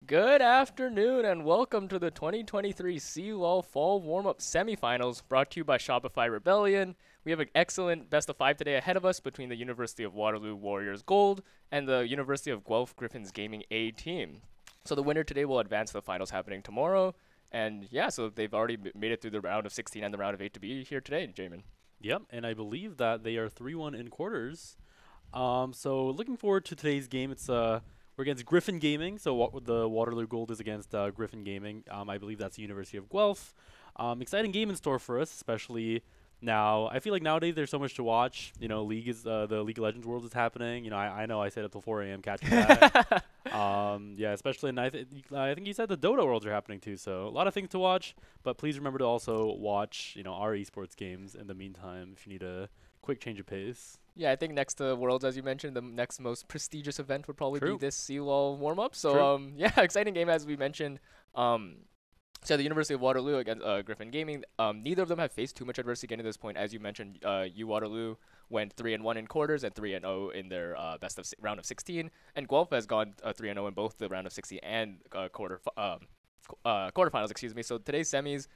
Good afternoon and welcome to the 2023 CLOL Fall Warmup Semifinals brought to you by Shopify Rebellion. We have an excellent best of 5 today ahead of us between the University of Waterloo Warriors Gold and the University of Guelph Griffins Gaming A team. So the winner today will advance to the finals happening tomorrow. And yeah, so they've already made it through the round of 16 and the round of 8 to be here today, Jamin. Yep, and I believe that they are 3-1 in quarters. So looking forward to today's game. We're against Gryphon Gaming, so the Waterloo Gold is against Gryphon Gaming. I believe that's the University of Guelph. Exciting game in store for us, especially now. I feel like nowadays there's so much to watch. You know, the League of Legends World is happening. You know, I know I stayed up till 4 a.m. catching that. Yeah, especially, and I think you said the Dota Worlds are happening too. So a lot of things to watch. But please remember to also watch, our esports games in the meantime if you need a quick change of pace. Yeah, I think next to Worlds, as you mentioned, the next most prestigious event would probably True. be this CLOL warm-up. So, True. yeah, exciting game as we mentioned. So the University of Waterloo against Gryphon Gaming. Neither of them have faced too much adversity getting to this point. As you mentioned, U Waterloo went 3-1 in quarters and 3-0 in their round of 16, and Guelph has gone 3-0 in both the round of 16 and quarterfinals. Excuse me. So today's semis,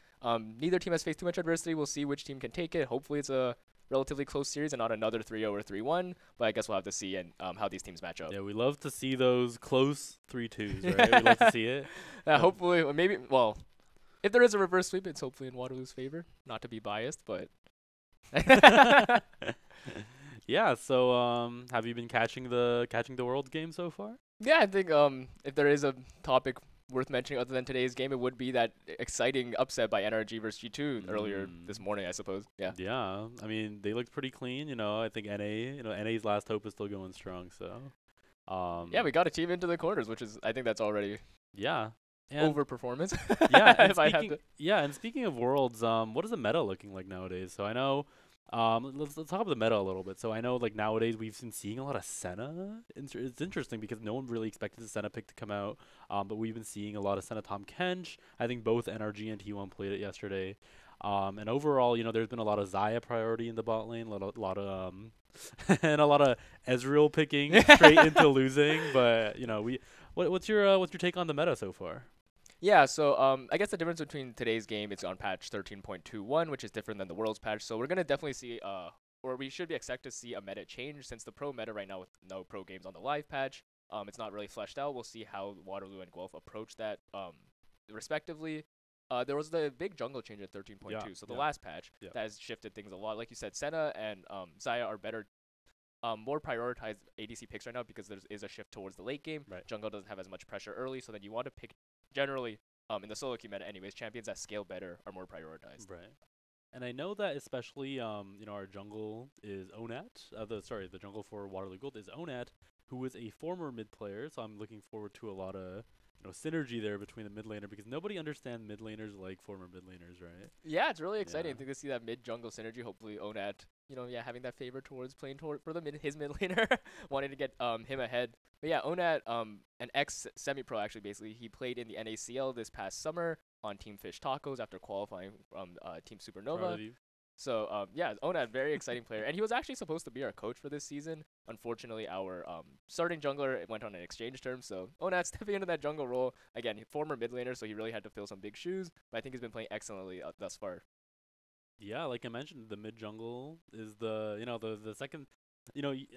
neither team has faced too much adversity. We'll see which team can take it. Hopefully, it's a relatively close series and not another 3-0 or 3-1, but I guess we'll have to see and how these teams match up. Yeah, we love to see those close 3-2s, right? We love to see it. Hopefully, or maybe, well, if there is a reverse sweep, it's hopefully in Waterloo's favor. Not to be biased, but Yeah, so have you been catching the Worlds game so far? yeah, I think if there is a topic worth mentioning other than today's game, it would be that exciting upset by NRG versus G2 earlier this morning, I suppose. Yeah. Yeah, I mean they looked pretty clean. I think NA's last hope is still going strong. So, Yeah, we got a team into the quarters, which is I think that's already yeah, and overperformance. yeah, and if I had to. speaking of Worlds, what is the meta looking like nowadays? So I know. Let's talk about the meta a little bit. So I know, like, nowadays we've been seeing a lot of Senna. It's interesting because no one really expected the Senna pick to come out, but we've been seeing a lot of Senna Tom Kench. I think both NRG and T1 played it yesterday. And overall, there's been a lot of Xayah priority in the bot lane, a lot of and a lot of Ezreal picking straight into losing. But what's your take on the meta so far? Yeah, so I guess the difference between today's game is on patch 13.21, which is different than the World's patch. So we're going to definitely see, or we should be expect to see a meta change since the pro meta right now with no pro games on the live patch. It's not really fleshed out. We'll see how Waterloo and Guelph approach that respectively. There was the big jungle change at 13.2, so the last patch that has shifted things a lot. Like you said, Senna and Xayah are better, more prioritized ADC picks right now because there is a shift towards the late game. Right. Jungle doesn't have as much pressure early, so then you want to pick generally in the solo queue meta anyways, champions that scale better are more prioritized. Right. And I know that especially our jungle is Onat. The jungle for Waterloo Gold is Onat, who is a former mid player, so I'm looking forward to a lot of synergy there between the mid laner because nobody understands mid laners like former mid laners, right? Yeah, it's really exciting to see that mid jungle synergy. Hopefully Onat, having that favor towards playing for his mid laner, wanting to get him ahead. But yeah, Onat, an ex semi-pro actually, basically he played in the NACL this past summer on Team Fish Tacos after qualifying from Team Supernova. So yeah, Onat, very exciting player, and he was actually supposed to be our coach for this season. Unfortunately, our starting jungler went on an exchange term, so Onat stepping into that jungle role again. Former mid laner, so he really had to fill some big shoes. But I think he's been playing excellently thus far. Yeah, like I mentioned, the mid jungle is the second.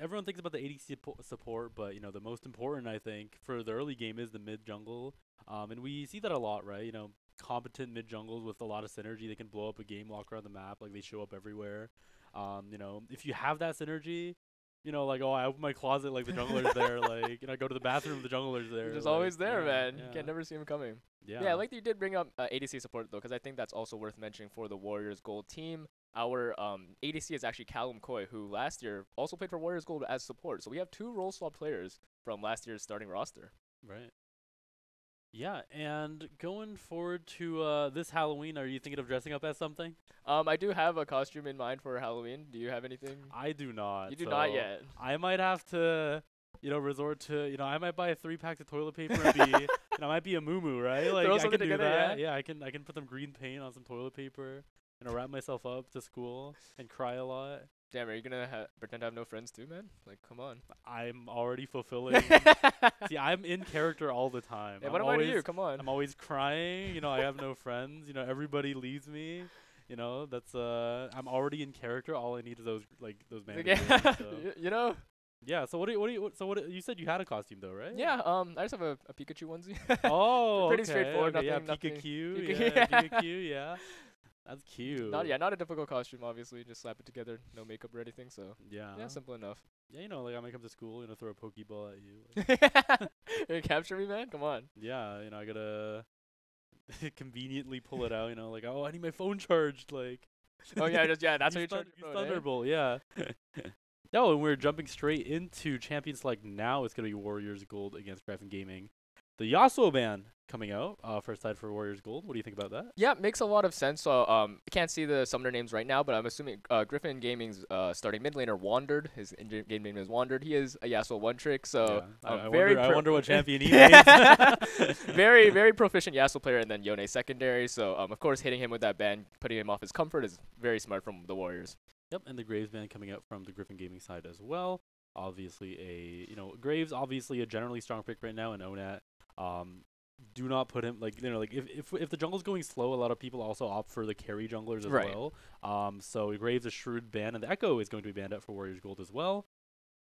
Everyone thinks about the ADC support, but the most important I think for the early game is the mid jungle. And we see that a lot, right? Competent mid jungles with a lot of synergy, they can blow up a game, walk around the map, like they show up everywhere. If you have that synergy, like, oh, I open my closet, like the jungler's there, like I go to the bathroom, the jungler's there. He's just like, always there, man. Yeah. You can never see him coming. Yeah, I like that you did bring up ADC support though, because I think that's also worth mentioning for the Warriors Gold team. Our ADC is actually Callum Coy, who last year also played for Warriors Gold as support. So we have 2 role swap players from last year's starting roster. Right. Yeah, and going forward to this Halloween, are you thinking of dressing up as something? I do have a costume in mind for Halloween. Do you have anything? I do not. You do not yet. I might have to, resort to, I might buy 3 packs of toilet paper and be, I might be a muumuu, right? Like Throw I can something do together, that. yeah. I can put some green paint on some toilet paper and wrap myself up to school and cry a lot. Damn, are you gonna pretend to have no friends too, man? Like, come on. I'm already fulfilling. See, I'm in character all the time. Yeah, I'm what am I to always, you? Come on. I'm always crying. You know, I have no friends. You know, everybody leaves me. You know, that's I'm already in character. All I need is those those bandages. So. You know? Yeah. So you said you had a costume though, right? Yeah. I just have a Pikachu onesie. Oh, Pretty okay, straightforward. okay, yeah, Nothing. Pikachu, Yeah. Pikachu, yeah. That's cute. Not a difficult costume. Obviously, just slap it together. No makeup or anything. So Yeah. yeah, simple enough. Yeah, you know, like I might come to school, you know, throw a Pokeball at you. Like, You capture me, man. Come on. yeah, you know, I gotta conveniently pull it out. You know, like I need my phone charged. Like. Oh yeah, that's what Use you're trying Use Thunderbolt, yeah. And we're jumping straight into Champions Select now. It's gonna be Warriors Gold against Gryphon Gaming. The Yasuo ban coming out first side for Warriors Gold. What do you think about that? Yeah, makes a lot of sense. So I can't see the summoner names right now, but I'm assuming Gryphon Gaming's starting mid laner Wandered. His in-game name is Wandered. He is a Yasuo one trick, so I very wonder what champion he is. very, very proficient Yasuo player, and then Yone secondary. So of course hitting him with that ban, putting him off his comfort is very smart from the Warriors. Yep, and the Graves ban coming out from the Gryphon Gaming side as well. Obviously Graves obviously a generally strong pick right now, and Onat. Do not put him like if the jungle's going slow, a lot of people also opt for the carry junglers as well. So Graves a shrewd ban, and the Echo is going to be banned out for Warriors Gold as well.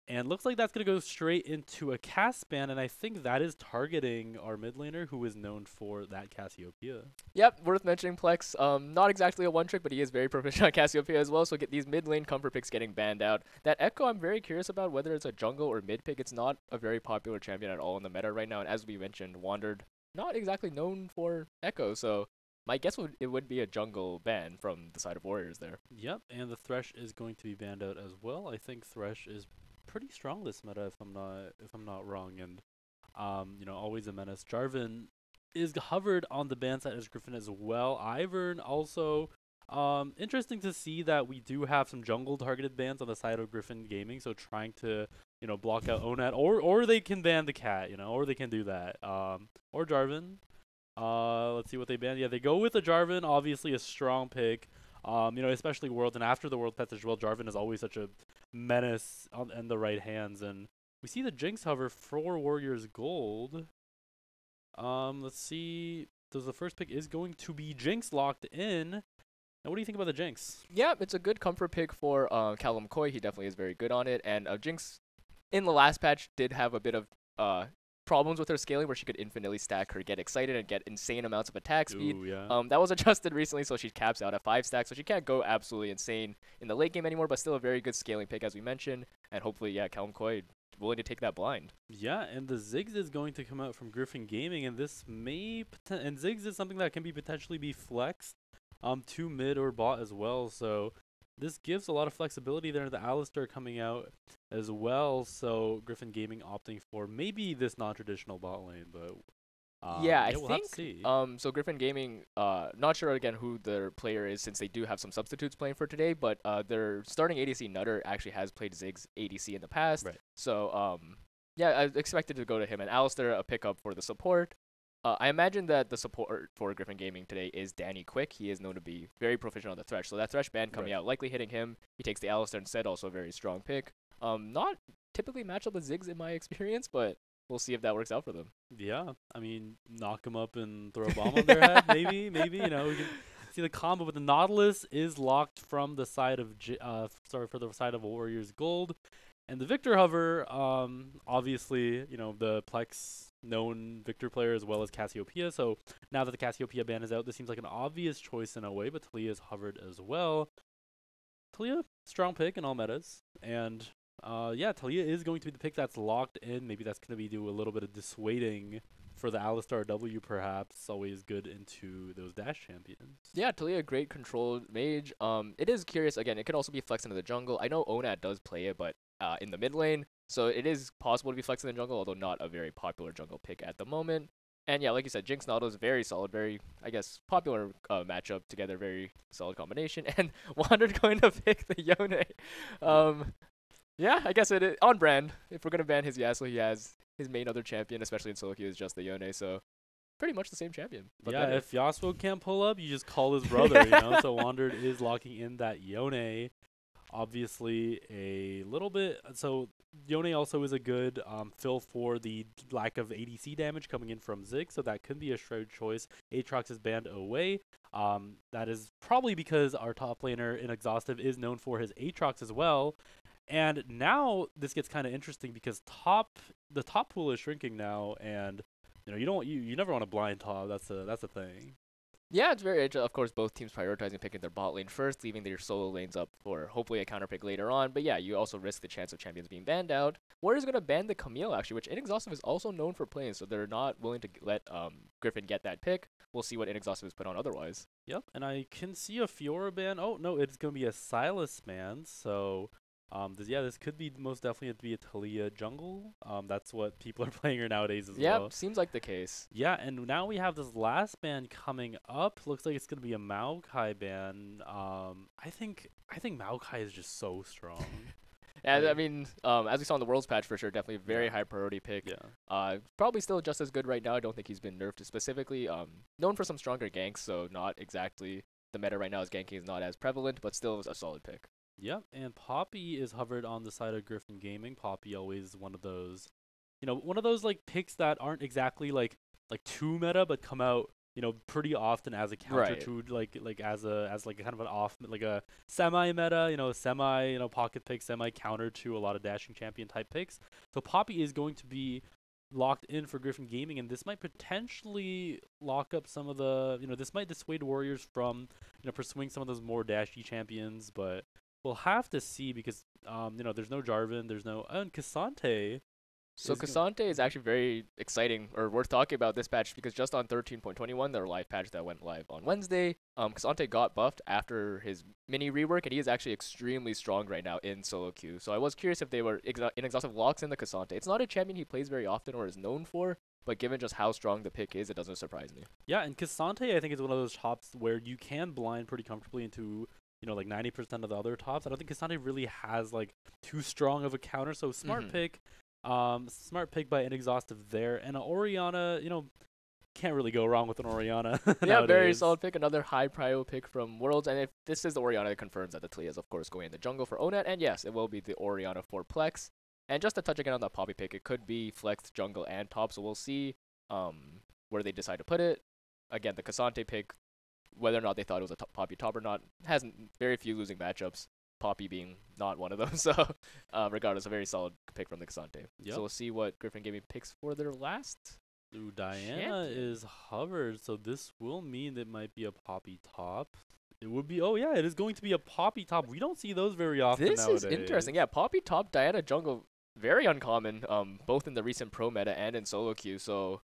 And looks like that's going to go straight into a cast ban, and I think that is targeting our mid laner, who is known for that Cassiopeia. Yep, worth mentioning Plex. Not exactly a one trick, but he is very proficient on Cassiopeia as well, so get these mid lane comfort picks getting banned out. That Echo, I'm very curious about whether it's a jungle or mid pick. It's not a very popular champion at all in the meta right now, and as we mentioned, Wandered, not exactly known for Echo, so my guess it would be a jungle ban from the side of Warriors there. Yep, and the Thresh is going to be banned out as well. I think Thresh is pretty strong this meta, if I'm not wrong, and always a menace. Jarvan is hovered on the ban side as Gryphon as well. Ivern also interesting to see that we do have some jungle targeted bans on the side of Gryphon Gaming, so trying to block out Onat, or they can ban the cat, or they can do that, or Jarvan. Let's see what they ban. Yeah, they go with the Jarvan, obviously a strong pick. Especially Worlds, and after the World Pets as well, Jarvan is always such a menace in the right hands. And we see the Jinx hover for Warriors Gold. Let's see. The first pick is going to be Jinx locked in. Now, what do you think about the Jinx? Yeah, it's a good comfort pick for Callum Coy. He definitely is very good on it. And Jinx, in the last patch, did have a bit of problems with her scaling where she could infinitely stack her get excited and get insane amounts of attack speed. Ooh, yeah. That was adjusted recently, so she caps out at 5 stacks, so she can't go absolutely insane in the late game anymore, but still a very good scaling pick as we mentioned, and hopefully, yeah, Callum Coy willing to take that blind. Yeah, and the Ziggs is going to come out from Gryphon Gaming, and this may and Ziggs is something that can potentially be flexed to mid or bot as well, so this gives a lot of flexibility there. The Alistar coming out as well, so Gryphon Gaming opting for maybe this non-traditional bot lane, but I we'll think have to see. so Gryphon Gaming, not sure again who their player is since they do have some substitutes playing for today, but their starting ADC Nutter actually has played Ziggs ADC in the past. Right. So I expected to go to him, and Alistar a pickup for the support. I imagine that the support for Gryphon Gaming today is Danny Quick. He is known to be very proficient on the Thresh, so that Thresh ban coming out likely hitting him. He takes the Alistar instead, also a very strong pick. Not typically match up with Ziggs in my experience, but we'll see if that works out for them. Yeah, I mean, knock them up and throw a bomb on their head, maybe, we can see the combo. But the Nautilus is locked from the side of for the side of Warriors Gold, and the Victor hover. Obviously, the Plex known Victor player as well as Cassiopeia. So now that the Cassiopeia ban is out, this seems like an obvious choice in a way. But Talia is hovered as well. Talia, strong pick in all metas, and Talia is going to be the pick that's locked in. Maybe that's going to do a little bit of dissuading for the Alistar W, perhaps. Always good into those dash champions. Yeah, Talia, great controlled mage. It is curious, again, it could also be flexed into the jungle. I know Onat does play it, but in the mid lane, so it is possible to be flexed in the jungle, although not a very popular jungle pick at the moment. And yeah, like you said, Jinx Nautilus is very solid, very, I guess, popular matchup together, very solid combination. And Wandered going to pick the Yone. Yeah, I guess it is on brand. If we're going to ban his Yasuo, he has his main other champion, especially in solo queue, is just the Yone, so pretty much the same champion. But yeah, if Yasuo can't pull up, you just call his brother, So Wandered is locking in that Yone. Obviously, a little bit. So Yone also is a good fill for the lack of ADC damage coming in from Ziggs, so that could be a shrewd choice. Aatrox is banned away. That is probably because our top laner in Exhaustive is known for his Aatrox as well. And now this gets kind of interesting because the top pool is shrinking now, and you never want to blind top. That's a thing. Yeah, it's very interesting. Of course, both teams prioritizing picking their bot lane first, leaving their solo lanes up for hopefully a counter pick later on. But yeah, you also risk the chance of champions being banned out. Warriors going to ban the Camille, actually, which Inexhaustive is also known for playing, so they're not willing to let Gryphon get that pick. We'll see what Inexhaustive is put on otherwise. Yep, and I can see a Fiora ban. Oh, no, it's going to be a Sylas ban, so... this could be most definitely to be a Talia jungle. That's what people are playing her nowadays as well. Yeah, seems like the case. Yeah, and now we have this last ban coming up. Looks like it's gonna be a Maokai ban. I think Maokai is just so strong. And I mean, as we saw in the Worlds patch for sure, definitely a very high priority pick. Yeah. Probably still just as good right now. I don't think he's been nerfed specifically. Known for some stronger ganks, so not exactly the meta right now as ganking is not as prevalent, but still a solid pick. Yep, and Poppy is hovered on the side of Gryphon Gaming. Poppy always one of those, like picks that aren't exactly like too meta, but come out, pretty often as a counter to as kind of an off, like a semi meta, semi pocket pick, semi counter to a lot of dashing champion type picks. So Poppy is going to be locked in for Gryphon Gaming, and this might potentially lock up some of the, this might dissuade Warriors from, pursuing some of those more dashy champions, but we'll have to see because, there's no Jarvan, there's no... and Cassante. So Cassante is actually very exciting, or worth talking about this patch, because just on 13.21, their live patch that went live on Wednesday, Cassante got buffed after his mini rework, and he is actually extremely strong right now in solo queue. So I was curious if they were Inexhaustive locks in the Cassante. It's not a champion he plays very often or is known for, but given just how strong the pick is, it doesn't surprise me. Yeah, and Cassante, I think, is one of those tops where you can blind pretty comfortably into... like 90% of the other tops. I don't think Cassante really has like too strong of a counter. So smart pick by Inexhaustive there. And Orianna, can't really go wrong with an Orianna. Yeah, very solid pick. Another high prio pick from Worlds. And if this is the Orianna, it confirms that the Talia is of course going in the jungle for Onet. And yes, it will be the Orianna for Plex. And just to touch again on that Poppy pick, it could be Flex, jungle, and top. So we'll see where they decide to put it. Again, the Cassante pick, whether or not they thought it was a Poppy top or not, has very few losing matchups, Poppy being not one of them. So regardless, a very solid pick from the Cassante. Yep. So we'll see what Gryphon Gaming picks for their last. Ooh, Diana is hovered, so this will mean it might be a Poppy top. It would be, it is going to be a Poppy top. We don't see those very often nowadays. This is interesting. Yeah, Poppy top, Diana jungle, very uncommon, both in the recent pro meta and in solo queue. So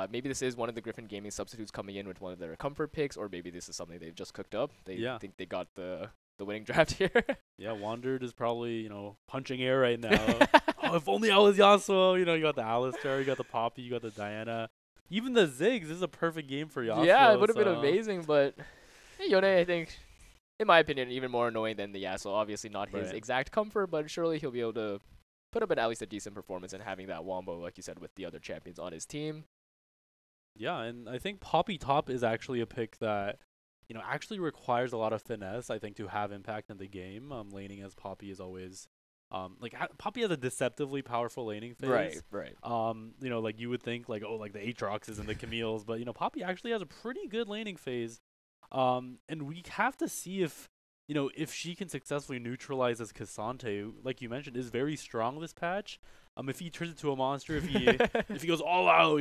maybe this is one of the Gryphon Gaming substitutes coming in with one of their comfort picks, or maybe this is something they've just cooked up. They think they got the winning draft here. Yeah, Wandered is probably, punching air right now. Oh, if only I was Yasuo. You got the Alistar, you got the Poppy, you got the Diana. Even the Ziggs, this is a perfect game for Yasuo. Yeah, it would have been amazing, but Yone, I think, in my opinion, even more annoying than the Yasuo. Obviously not his exact comfort, but surely he'll be able to put up at least a decent performance and having that wombo, like you said, with the other champions on his team. Yeah, and I think Poppy top is actually a pick that, actually requires a lot of finesse, I think, to have impact in the game. Laning as Poppy is always, Poppy has a deceptively powerful laning phase. Right. Like you would think, like the Aatroxes and the Camille's, but, Poppy actually has a pretty good laning phase. And we have to see if she can successfully neutralize as Cassante, like you mentioned, is very strong this patch. If he turns into a monster, if he goes all out,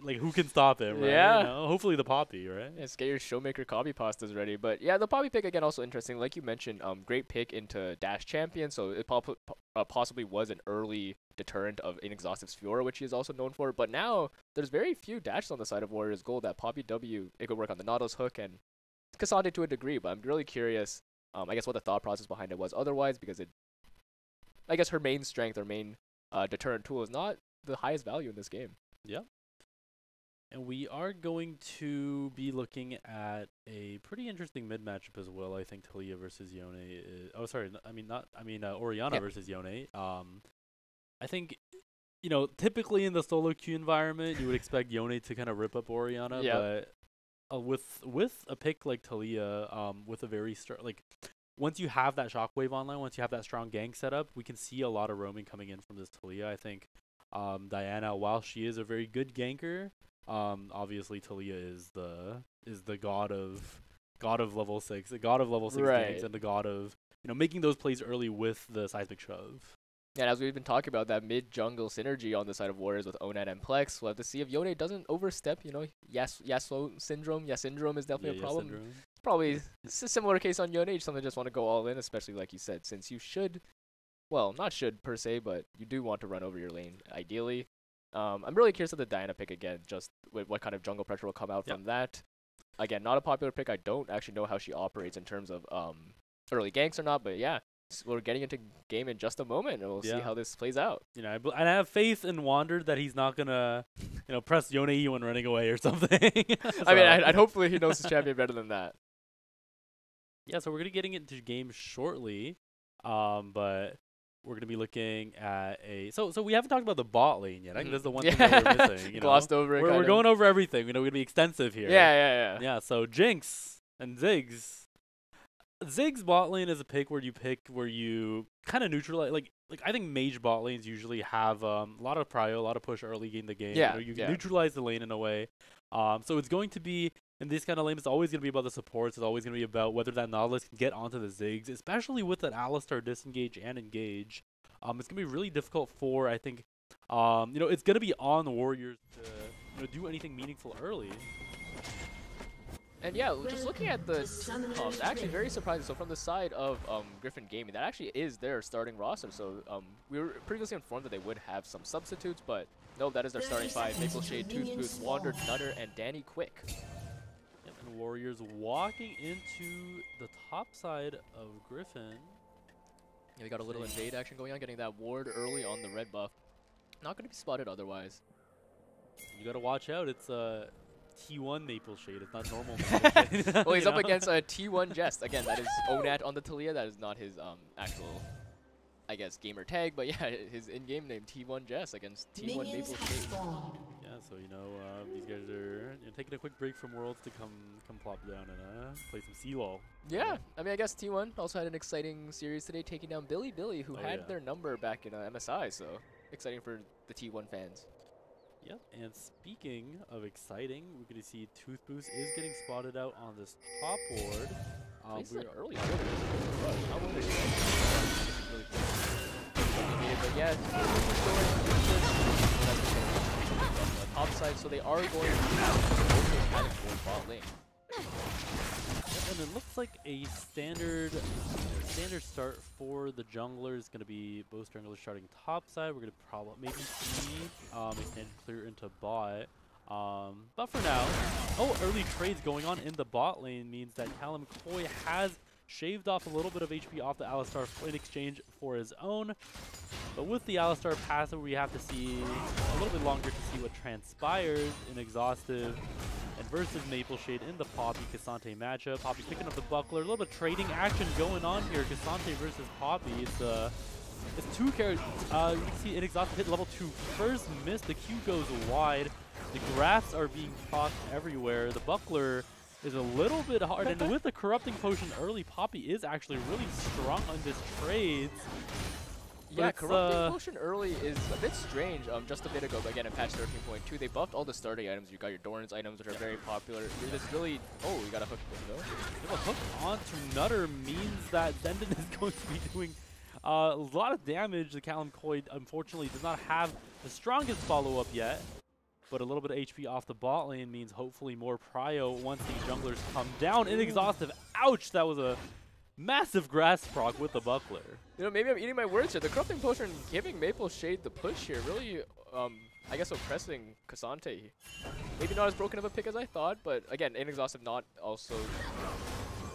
like who can stop him, right? Yeah. Hopefully the Poppy, right? Yeah, get your Showmaker copy pastas ready. But yeah, the Poppy pick again also interesting. Like you mentioned, great pick into Dash Champion, so it possibly was an early deterrent of Inexhaustive's Fiora, which he is also known for. But now there's very few dashes on the side of Warriors Gold. That Poppy W, it could work on the Nautilus hook and Cassante to a degree, but I'm really curious, I guess, what the thought process behind it was otherwise, because I guess her main strength or main deterrent tool is not the highest value in this game. Yeah. And we are going to be looking at a pretty interesting mid matchup as well. I think Talia versus Yone is... Oh, sorry. Orianna versus Yone. I think, typically in the solo queue environment, you would expect Yone to kind of rip up Orianna, but... with a pick like Talia, with a very once you have that shockwave online, once you have that strong gank setup, we can see a lot of roaming coming in from this Talia. I think Diana, while she is a very good ganker, obviously Talia is the god of level 6, the god of level 6 ganks, and the god of making those plays early with the seismic shove. And as we've been talking about, that mid-jungle synergy on the side of Warriors with Onat and Plex, we'll have to see if Yone doesn't overstep, Yasuo syndrome. Syndrome is definitely a problem. It's probably a similar case on Yone, something just want to go all in, especially like you said, since you should, well, not should per se, but you do want to run over your lane, ideally. I'm really curious of the Diana pick again, just with what kind of jungle pressure will come out from that. Again, not a popular pick. I don't actually know how she operates in terms of early ganks or not, but yeah. We're getting into game in just a moment, and we'll see how this plays out. And I have faith in Wander that he's not gonna, press Yone E when running away or something. So. I mean, I'd hopefully he knows his champion better than that. Yeah, so we're gonna be getting into game shortly, but we're gonna be looking at so we haven't talked about the bot lane yet. I think that's the one thing that we're missing. Glossed over it. We're going over everything. We're gonna be extensive here. Yeah. So Jinx and Ziggs. Ziggs bot lane is a pick where you kind of neutralize, like I think mage bot lanes usually have a lot of prio, a lot of push early in the game. You can neutralize the lane in a way. So it's going to be, in this kind of lane, it's always going to be about the supports. It's always going to be about whether that Nautilus can get onto the Ziggs, especially with that Alistar disengage and engage. It's going to be really difficult for, I think, it's going to be on the Warriors to do anything meaningful early. And yeah, just looking at the comps, actually very surprising. So from the side of Gryphon Gaming, that actually is their starting roster. So we were previously informed that they would have some substitutes, but no, that is their starting five. Maple Shade, Toothbooth, Wander, Nutter, and Danny Quick. And Warriors walking into the top side of Gryphon. Yeah, we got a little invade action going on, getting that ward early on the red buff. Not going to be spotted otherwise. You got to watch out. It's T1 Maple Shade. It's not normal Maple Shade. Well, he's up against a T1 Jest. Again, that is Onat on the Talia. That is not his actual, I guess, gamer tag. But yeah, his in-game name, T1 Jest, against T1 Maple Shade. Yeah, so, these guys are taking a quick break from Worlds to come plop down and play some CLOL. Yeah, I mean, I guess T1 also had an exciting series today, taking down Billy, who had their number back in MSI. So exciting for the T1 fans. Yep, and speaking of exciting, we're going to see Toothboost is getting spotted out on this top ward. We're early. But yeah, top side, so they are going to bot lane. And it looks like a standard start for the jungler is going to be both junglers starting top side. We're going to probably maybe see a standard clear into bot. But for now, early trades going on in the bot lane means that Callum Coy has shaved off a little bit of HP off the Alistar in exchange for his own. But with the Alistar passive, we have to see a little bit longer to see what transpires in Exhaustive and versus Maple Shade in the Poppy Cassante matchup. Poppy picking up the buckler, a little bit of trading action going on here. Cassante versus Poppy. It's two characters. You can see in Exhaustive hit level 2 first miss. The Q goes wide. The graphs are being procced everywhere. The buckler is a little bit hard, and with the corrupting potion early, Poppy is actually really strong on this trades. Yeah, corrupting potion early is a bit strange. Just a bit ago, but again, in patch 13.2, they buffed all the starting items. You got your Doran's items, which are very popular. You're just really, you got a hook. A hook onto Nutter means that Zenden is going to be doing a lot of damage. The Callum Coy, unfortunately, does not have the strongest follow-up yet. But a little bit of HP off the bot lane means hopefully more prio once these junglers come down in Exhaustive. Ouch, that was a massive grass proc with the buckler. Maybe I'm eating my words here. The corrupting potion giving Maple Shade the push here. Really, I guess oppressing Cassante. Maybe not as broken of a pick as I thought, but again, in Exhaustive not also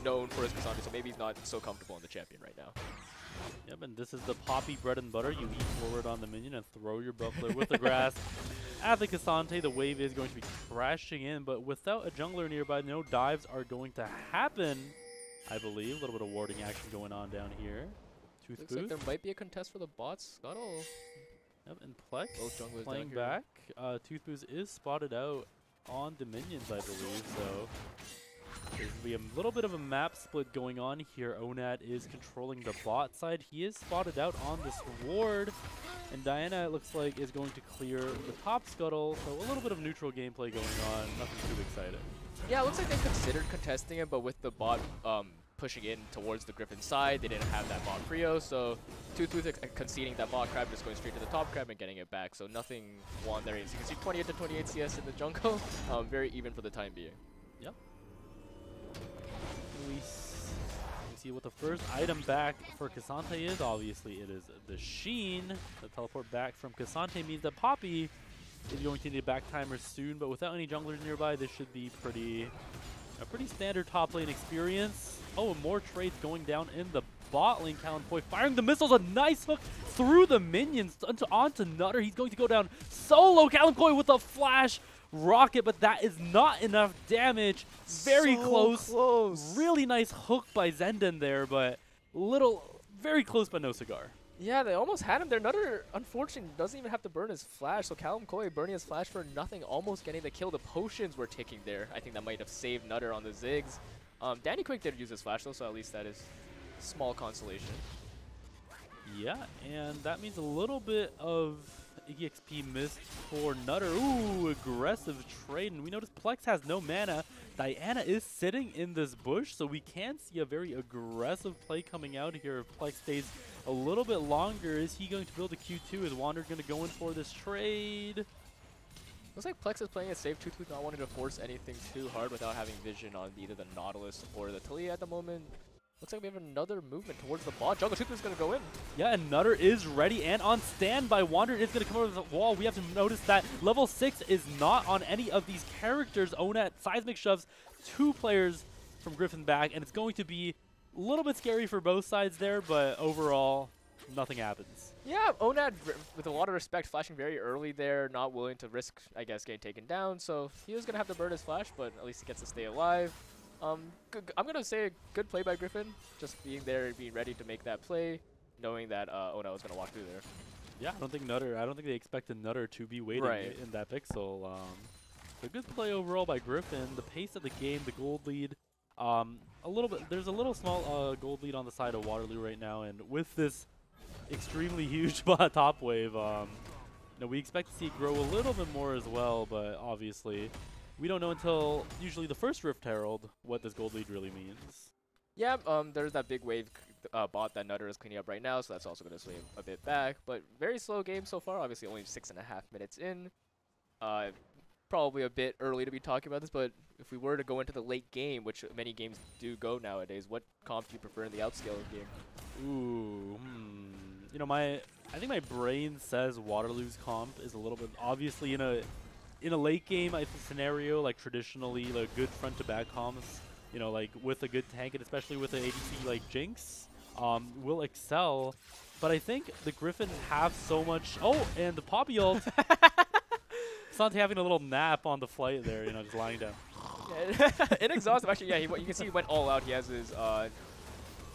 known for his Cassante, so maybe he's not so comfortable on the champion right now. Yep, and this is the Poppy bread and butter. You eat forward on the minion and throw your buckler with the grass. At the Cassante, the wave is going to be crashing in, but without a jungler nearby, no dives are going to happen, I believe. A little bit of warding action going on down here. Looks like there might be a contest for the bot scuttle. Yep, and Plex playing back. Toothboost is spotted out on the minions, I believe, so There's going to be a little bit of a map split going on here. Onat is controlling the bot side. He is spotted out on this ward. And Diana, it looks like, is going to clear the top scuttle. So a little bit of neutral gameplay going on. Nothing too exciting. Yeah, it looks like they considered contesting it, but with the bot pushing in towards the Gryphon side, they didn't have that bot Frio, so Tooth conceding that bot crab, just going straight to the top crab and getting it back. So nothing won there. As you can see, 28 to 28 CS in the jungle. Very even for the time being. Yep. We see what the first item back for Cassante is. Obviously, it is the Sheen. The teleport back from Cassante means that Poppy is going to need a back timer soon, but without any junglers nearby, this should be a pretty standard top lane experience. Oh, and more trades going down in the bot lane. Kalimkoi firing the missiles, a nice hook through the minions onto Nutter. He's going to go down solo. Kalimkoi with a flash rocket, but that is not enough damage. Very close. Really nice hook by Zenden there, but very close, but no cigar. Yeah, they almost had him there. Nutter, unfortunately, doesn't even have to burn his flash. So Kalimkoi burning his flash for nothing, almost getting the kill. The potions were ticking there. I think that might have saved Nutter on the Ziggs. Danny Quick did use his flash though, so at least that is small consolation. Yeah, and that means a little bit of EXP missed for Nutter. Ooh, aggressive trade. And we notice Plex has no mana. Diana is sitting in this bush, so we can see a very aggressive play coming out here if Plex stays a little bit longer. Is he going to build a Q2? Is Wander going to go in for this trade? Looks like Plex is playing it safe. Tooth not wanting to force anything too hard without having vision on either the Nautilus or the Talia at the moment. Looks like we have another movement towards the bot. Jungle Tooth is going to go in. Yeah, and Nutter is ready and on standby. Wander is going to come over the wall. We have to notice that level 6 is not on any of these characters. Onat seismic shoves 2 players from Gryphon back, and it's going to be a little bit scary for both sides there, but overall, nothing happens. Yeah, Onat, with a lot of respect, flashing very early there, not willing to risk, I guess, getting taken down. So he was going to have to burn his flash, but at least he gets to stay alive. I'm going to say a good play by Gryphon, just being there and being ready to make that play, knowing that Onat was going to walk through there. Yeah, I don't think they expected Nutter to be waiting in that pixel. A good play overall by Gryphon. The pace of the game, the gold lead, there's a little small gold lead on the side of Waterloo right now, and with this extremely huge top wave, we expect to see it grow a little bit more as well, but obviously we don't know until usually the first Rift Herald what this gold lead really means. Yeah, there's that big wave bot that Nutter is cleaning up right now, so that's also going to sway a bit back. But very slow game so far, obviously only 6.5 minutes in. Probably a bit early to be talking about this, but if we were to go into the late game, which many games do go nowadays, what comp do you prefer in the outscale game? Ooh, I think my brain says Waterloo's comp is a little bit obviously in a late game scenario, like traditionally like good front to back comps, like with a good tank and especially with an ADC like Jinx, will excel. But I think the Gryphon have so much. Oh, and the Poppy ult. Sante having a little nap on the flight there, just lying down. Yeah, inexhaustive, actually. Yeah, you can see he went all out. He has his.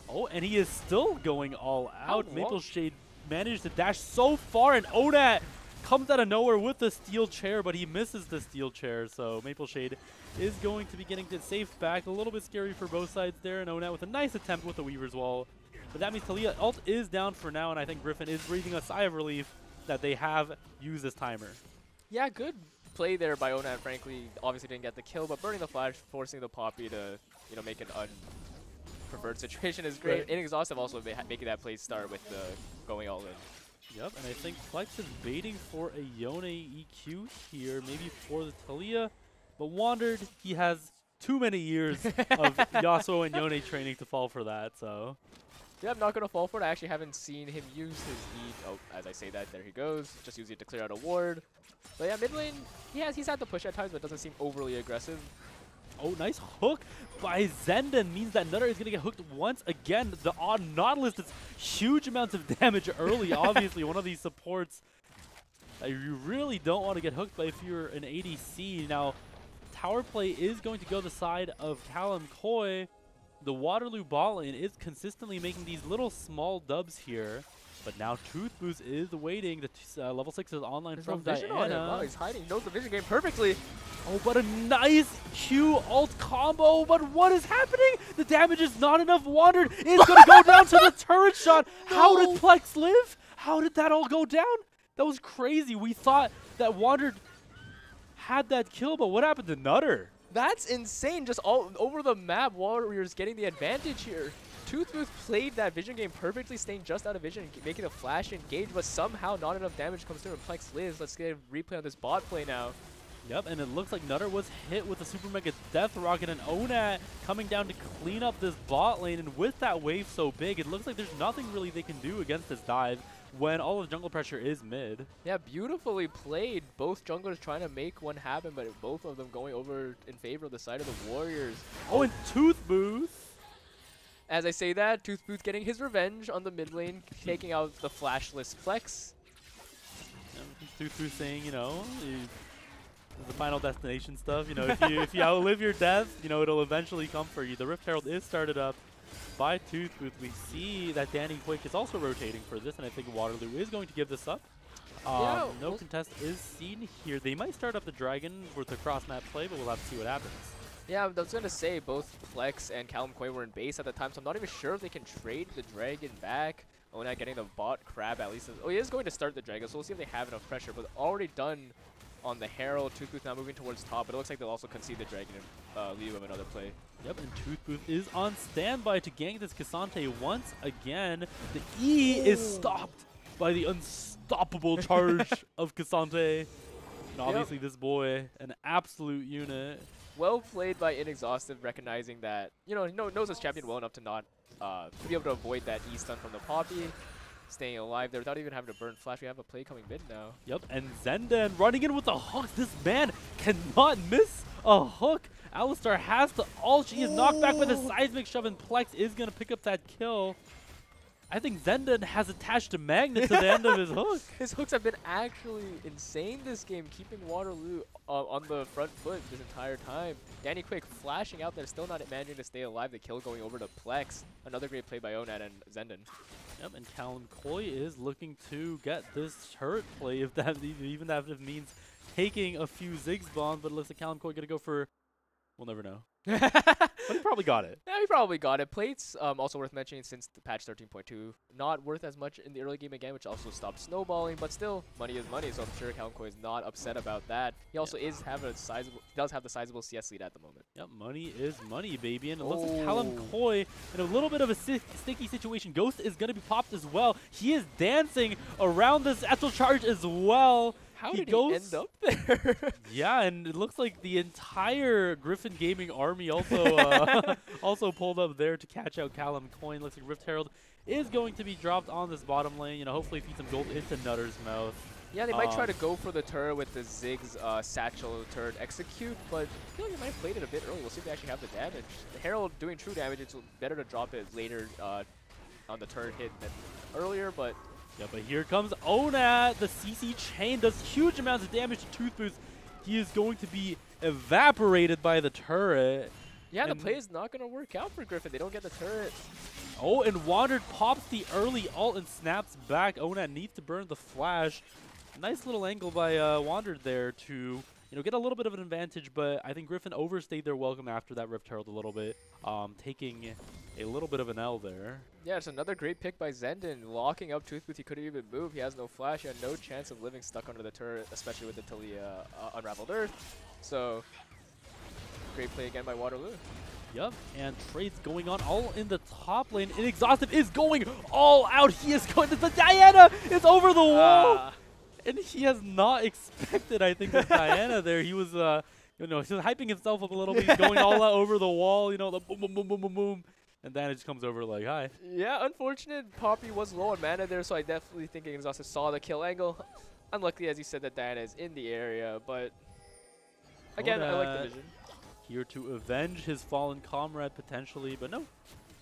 Oh, and he is still going all out. Maple Shade managed to dash so far, and Onat comes out of nowhere with the steel chair, but he misses the steel chair. So Maple Shade is going to be getting it safe back. A little bit scary for both sides there, and Onat with a nice attempt with the Weaver's Wall. But that means Talia ult is down for now, and I think Gryphon is breathing a sigh of relief that they have used this timer. Yeah, good play there by Onat, frankly. Obviously didn't get the kill, but burning the flash, forcing the Poppy to, make an unpreferred situation is great. Right. Inexhaustive also making that play start with the going all in. Yep, and I think Flex is baiting for a Yone EQ here, maybe for the Talia, but Wandered, he has too many years of Yasuo and Yone training to fall for that, so. Yeah, I'm not going to fall for it. I actually haven't seen him use his E. Oh, as I say that, there he goes. Just using it to clear out a ward. But yeah, mid lane, he's had to push at times, but doesn't seem overly aggressive. Oh, nice hook by Zenden means that Nutter is going to get hooked once again. The odd Nautilus does huge amounts of damage early. Obviously, one of these supports that you really don't want to get hooked by if you're an ADC. Now, tower play is going to go the side of Kalimkoi. The Waterloo bot lane is consistently making these little small dubs here. But now Tooth Boost is waiting. The level 6 is online from vision Diana. on him. Wow, he's hiding. He knows the vision game perfectly. Oh, but a nice Q ult combo, but what is happening? The damage is not enough. Wandered is going to go down to the turret shot. How did Plex live? How did that all go down? That was crazy. We thought that Wandered had that kill, but what happened to Nutter? That's insane. Just all over the map, Warriors getting the advantage here. Toothbooth played that vision game perfectly, staying just out of vision, making a flash engage, but somehow not enough damage comes through and Plex lives. Let's get a replay on this bot play now. Yep, and it looks like Nutter was hit with a Super Mega Death Rocket, and Onat coming down to clean up this bot lane, and with that wave so big, it looks like there's nothing really they can do against this dive when all of the jungle pressure is mid. Yeah, beautifully played. Both junglers trying to make one happen, but both of them going over in favor of the side of the Warriors. Oh, and Toothbooth. As I say that, Toothbooth getting his revenge on the mid lane, taking out the flashless Plex. Toothbooth saying, you know, the final destination stuff. You know, if you outlive your death, you know, it'll eventually come for you. The Rift Herald is started up by Toothbooth. We see that Danny Quick is also rotating for this, and I think Waterloo is going to give this up. No contest is seen here. They might start up the Dragon with a cross-map play, but we'll have to see what happens. Yeah, I was going to say both Plex and Callum Quay were in base at the time, so I'm not even sure if they can trade the Dragon back. Onat getting the bot Crab at least. Oh, he is going to start the Dragon, so we'll see if they have enough pressure, but already done on the Herald. Toothbooth now moving towards top, but it looks like they'll also concede the Dragon in lieu of another play. Yep, and Toothbooth is on standby to gank this Cassante once again. The E is stopped by the unstoppable charge of Cassante. And obviously this boy, an absolute unit. Well played by Inexhaustive, recognizing that, you know, he knows his champion well enough to not to be able to avoid that E stun from the Poppy. Staying alive there without even having to burn flash. We have a play coming mid now. Yep, and Zendan running in with a hook. This man cannot miss a hook. Alistar has to ult. She is knocked back with a seismic shove, and Plex is going to pick up that kill. I think Zendan has attached a magnet to the end of his hook. His hooks have been actually insane this game, keeping Waterloo on the front foot this entire time. Danny Quick flashing out there, still not managing to stay alive. The kill going over to Plex. Another great play by Onat and Zendan. Yep, and Callum Coy is looking to get this turret play, if that even if it means taking a few Ziggs bombs, but it looks like Callum Coy gonna go for, we'll never know. But he probably got it. Yeah, he probably got it. Plates, also worth mentioning since the patch 13.2, not worth as much in the early game again, which also stopped snowballing, but still, money is money, so I'm sure Callum Coy is not upset about that. He also does have the sizable CS lead at the moment. Yep, money is money, baby, and it looks like Callum Coy in a little bit of a sticky situation. Ghost is going to be popped as well. He is dancing around this Etzel charge as well. How did he end up there? Yeah, and it looks like the entire Gryphon Gaming army also also pulled up there to catch out Callum Coin. Looks like Rift Herald is going to be dropped on this bottom lane. You know, hopefully feed some gold into Nutter's mouth. Yeah, they might try to go for the turret with the Ziggs satchel turret execute, but I feel like they might have played it a bit early. We'll see if they actually have the damage. The Herald doing true damage, it's better to drop it later on the turret hit than earlier, but... Yeah, but here comes Onat. The CC chain does huge amounts of damage to Toothbooth. He is going to be evaporated by the turret. Yeah, the play is not going to work out for Gryphon. They don't get the turret. Oh, and Wandered pops the early ult and snaps back. Onat needs to burn the flash. Nice little angle by Wandered there to get a little bit of an advantage, but I think Gryphon overstayed their welcome after that Rift Herald a little bit, taking a little bit of an L there. Yeah, it's another great pick by Zendan, locking up Toothbooth. He couldn't even move. He has no flash. He had no chance of living stuck under the turret, especially with the Talia Unraveled Earth. So, great play again by Waterloo. Yep, and trades going on all in the top lane. Inexhaustive is going all out. He is going to the Diana. It's over the wall. And he has not expected, I think, with Diana there. He was, he was hyping himself up a little bit. He's going all out over the wall, the boom, boom, boom, boom, boom, boom. And Diana just comes over like, hi. Yeah, unfortunate. Poppy was low on mana there, so I definitely think Inexhaustive saw the kill angle. Unluckily, as you said, that Diana is in the area, but again, I like the vision. Here to avenge his fallen comrade potentially, but no.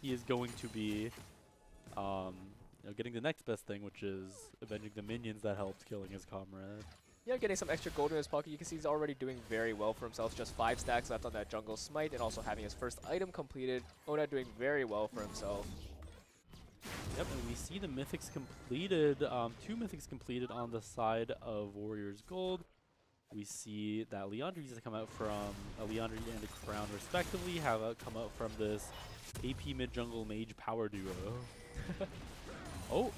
He is going to be getting the next best thing, which is avenging the minions that helped killing his comrade. Yeah, getting some extra gold in his pocket. You can see he's already doing very well for himself. Just 5 stacks left on that jungle smite, and also having his first item completed. Onat doing very well for himself. Yep, and we see the mythics completed, 2 mythics completed on the side of Warriors Gold. We see that Leandri's has come out from Leandri and the Crown respectively have come out from this AP mid jungle mage power duo. Oh,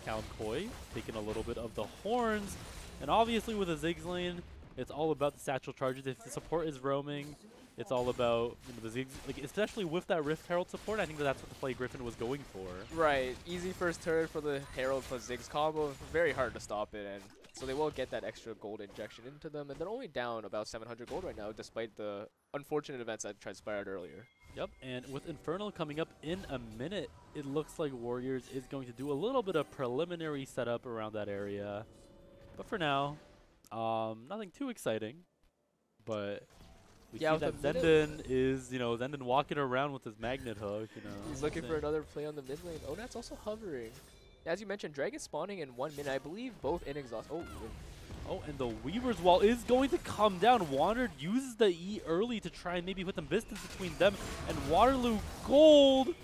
Callum Koi taking a little bit of the horns, and obviously with a Ziggs lane, it's all about the satchel charges. If the support is roaming, it's all about the Ziggs, like especially with that Rift Herald support. I think that's what the play Gryphon was going for. Right, easy first turret for the Herald plus Ziggs combo. Very hard to stop it, and so they will get that extra gold injection into them. And they're only down about 700 gold right now, despite the unfortunate events that transpired earlier. Yep, and with Infernal coming up in a minute, it looks like Warriors is going to do a little bit of preliminary setup around that area. But for now, nothing too exciting. But we see that Zenden is, Zenden walking around with his magnet hook. He's looking for another play on the mid lane. Onat's also hovering. As you mentioned, Dragon spawning in 1 minute. I believe both in exhaust. Oh, and the Weaver's Wall is going to come down. Wandered uses the E early to try and maybe put some distance between them and Waterloo Gold.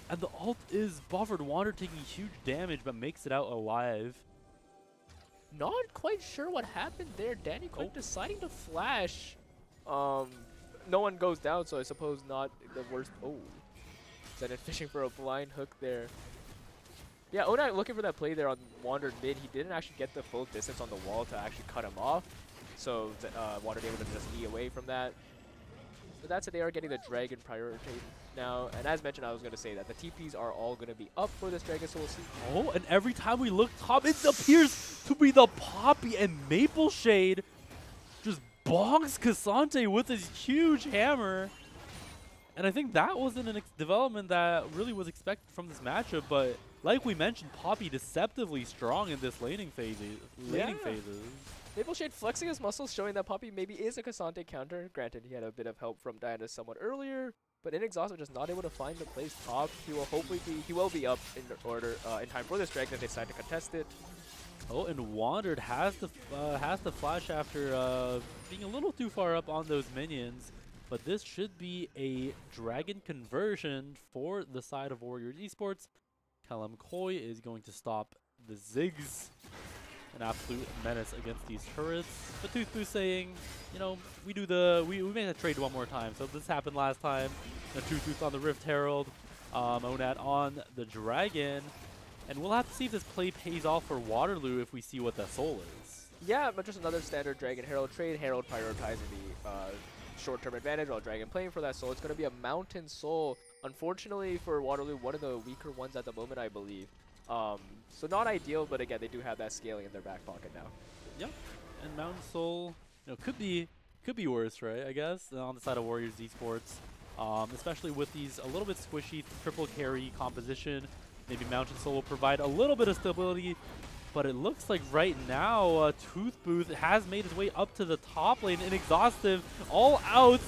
And the ult is buffered. Wandered taking huge damage, but makes it out alive. Not quite sure what happened there. Danny Quick deciding to flash. No one goes down, so I suppose not the worst. Oh, Zenden fishing for a blind hook there. Yeah, Onat looking for that play there on Wandered mid. He didn't actually get the full distance on the wall to actually cut him off. So Wandered able to just E away from that. So that's it. They are getting the Dragon priority now. And as mentioned, I was going to say that the TPs are all going to be up for this Dragon, so we'll see. Oh, and every time we look top, it appears to be the Poppy, and Maple Shade just bonks Cassante with his huge hammer. And I think that wasn't a development that really was expected from this matchup, but like we mentioned, Poppy deceptively strong in this laning phases. Maple Shade flexing his muscles, showing that Poppy maybe is a Cassante counter. Granted, he had a bit of help from Diana somewhat earlier, but Inexhaustible just not able to find the place top. He will be up in order in time for this Dragon if they decide to contest it. Oh, and Wandered has the flash after being a little too far up on those minions. But this should be a Dragon conversion for the side of Warriors Esports. Callum Koi is going to stop the Ziggs. An absolute menace against these turrets. But Toothboo saying, we made a trade one more time. So this happened last time. Toothboo on the Rift Herald. Onat on the Dragon. And we'll have to see if this play pays off for Waterloo if we see what the soul is. Yeah, but just another standard Dragon Herald trade. Herald prioritizing the short-term advantage while Dragon playing for that soul. It's going to be a Mountain Soul. Unfortunately for Waterloo, one of the weaker ones at the moment, I believe. So not ideal, but again, they do have that scaling in their back pocket now. Yep, and Mountain Soul, could be worse, right? I guess on the side of Warriors Esports, especially with these a little bit squishy triple carry composition. Maybe Mountain Soul will provide a little bit of stability. But it looks like right now, Toothbooth has made his way up to the top lane. Inexhaustive, all outs.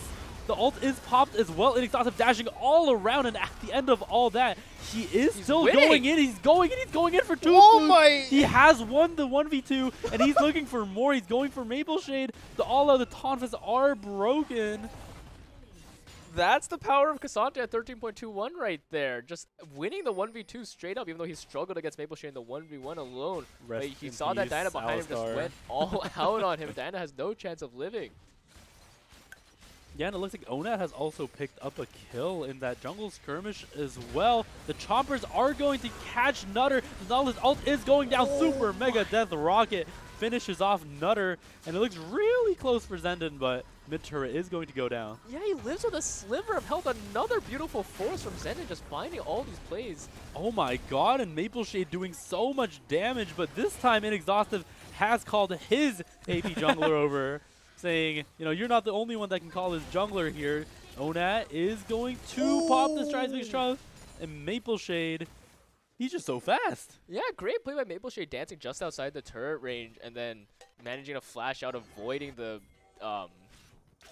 The ult is popped as well. Inexhaustive dashing all around, and at the end of all that, he's still winning. going in. He's going in for Toothbooth. Oh my! He has won the 1v2, and he's looking for more. He's going for Maple Shade. The all of the Tonfas are broken. That's the power of Cassante at 13.21 right there. Just winning the 1v2 straight up, even though he struggled against Maple Shade in the 1v1 alone. But he saw that Diana behind him just went all out on him. Diana has no chance of living. Yeah, and it looks like Onat has also picked up a kill in that jungle skirmish as well. The Chompers are going to catch Nutter. His ult is going down. Super Mega Death Rocket finishes off Nutter. And it looks really close for Zenden, but mid turret is going to go down. Yeah, he lives with a sliver of health. Another beautiful force from Zenden, just finding all these plays. Oh my god, and Maple Shade doing so much damage, but this time Inexhaustive has called his AP jungler over, saying, you're not the only one that can call his jungler here. Onat is going to pop the Strides Strong, and Maple Shade, he's just so fast. Yeah, great play by Maple Shade, dancing just outside the turret range, and then managing to flash out, avoiding the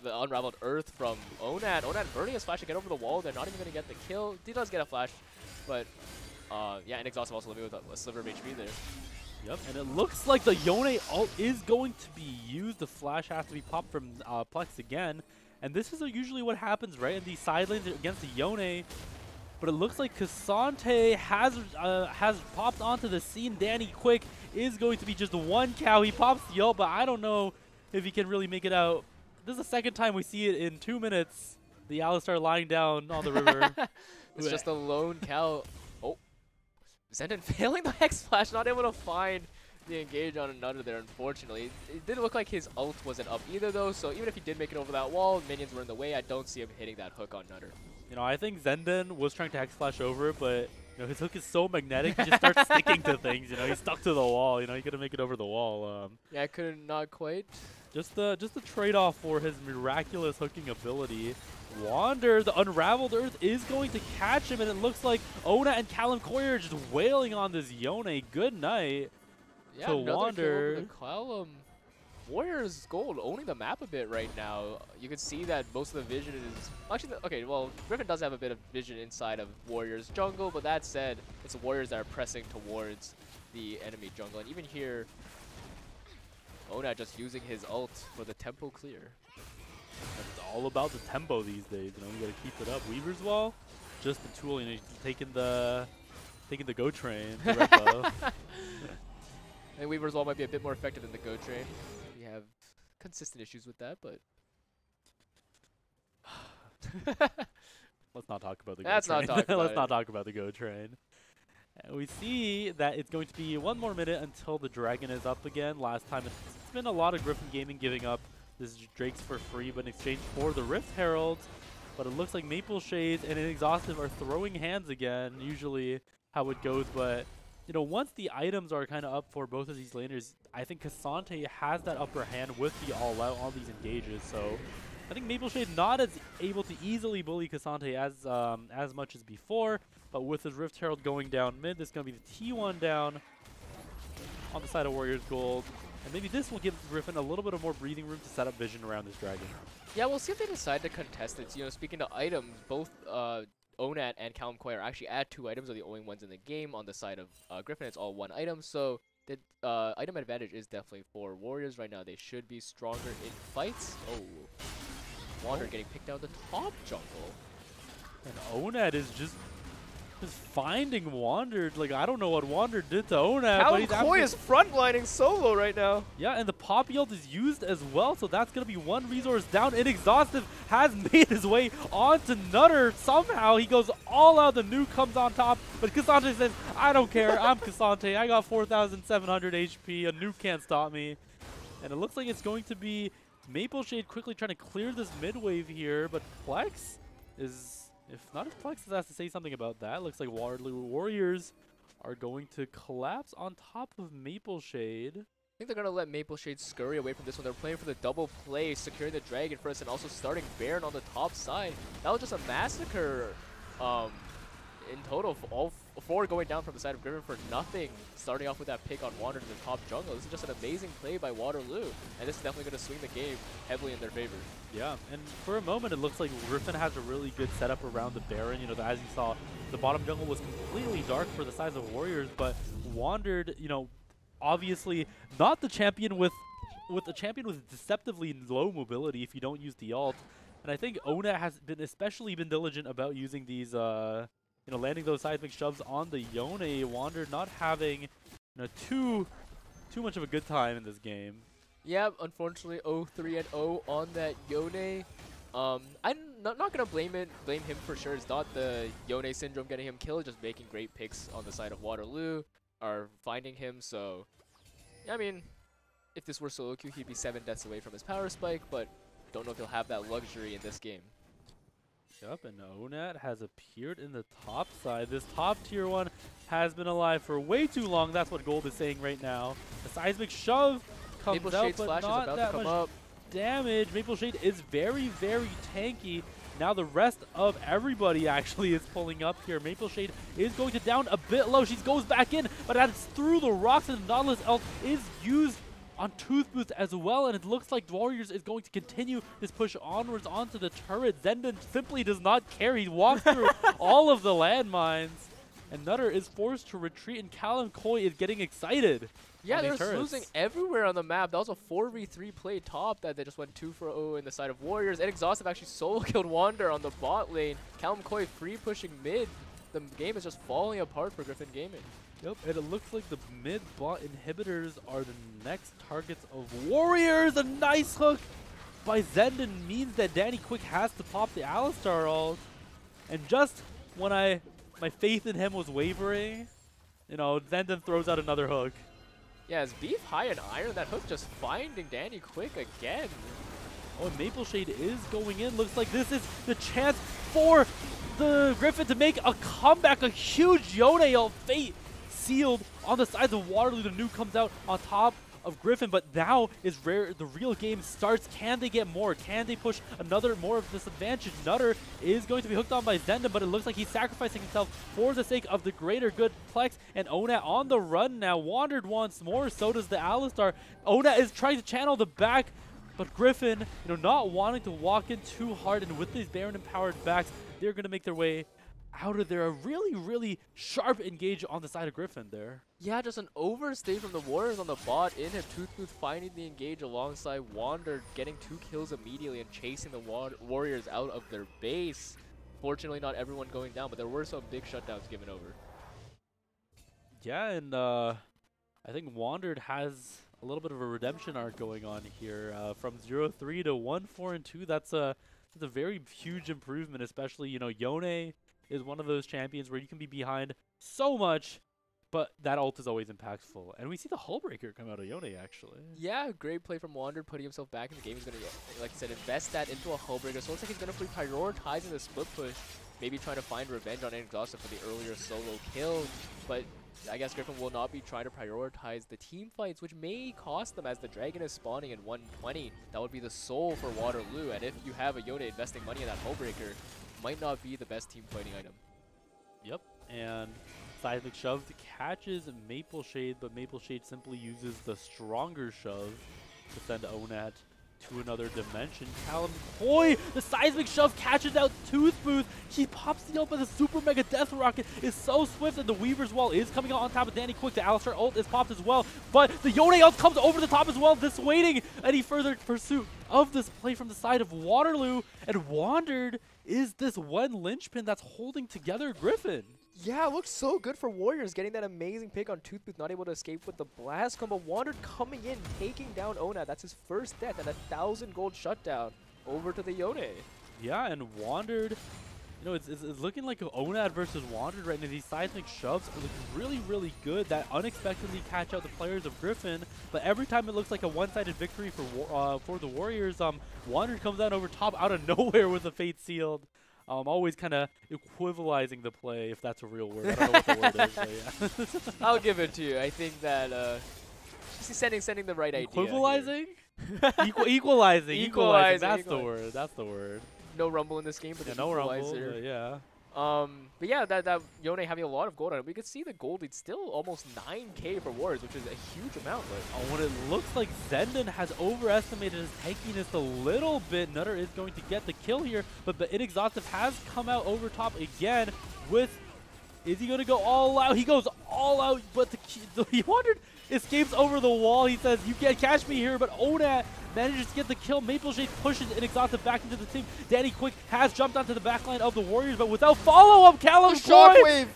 Unraveled Earth from Onat. Onat burning his flash to get over the wall. They're not even going to get the kill. He does get a flash, but yeah, Inexhaustive also living with a sliver of HP there. Yep, and it looks like the Yone ult is going to be used. The flash has to be popped from Plex again. And this is usually what happens, right, in these side lanes against the Yone. But it looks like Cassante has popped onto the scene. Danny Quick is going to be just one cow. He pops the ult, but I don't know if he can really make it out. This is the second time we see it in 2 minutes. The Alistar lying down on the river. It's just a lone Cal. Oh, Zenden failing the Hex Flash, not able to find the engage on another there, unfortunately. It didn't look like his ult wasn't up either, though, so even if he did make it over that wall, minions were in the way, I don't see him hitting that hook on Nutter. You know, I think Zenden was trying to Hex Flash over it, but you know, his hook is so magnetic, he just starts sticking to things. You know, he's stuck to the wall. You know, he couldn't make it over the wall. Yeah, I couldn't, not quite. Just the trade-off for his miraculous hooking ability. Wander, the Unraveled Earth, is going to catch him, and it looks like Ona and Callum Coy are just wailing on this Yone. Good night Yeah, to another Wander. kill over the Clalum. Warriors Gold owning the map a bit right now. You can see that most of the vision is... Actually, okay, well, Gryphon does have a bit of vision inside of Warriors jungle, but that said, it's the Warriors that are pressing towards the enemy jungle. And even here, Ona just using his ult for the tempo clear. It's all about the tempo these days. You know, you gotta keep it up. Weaver's Wall, just the tool. You know, he's taking the Go Train. The red buff. And Weaver's Wall might be a bit more effective than the Go Train. We have consistent issues with that, but let's not talk about the Let's Go Train. not talk about Let's it. not talk about the Go Train. And we see that it's going to be 1 more minute until the Dragon is up again. Last time it's been a lot of Gryphon Gaming giving up this Drake's for free, but in exchange for the Rift Heralds. But it looks like Maple Shades and Inexhaustive are throwing hands again, usually how it goes. But, you know, once the items are kind of up for both of these laners, I think Cassante has that upper hand with the all-out on these engages. So I think Maple Shade not as able to easily bully Cassante as much as before. But with his Rift Herald going down mid, this is going to be the T1 down on the side of Warriors Gold. And maybe this will give Gryphon a little bit of more breathing room to set up vision around this Dragon. yeah, we'll see if they decide to contest it. You know, speaking to items, both Onat and Callum Coy are actually at 2 items, are the only ones in the game. On the side of Gryphon, it's all 1 item. So the item advantage is definitely for Warriors right now. They should be stronger in fights. Oh, Wander getting picked out the top jungle. And Onat is just finding Wander. Like, I don't know what Wander did to Onat. Callum but Coy is frontlining solo right now. Yeah, and the pop yield is used as well, so that's going to be 1 resource down. Inexhaustive has made his way onto Nutter. Somehow he goes all out. The nuke comes on top, but Cassante says, I don't care. I'm Cassante. I got 4,700 HP. A nuke can't stop me. And it looks like it's going to be Maple Shade quickly trying to clear this mid wave here, but Plex is... If not, if Plex has to say something about that. Looks like Waterloo Warriors are going to collapse on top of Maple Shade. I think they're going to let Maple Shade scurry away from this one. They're playing for the double play, securing the Dragon first, and also starting Baron on the top side. That was just a massacre in total. All 4 going down from the side of Gryphon for nothing. Starting off with that pick on Wander to the top jungle. This is just an amazing play by Waterloo. And this is definitely going to swing the game heavily in their favor. Yeah, and for a moment it looks like Gryphon has a really good setup around the Baron. You know, as you saw, the bottom jungle was completely dark for the size of Warriors, but wandered, you know, obviously not the champion with a champion with deceptively low mobility if you don't use the ult. And I think Ona has been especially diligent about using these you know, landing those seismic shoves on the Yone. Wander not having, you know, too much of a good time in this game. Yeah, unfortunately, 0-3 and 0 on that Yone. I'm not gonna blame him for sure. It's not the Yone syndrome getting him killed, just making great picks on the side of Waterloo are finding him. So, I mean, if this were solo queue, he'd be 7 deaths away from his power spike, but don't know if he'll have that luxury in this game. Yep, and Onat has appeared in the top side. This top tier 1 has been alive for way too long. That's what Gold is saying right now. The seismic shove comes Maple out, Shade's but flash not is about that to come much up. damage. Maple Shade is very, very tanky. Now the rest of everybody actually is pulling up here. Maple Shade is going to down a bit low. She goes back in, but that's through the rocks, and the Nautilus ult is used on Tooth Boost as well, and it looks like Warriors is going to continue this push onwards onto the turret. Zenden simply does not care. He walks through all of the landmines, and Nutter is forced to retreat, and Callum Coy is getting excited. Yeah, they're turrets. losing everywhere on the map. That was a 4v3 play top that they just went 2 for 0 in the side of Warriors. And Exhaustive actually solo killed Wander on the bot lane. Callum Coy free pushing mid. the game is just falling apart for Gryphon Gaming. Yep, and it looks like the mid-bot inhibitors are the next targets of Warriors. A nice hook by Zenden means that Danny Quick has to pop the Alistar ult. And just when my faith in him was wavering, you know, Zenden throws out another hook. Yeah, as Beef high and iron, that hook just finding Danny Quick again. Oh, and Maple Shade is going in. Looks like this is the chance for the Gryphon to make a comeback. A huge Yone ult fate sealed on the sides of Waterloo. The nuke comes out on top of Gryphon, but now is where the real game starts. Can they get more? Can they push another more of this advantage? Nutter is going to be hooked on by Zenden, but it looks like he's sacrificing himself for the sake of the greater good. Plex and Onat on the run now. Wandered once more, so does the Alistar. Onat is trying to channel the back, but Gryphon, you know, not wanting to walk in too hard, and with these Baron empowered backs, they're going to make their way out of there. A really, really sharp engage on the side of Gryphon there. Yeah, just an overstay from the Warriors on the bot in him. Toothbooth finding the engage alongside Wander, getting 2 kills immediately and chasing the Warriors out of their base. Fortunately, not everyone going down, but there were some big shutdowns given over. Yeah, and I think Wandered has a little bit of a redemption arc going on here. From 0-3 to 1-4-2, that's a very huge improvement, especially, you know, Yone is one of those champions where you can be behind so much, but that ult is always impactful. And we see the Hullbreaker come out of Yone, actually. Yeah, great play from Wander, putting himself back in the game. He's going to, like I said, invest that into a Hullbreaker. So it looks like he's going to be prioritizing the split push, maybe trying to find revenge on Inexhausted for the earlier solo kill. But I guess Gryphon will not be trying to prioritize the team fights, which may cost them, as the Dragon is spawning in 120. That would be the soul for Waterloo. And if you have a Yone investing money in that Hullbreaker, might not be the best team fighting item. Yep, and Seismic Shove catches Maple Shade, but Maple Shade simply uses the stronger shove to send Onat to another dimension. Callum Coy, the Seismic Shove catches out Toothbooth. He pops the ult, but the Super Mega Death Rocket is so swift, and the Weaver's Wall is coming out on top of Danny Quick. The Alistar ult is popped as well, but the Yone ult comes over the top as well, dissuading any further pursuit of this play from the side of Waterloo. And Wandered is this one linchpin that's holding together Gryphon. Yeah, it looks so good for Warriors, getting that amazing pick on Toothbooth, not able to escape with the blast combo. Wandered coming in, taking down Onat. That's his first death, and 1,000 gold shutdown over to the Yone. Yeah, and Wandered, you know, it's looking like Onat versus Wandered right now. These Seismic Shoves are looking really, really good. That unexpectedly catch out the players of Gryphon, but every time it looks like a one-sided victory for the Warriors, Wandered comes out over top out of nowhere with a Fate Sealed. Always kind of equivalizing the play, if that's a real word. I don't know what the word is, but yeah. I'll give it to you. I think that she's sending the right idea. Equivalizing? Equalizing. That's the word. That's the word. No rumble in this game, but yeah, no rumble. But yeah. But yeah, that Yone having a lot of gold on it. We could see the gold lead still almost 9k for Warriors, which is a huge amount. But when it looks like Zenden has overestimated his tankiness a little bit, Nutter is going to get the kill here, but the Inexhaustive has come out over top again with... Is he going to go all out? He goes all out, but he Wandered escapes over the wall. He says, "You can't catch me here," but Onat manages to get the kill. Maple Shade pushes Inexhaustive back into the team. Danny Quick has jumped onto the backline of the Warriors, but without follow-up, Callum Shockwave!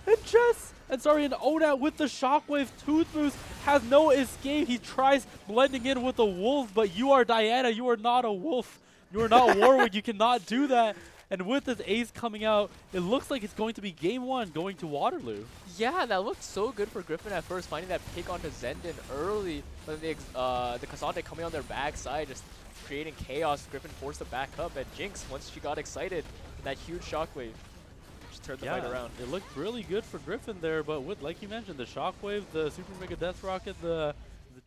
And Onat with the Shockwave. Toothbooth has no escape. He tries blending in with the wolves, but you are Diana. You are not a wolf. You are not Warwick. You cannot do that. And with this ace coming out, it looks like it's going to be game 1 going to Waterloo. Yeah, that looked so good for Gryphon at first, finding that pick onto Zenden early. But the Cassandra coming on their backside, just creating chaos. Gryphon forced to back up, and Jinx, once she got excited, that huge shockwave just turned the fight around. It looked really good for Gryphon there, but with, like you mentioned, the shockwave, the Super Mega Death Rocket, the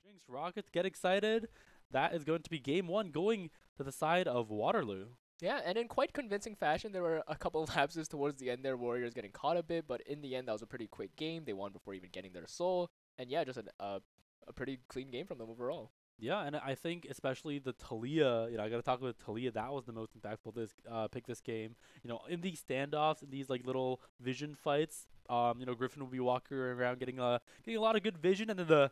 Jinx Rockets, get excited. That is going to be game 1 going to the side of Waterloo. Yeah, and in quite convincing fashion, there were a couple of lapses towards the end there, Warriors getting caught a bit, but in the end, that was a pretty quick game. They won before even getting their soul, and yeah, just a pretty clean game from them overall. Yeah, and I think especially the Talia, you know, I got to talk about Talia. That was the most impactful pick this game. You know, in these standoffs, in these like little vision fights, Gryphon will be walking around getting a lot of good vision, and then the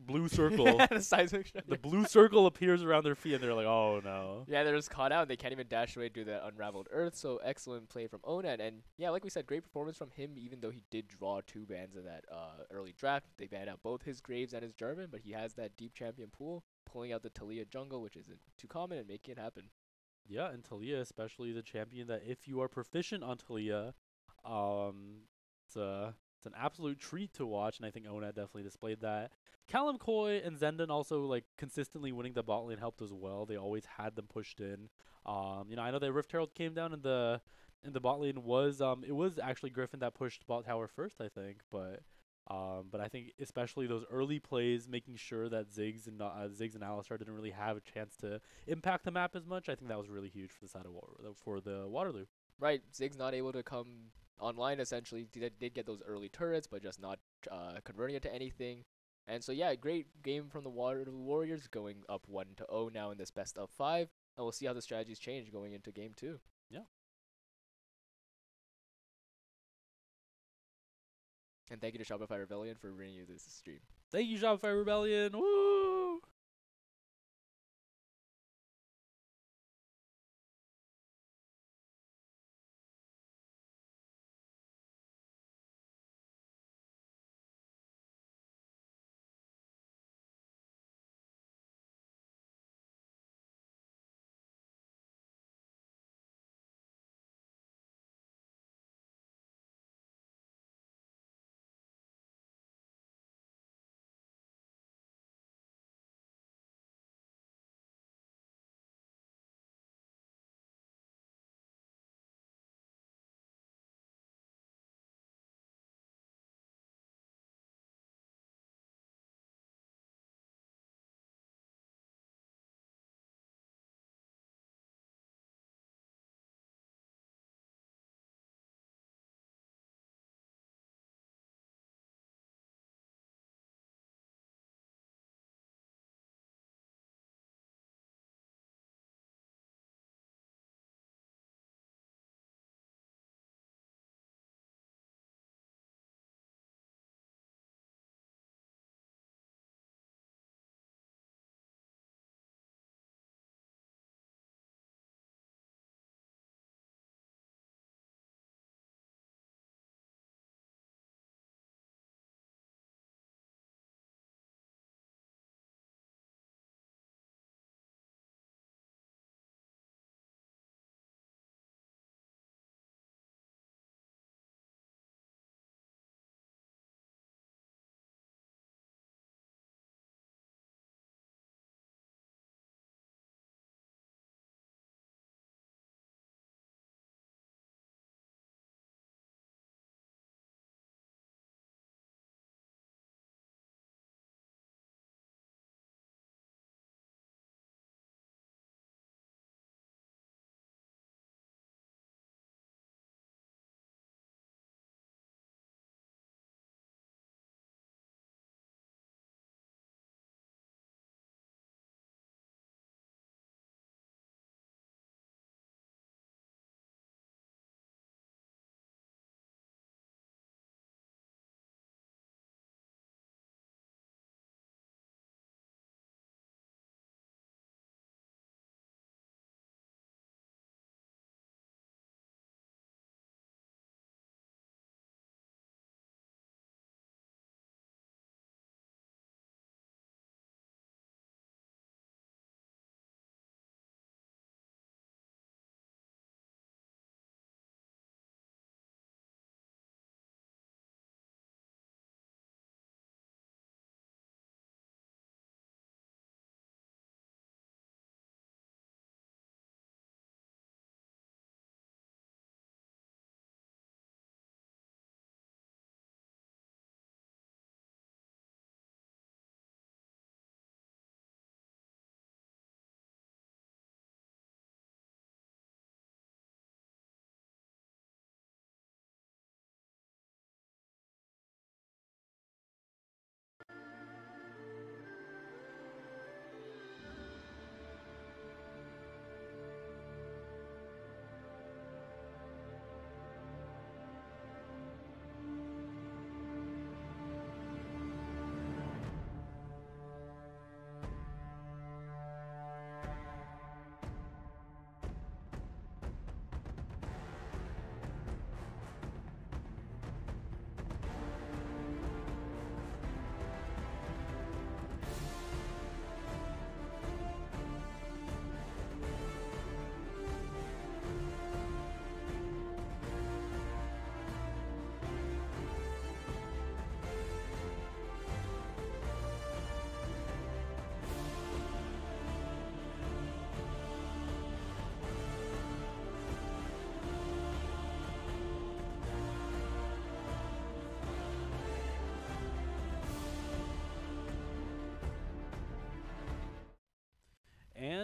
blue circle, Yeah, the seismic shock. the blue circle appears around their feet, and they're like, oh no. Yeah, they're just caught out and they can't even dash away to the unraveled earth. So excellent play from Onat. And yeah, like we said, great performance from him, even though he did draw 2 bans in that early draft. They banned out both his Graves and his German, but he has that deep champion pool, pulling out the Talia jungle, which isn't too common, and making it happen. Yeah, and Talia, especially the champion that if you are proficient on Talia, it's an absolute treat to watch, and I think Onat definitely displayed that. Callum Coy and Zenden also like consistently winning the bot lane helped as well. They always had them pushed in. I know that Rift Herald came down in the bot lane was it was actually Gryphon that pushed bot tower first, I think, but I think especially those early plays, making sure that Ziggs and Alistar didn't really have a chance to impact the map as much. I think that was really huge for the side of for the Waterloo. Right, Ziggs not able to come online essentially. Did get those early turrets, but just not converting it to anything. And so yeah, great game from the Waterloo Warriors, going up 1-0 now in this best of 5. And we'll see how the strategies change going into game 2. Yeah. And thank you to Shopify Rebellion for bringing you this stream. Thank you, Shopify Rebellion. Woo!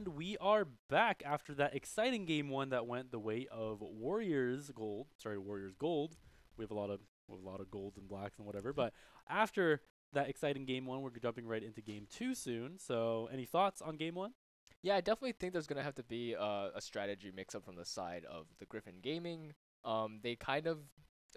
And we are back after that exciting game one that went the way of Warriors Gold. Sorry, Warriors Gold. We have a lot of golds and blacks and whatever. But after that exciting game one, we're jumping right into game two soon. So, any thoughts on game one? Yeah, I definitely think there's gonna have to be a strategy mix-up from the side of the Gryphon Gaming. They kind of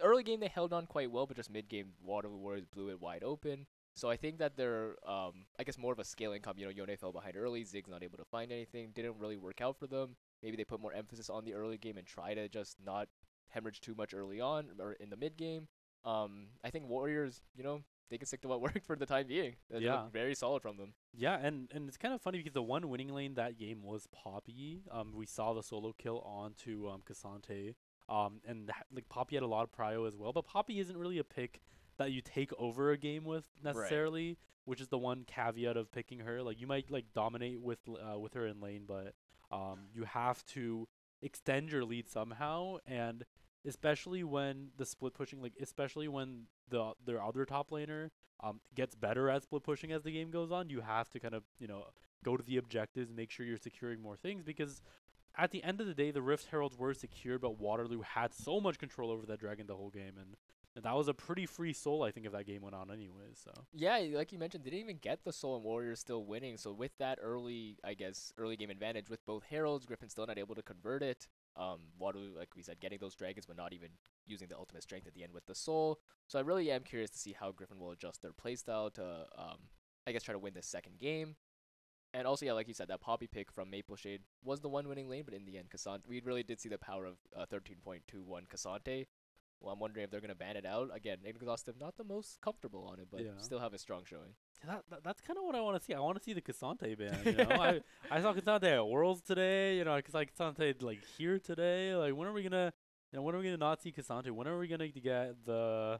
early game they held on quite well, but just mid game Waterloo Warriors blew it wide open. So I think that they're I guess more of a scaling comp. You know, Yone fell behind early, Zig's not able to find anything, didn't really work out for them. Maybe they put more emphasis on the early game and try to just not hemorrhage too much early on or in the mid game. I think Warriors, they can stick to what worked for the time being. They look very solid from them. Yeah, and it's kind of funny because the one winning lane that game was Poppy. We saw the solo kill onto Cassante. And like Poppy had a lot of prio as well, but Poppy isn't really a pick that you take over a game with necessarily, right, which is the one caveat of picking her. Like you might like dominate with her in lane, but you have to extend your lead somehow, and especially when the split pushing, like especially when their other top laner gets better at split pushing as the game goes on, you have to kind of go to the objectives, make sure you're securing more things, because at the end of the day, the Rift Heralds were secure, but Waterloo had so much control over that dragon the whole game, and that was a pretty free soul, I think, if that game went on anyways. So yeah, like you mentioned, they didn't even get the soul, and Warriors still winning. So with that early game advantage with both Heralds, Gryphon still not able to convert it. Waterloo, like we said, getting those dragons, but not even using the ultimate strength at the end with the soul. So I really am curious to see how Gryphon will adjust their playstyle to, I guess, try to win this second game. And also, yeah, like you said, that Poppy pick from Maple Shade was the one winning lane, but in the end, Cassante, we really did see the power of 13.21 Cassante. Well, I'm wondering if they're going to ban it out. Again, Exhaustive, not the most comfortable on it, but still have a strong showing. That's kind of what I want to see. I want to see the Cassante ban, I saw Cassante at Worlds today, because like Cassante like here today. Like when are we gonna not see Cassante? When are we gonna get the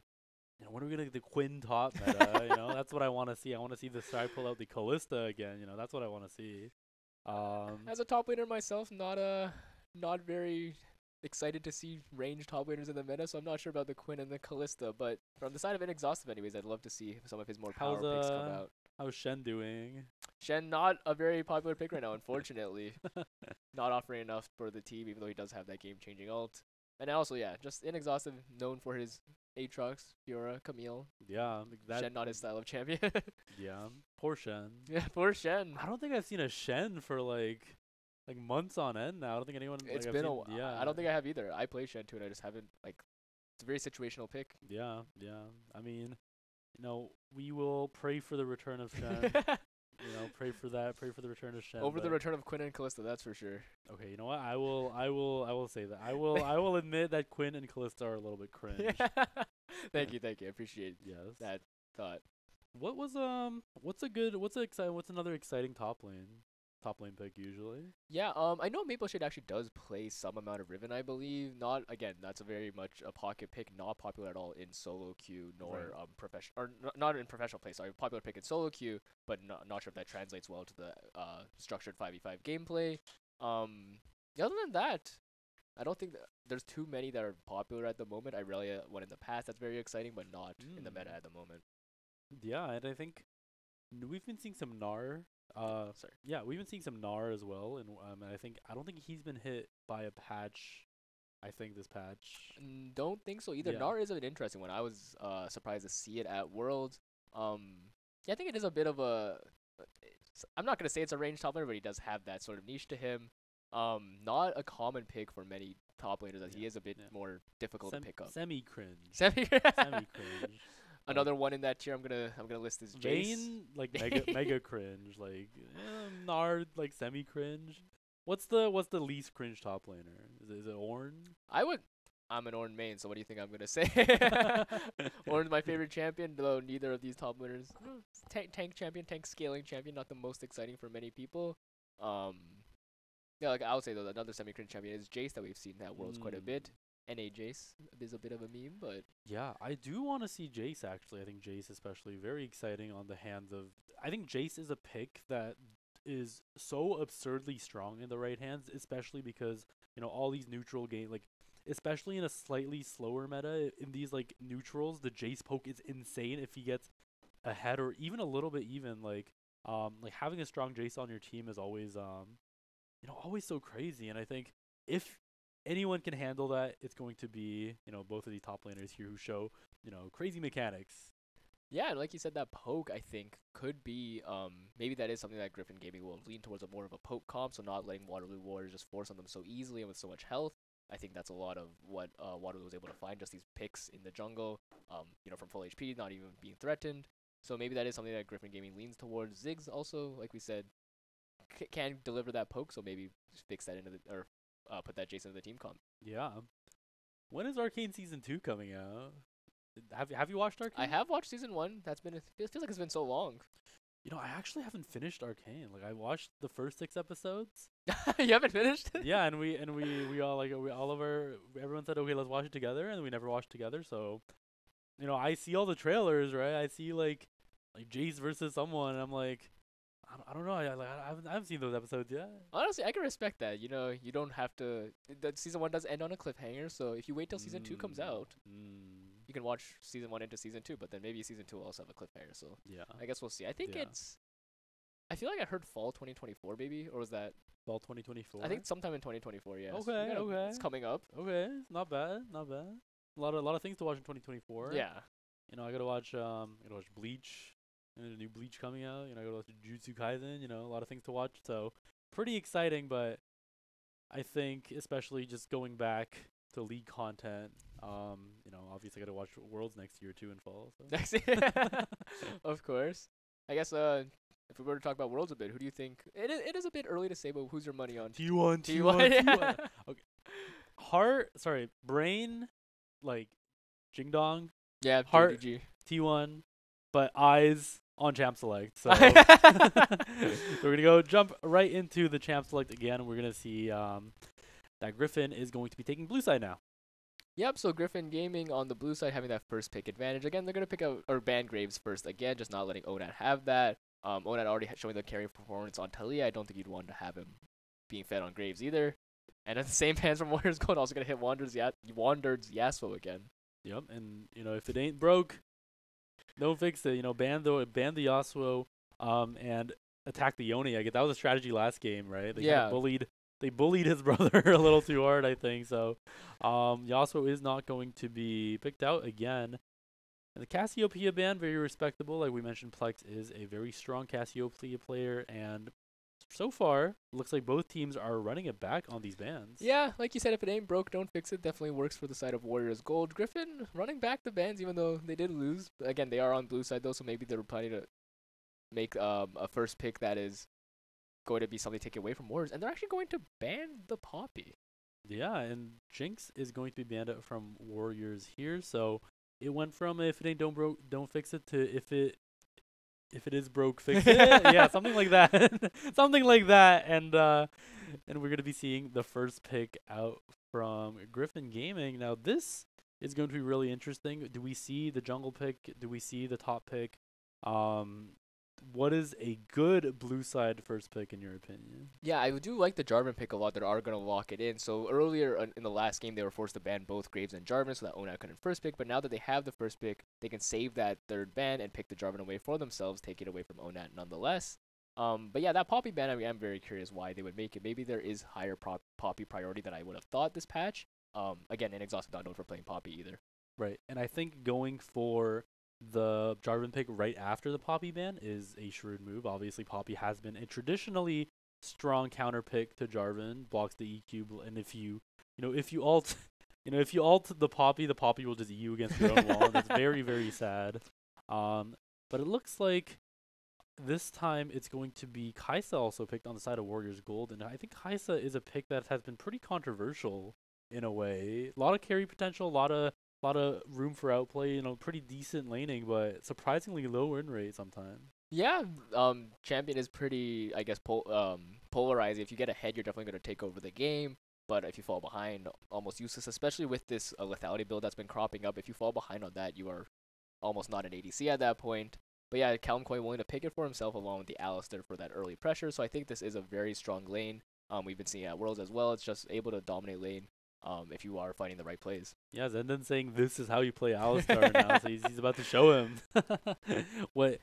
when are we gonna get the Quinn top meta? That's what I want to see. I want to see the side pull out the Callista again. That's what I want to see. As a top laner myself, not very excited to see ranged top laners in the meta, so I'm not sure about the Quinn and the Callista, but from the side of Inexhaustive anyways, I'd love to see some of his more power picks come out. How's Shen doing? Shen, not a very popular pick right now, unfortunately. Not offering enough for the team, even though he does have that game-changing ult. And also, yeah, just Inexhaustive, known for his Aatrox, Fiora, Camille. Yeah. Shen, not his style of champion. Yeah. Poor Shen. Yeah, poor Shen. I don't think I've seen a Shen for like months on end now. I don't think anyone. It's been a while. Yeah. I don't think I have either. I play Shen too, and I just haven't it's a very situational pick. Yeah, yeah. I mean, we will pray for the return of Shen. Pray for that. Pray for the return of Shen. Over the return of Quinn and Callista, that's for sure. Okay, you know what? I will say that. I will admit that Quinn and Callista are a little bit cringe. Thank you. I appreciate that thought. What's another exciting top lane pick usually? Yeah, I know Maple Shade actually does play some amount of Riven, I believe. Not again, that's a very much a pocket pick, not popular at all in solo queue, nor professional, or not in professional play. Sorry, popular pick in solo queue, but not sure if that translates well to the structured 5v5 gameplay. Other than that, I don't think there's too many that are popular at the moment. I really one in the past that's very exciting, but not in the meta at the moment. Yeah, and I think we've been seeing some Gnar. Yeah, we've been seeing some Gnar as well, and I don't think he's been hit by a patch. I think this patch. Don't think so either. Yeah. Gnar is an interesting one. I was surprised to see it at Worlds. Yeah, I think it is a bit of a. I'm not gonna say it's a range top laner, but he does have that sort of niche to him. Not a common pick for many top laners, as he is a bit more difficult to pick up. Semi cringe. Semi cringe. Another one in that tier I'm gonna list is Jace. Vayne, like mega cringe, like Gnar, like semi cringe. What's the least cringe top laner? Is it Ornn? I'm an Ornn main, so what do you think I'm gonna say? Ornn's my favorite champion, though neither of these top laners. Tank champion, tank scaling champion, not the most exciting for many people. Yeah, like I would say though, another semi cringe champion is Jace that we've seen at Worlds quite a bit. NA Jace is a bit of a meme, but yeah, I do want to see Jace actually. I think Jace especially very exciting on the hands of. I think Jace is a pick that is so absurdly strong in the right hands, especially because all these neutral game, like especially in a slightly slower meta in these like neutrals, the Jace poke is insane if he gets ahead or even a little bit even. Like having a strong Jace on your team is always always so crazy. And I think if anyone can handle that, it's going to be, both of these top laners here who show, crazy mechanics. Yeah, and like you said, that poke, I think, could be, maybe that is something that Gryphon Gaming will lean towards more of a poke comp, so not letting Waterloo Warriors just force on them so easily and with so much health. I think that's a lot of what Waterloo was able to find, just these picks in the jungle, from full HP, not even being threatened. So maybe that is something that Gryphon Gaming leans towards. Ziggs also, like we said, can deliver that poke, so maybe just fix that into or put that Jason in the team comp. Yeah. When is Arcane Season 2 coming out? Have you watched Arcane? I have watched Season 1. It feels like it's been so long. I actually haven't finished Arcane. Like, I watched the first 6 episodes. You haven't finished? Yeah, and we all everyone said, okay, let's watch it together, and we never watched together. So, I see all the trailers, right? I see like Jace versus someone, and I'm like, I don't know. I haven't seen those episodes yet. Honestly, I can respect that. You don't have to. That Season 1 does end on a cliffhanger, so if you wait till Season 2 comes out, you can watch Season 1 into Season 2, but then maybe Season 2 will also have a cliffhanger, so yeah. I guess we'll see. I think I feel like I heard fall 2024, maybe, or was that fall 2024? I think sometime in 2024. Yeah. Okay. Okay. It's coming up. Okay. Not bad. Not bad. A lot of things to watch in 2024. Yeah. I gotta watch Bleach. And a new Bleach coming out. I gotta watch Jujutsu Kaisen. A lot of things to watch. So pretty exciting, but I think especially just going back to League content. Obviously I gotta watch Worlds next year too in fall. So. Next year, of course. I guess if we were to talk about Worlds a bit, who do you think? It is a bit early to say, but who's your money on? T1. T1. Okay. Brain, like Jingdong. Yeah. Heart. JDG. T1, but eyes on Champ Select. So we're gonna jump right into the Champ Select again. We're gonna see that Gryphon is going to be taking blue side now. Yep, so Gryphon Gaming on the blue side having that first pick advantage. Again, they're going to pick out or ban Graves first again, just not letting Onat have that. Onat already showing the carry performance on Talia. I don't think you'd want to have him being fed on Graves either. And at the same hands from Warriors Gold, also going to hit Wander's Yasuo again. Yep, and if it ain't broke, don't fix it. Ban the Yasuo and attack the Yone. I guess that was a strategy last game, right? They bullied his brother a little too hard, I think. So, Yasuo is not going to be picked out again. And the Cassiopeia ban, very respectable. Like we mentioned, Plex is a very strong Cassiopeia player. And so far, looks like both teams are running it back on these bans. Yeah, like you said, if it ain't broke, don't fix it. Definitely works for the side of Warriors Gold. Gryphon running back the bans, even though they did lose. Again, they are on blue side, though, so maybe they're planning to make a first pick that is going to be something taken away from Warriors, and they're actually going to ban the Poppy. Yeah, and Jinx is going to be banned from Warriors here, so it went from if it ain't don't fix it to if it is broke, fix it. Yeah, something like that. Something like that, and we're gonna be seeing the first pick out from Gryphon Gaming. Now this is going to be really interesting. Do we see the jungle pick? Do we see the top pick? What is a good blue side first pick in your opinion? Yeah, I do like the Jarvan pick a lot. That are going to lock it in. So earlier in the last game, they were forced to ban both Graves and Jarvan, so that Onat couldn't first pick. But now that they have the first pick, they can save that third ban and pick the Jarvan away for themselves, take it away from Onat nonetheless. But yeah, that Poppy ban, I'm very curious why they would make it. Maybe there is higher Poppy priority than I would have thought this patch. Again, Inexhausted not known for playing Poppy either. Right, and I think going for the Jarvan pick right after the Poppy ban is a shrewd move. Obviously, Poppy has been a traditionally strong counter pick to Jarvan, blocks the EQ, and if you ult the Poppy will just EU against your own wall, and that's very, very sad. But it looks like this time it's going to be Kaisa also picked on the side of Warriors Gold, and I think Kaisa is a pick that has been pretty controversial in a way. A lot of carry potential, a lot of room for outplay, pretty decent laning, but surprisingly low win rate sometimes. Yeah, champion is pretty, I guess, polarizing. If you get ahead, you're definitely going to take over the game, but if you fall behind, almost useless, especially with this lethality build that's been cropping up. If you fall behind on that, you are almost not an ADC at that point. But yeah, Calm quite willing to pick it for himself along with the Alistar for that early pressure, so I think this is a very strong lane. We've been seeing it at Worlds as well. It's just able to dominate lane. If you are finding the right plays. Yeah, Zendan saying this is how you play Alistar now, so he's about to show him. What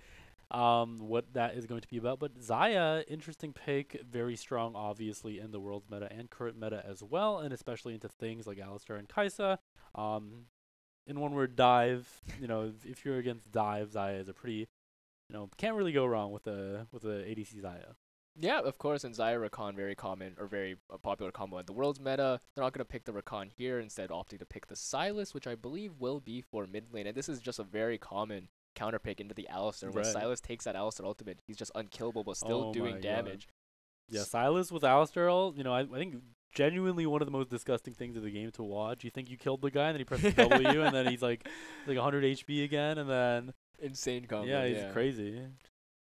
what that is going to be about. But Xayah, interesting pick, very strong, obviously, in the world's meta and current meta as well, and especially into things like Alistar and Kai'Sa. In one word, dive. If you're against dive, Xayah is a pretty, can't really go wrong with the ADC Xayah. Yeah, of course, and Xayah Rakan, very common or very popular combo in the world's meta. They're not going to pick the Rakan here, instead opting to pick the Sylas, which I believe will be for mid lane. And this is just a very common counter pick into the Alistar. When Sylas takes that Alistar ultimate, he's just unkillable but still doing damage. Yeah, Sylas with Alistar ult, I think genuinely one of the most disgusting things of the game to watch. You think you killed the guy, and then he presses W, and then he's like 100 HP again, and then... Insane combo. Yeah, he's crazy.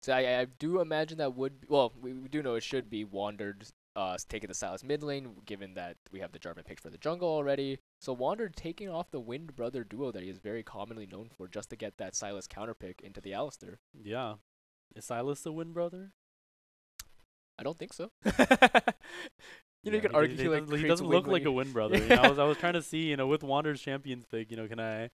So I do imagine that would be, well, we do know it should be Wandered taking the Sylas mid lane, given that we have the Jarvan picked for the jungle already. So Wandered taking off the Wind Brother duo that he is very commonly known for, just to get that Sylas counter pick into the Alistar. Yeah. Is Sylas the Wind Brother? I don't think so. You can argue he doesn't look like a Wind Brother. I was trying to see, with Wander's champions pick, can I...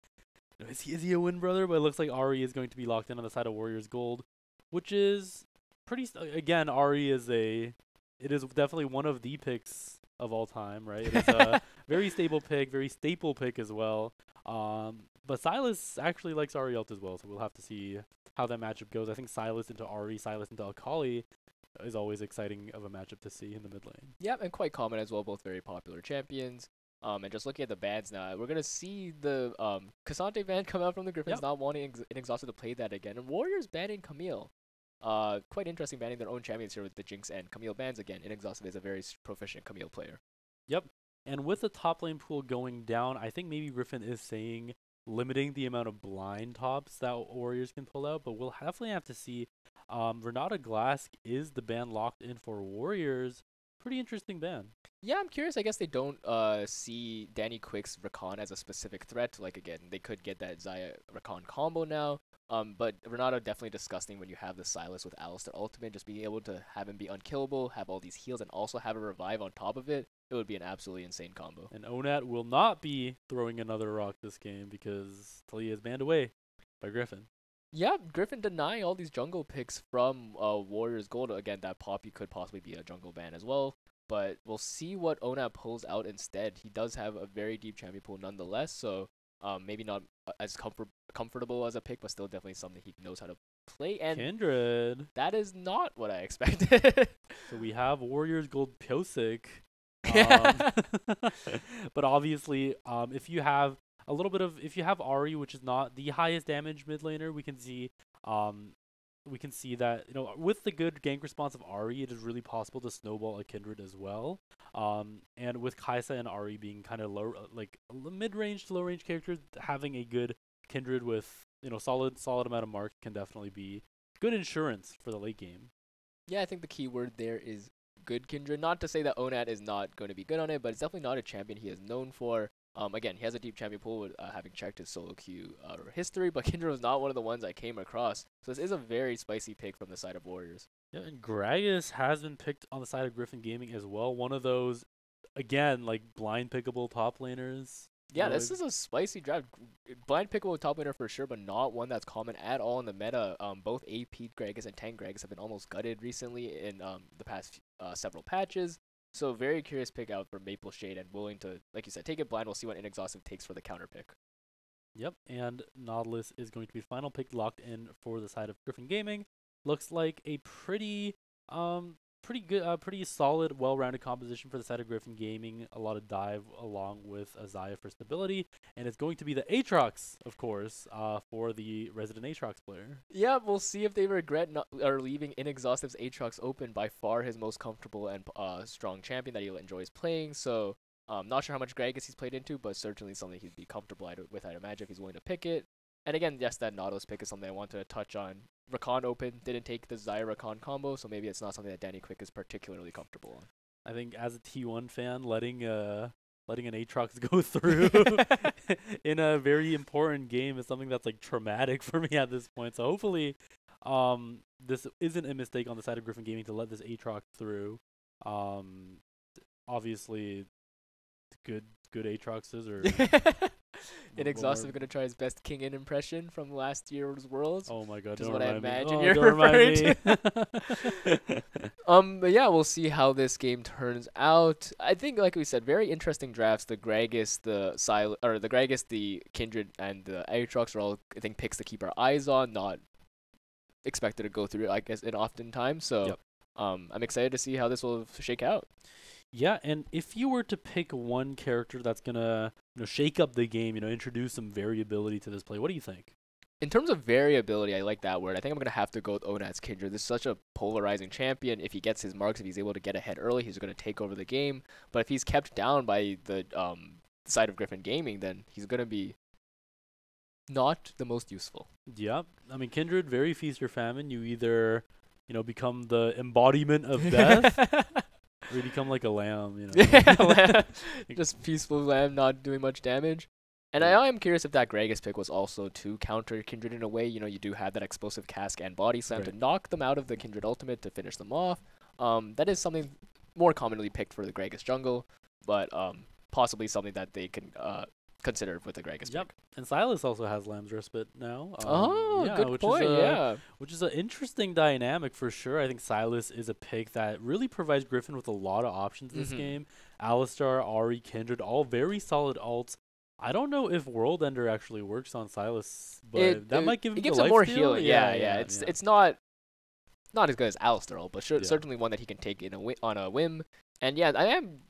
Is he a Wind Brother? But it looks like Ahri is going to be locked in on the side of Warriors Gold, which is pretty... Again, Ahri is it is definitely one of the picks of all time, right? It is a very stable pick, very staple pick as well. But Sylas actually likes Ahri ult as well, so we'll have to see how that matchup goes. I think Sylas into Ahri, Sylas into Akali is always exciting of a matchup to see in the mid lane. Yeah, and quite common as well, both very popular champions. And just looking at the bans now, we're going to see the Cassante ban come out from the Griffins, not wanting Inexhausted to play that again. And Warriors banning Camille. Quite interesting banning their own champions here with the Jinx and Camille bans again. Inexhausted is a very proficient Camille player. Yep. And with the top lane pool going down, I think maybe Gryphon is saying limiting the amount of blind tops that Warriors can pull out, but we'll definitely have to see. Renata Glask is the ban locked in for Warriors. Pretty interesting ban. Yeah, I'm curious. I guess they don't see Danny Quick's Rakan as a specific threat. Like, again, they could get that Xayah Rakan combo now. But Renata definitely disgusting when you have the Sylas with Alistar ultimate. Just being able to have him be unkillable, have all these heals, and also have a revive on top of it, it would be an absolutely insane combo. And Onat will not be throwing another rock this game because Talia is banned away by Gryphon. Yeah, Gryphon denying all these jungle picks from Warriors Gold. Again, that Poppy could possibly be a jungle ban as well. But we'll see what Onat pulls out instead. He does have a very deep champion pool nonetheless, so maybe not as comfortable as a pick, but still definitely something he knows how to play. And Kindred. That is not what I expected. So we have Warriors Gold Pyosik. But obviously, if you have Ahri, which is not the highest damage mid laner, we can see that with the good gank response of Ahri, it is really possible to snowball a Kindred as well. And with Kai'Sa and Ahri being kind of low, like mid-range to low-range characters, having a good Kindred with solid amount of mark can definitely be good insurance for the late game. Yeah, I think the key word there is good Kindred. Not to say that Onat is not going to be good on it, but it's definitely not a champion he is known for. Again, he has a deep champion pool with having checked his solo queue history, but Kindred was not one of the ones I came across. So this is a very spicy pick from the side of Warriors. Yeah, and Gragas has been picked on the side of Gryphon Gaming as well. One of those, again, like blind pickable top laners. Yeah, this is a spicy draft. Blind pickable top laner for sure, but not one that's common at all in the meta. Both AP Gragas and Tank Gragas have been almost gutted recently in the past several patches. So very curious pick out for Maple Shade and willing to, like you said, take it blind. We'll see what Inexhaustive takes for the counter pick. Yep, and Nautilus is going to be final pick locked in for the side of Gryphon Gaming. Looks like a pretty good, pretty solid, well-rounded composition for the side of Gryphon Gaming. A lot of dive along with Xayah for stability, and it's going to be the Aatrox, of course, for the resident Aatrox player. Yeah, we'll see if they regret leaving Inexhaustive's Aatrox open. By far his most comfortable and strong champion that he enjoys playing. So, not sure how much Gragas he's played into, but certainly something he'd be comfortable with, I'd imagine, if he's willing to pick it. And again, yes, that Nautilus pick is something I wanted to touch on. Rakan open, didn't take the Xayah Rakan combo, so maybe it's not something that Danny Quick is particularly comfortable on. I think as a T1 fan, letting an Aatrox go through in a very important game is something that's like traumatic for me at this point. So hopefully, this isn't a mistake on the side of Gryphon Gaming to let this Aatrox through. Obviously, good Aatroxes or Inexhaustive gonna try his best King In impression from last year's Worlds. Oh my god, Which is don't what I remind me. imagine Oh, you're don't remind referring me. to. But yeah, we'll see how this game turns out. I think, like we said, very interesting drafts. The Gragas, the Kindred, and the Aatrox are all, I think, picks to keep our eyes on. Not expected to go through, I guess, in often time. So, Yep. I'm excited to see how this will shake out. Yeah, and if you were to pick one character that's gonna, shake up the game, introduce some variability to this play, what do you think? In terms of variability, I like that word. I think I'm going to have to go with Onat's Kindred. This is such a polarizing champion. If he gets his marks, if he's able to get ahead early, he's going to take over the game. But if he's kept down by the side of Gryphon Gaming, then he's going to be not the most useful. Yeah, I mean, Kindred, very feast or famine. You either, become the embodiment of death, or you become like a lamb, Yeah, just peaceful lamb, not doing much damage. And I am curious if that Gragas pick was also to counter Kindred in a way. You do have that explosive cask and body slam to knock them out of the Kindred ultimate to finish them off. That is something more commonly picked for the Gragas jungle, but possibly something that they can consider with the Gragas pick. And Silas also has Lamb's Respite now. Good point, Which is an interesting dynamic for sure. I think Silas is a pick that really provides Gryphon with a lot of options this game. Alistar, Ahri, Kindred, all very solid alts. I don't know if World Ender actually works on Silas, but that might give him gives the him life more steal. healing. Yeah. It's not as good as Alistar, but certainly one that he can take on a whim. And yeah,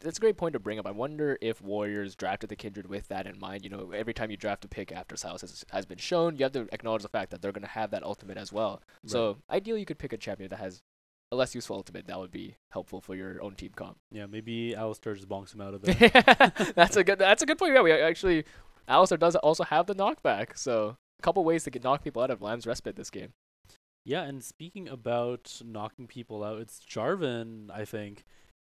that's a great point to bring up. I wonder if Warriors drafted the Kindred with that in mind. Every time you draft a pick after Silas has been shown, you have to acknowledge the fact that they're going to have that ultimate as well. Right. So ideally, you could pick a champion that has a less useful ultimate. That would be helpful for your own team comp. Yeah, maybe Alistar just bonks him out of there. That's a good point. Yeah, Alistar does also have the knockback. So a couple ways to knock people out of Lamb's Respite this game. Yeah, and speaking about knocking people out, it's Jarvan, I think,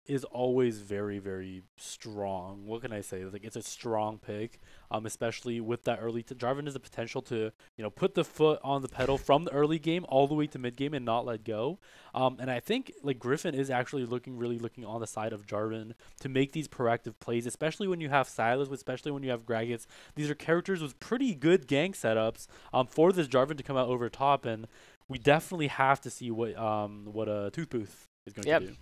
is always very, very strong. What can I say? Like, it's a strong pick, especially with that early. Jarvan has the potential to, put the foot on the pedal from the early game all the way to mid game and not let go. And I think like Gryphon is actually really looking on the side of Jarvan to make these proactive plays, especially when you have Silas, especially when you have Gragas. These are characters with pretty good gank setups for this Jarvan to come out over top, and we definitely have to see what Toothbooth is going to do.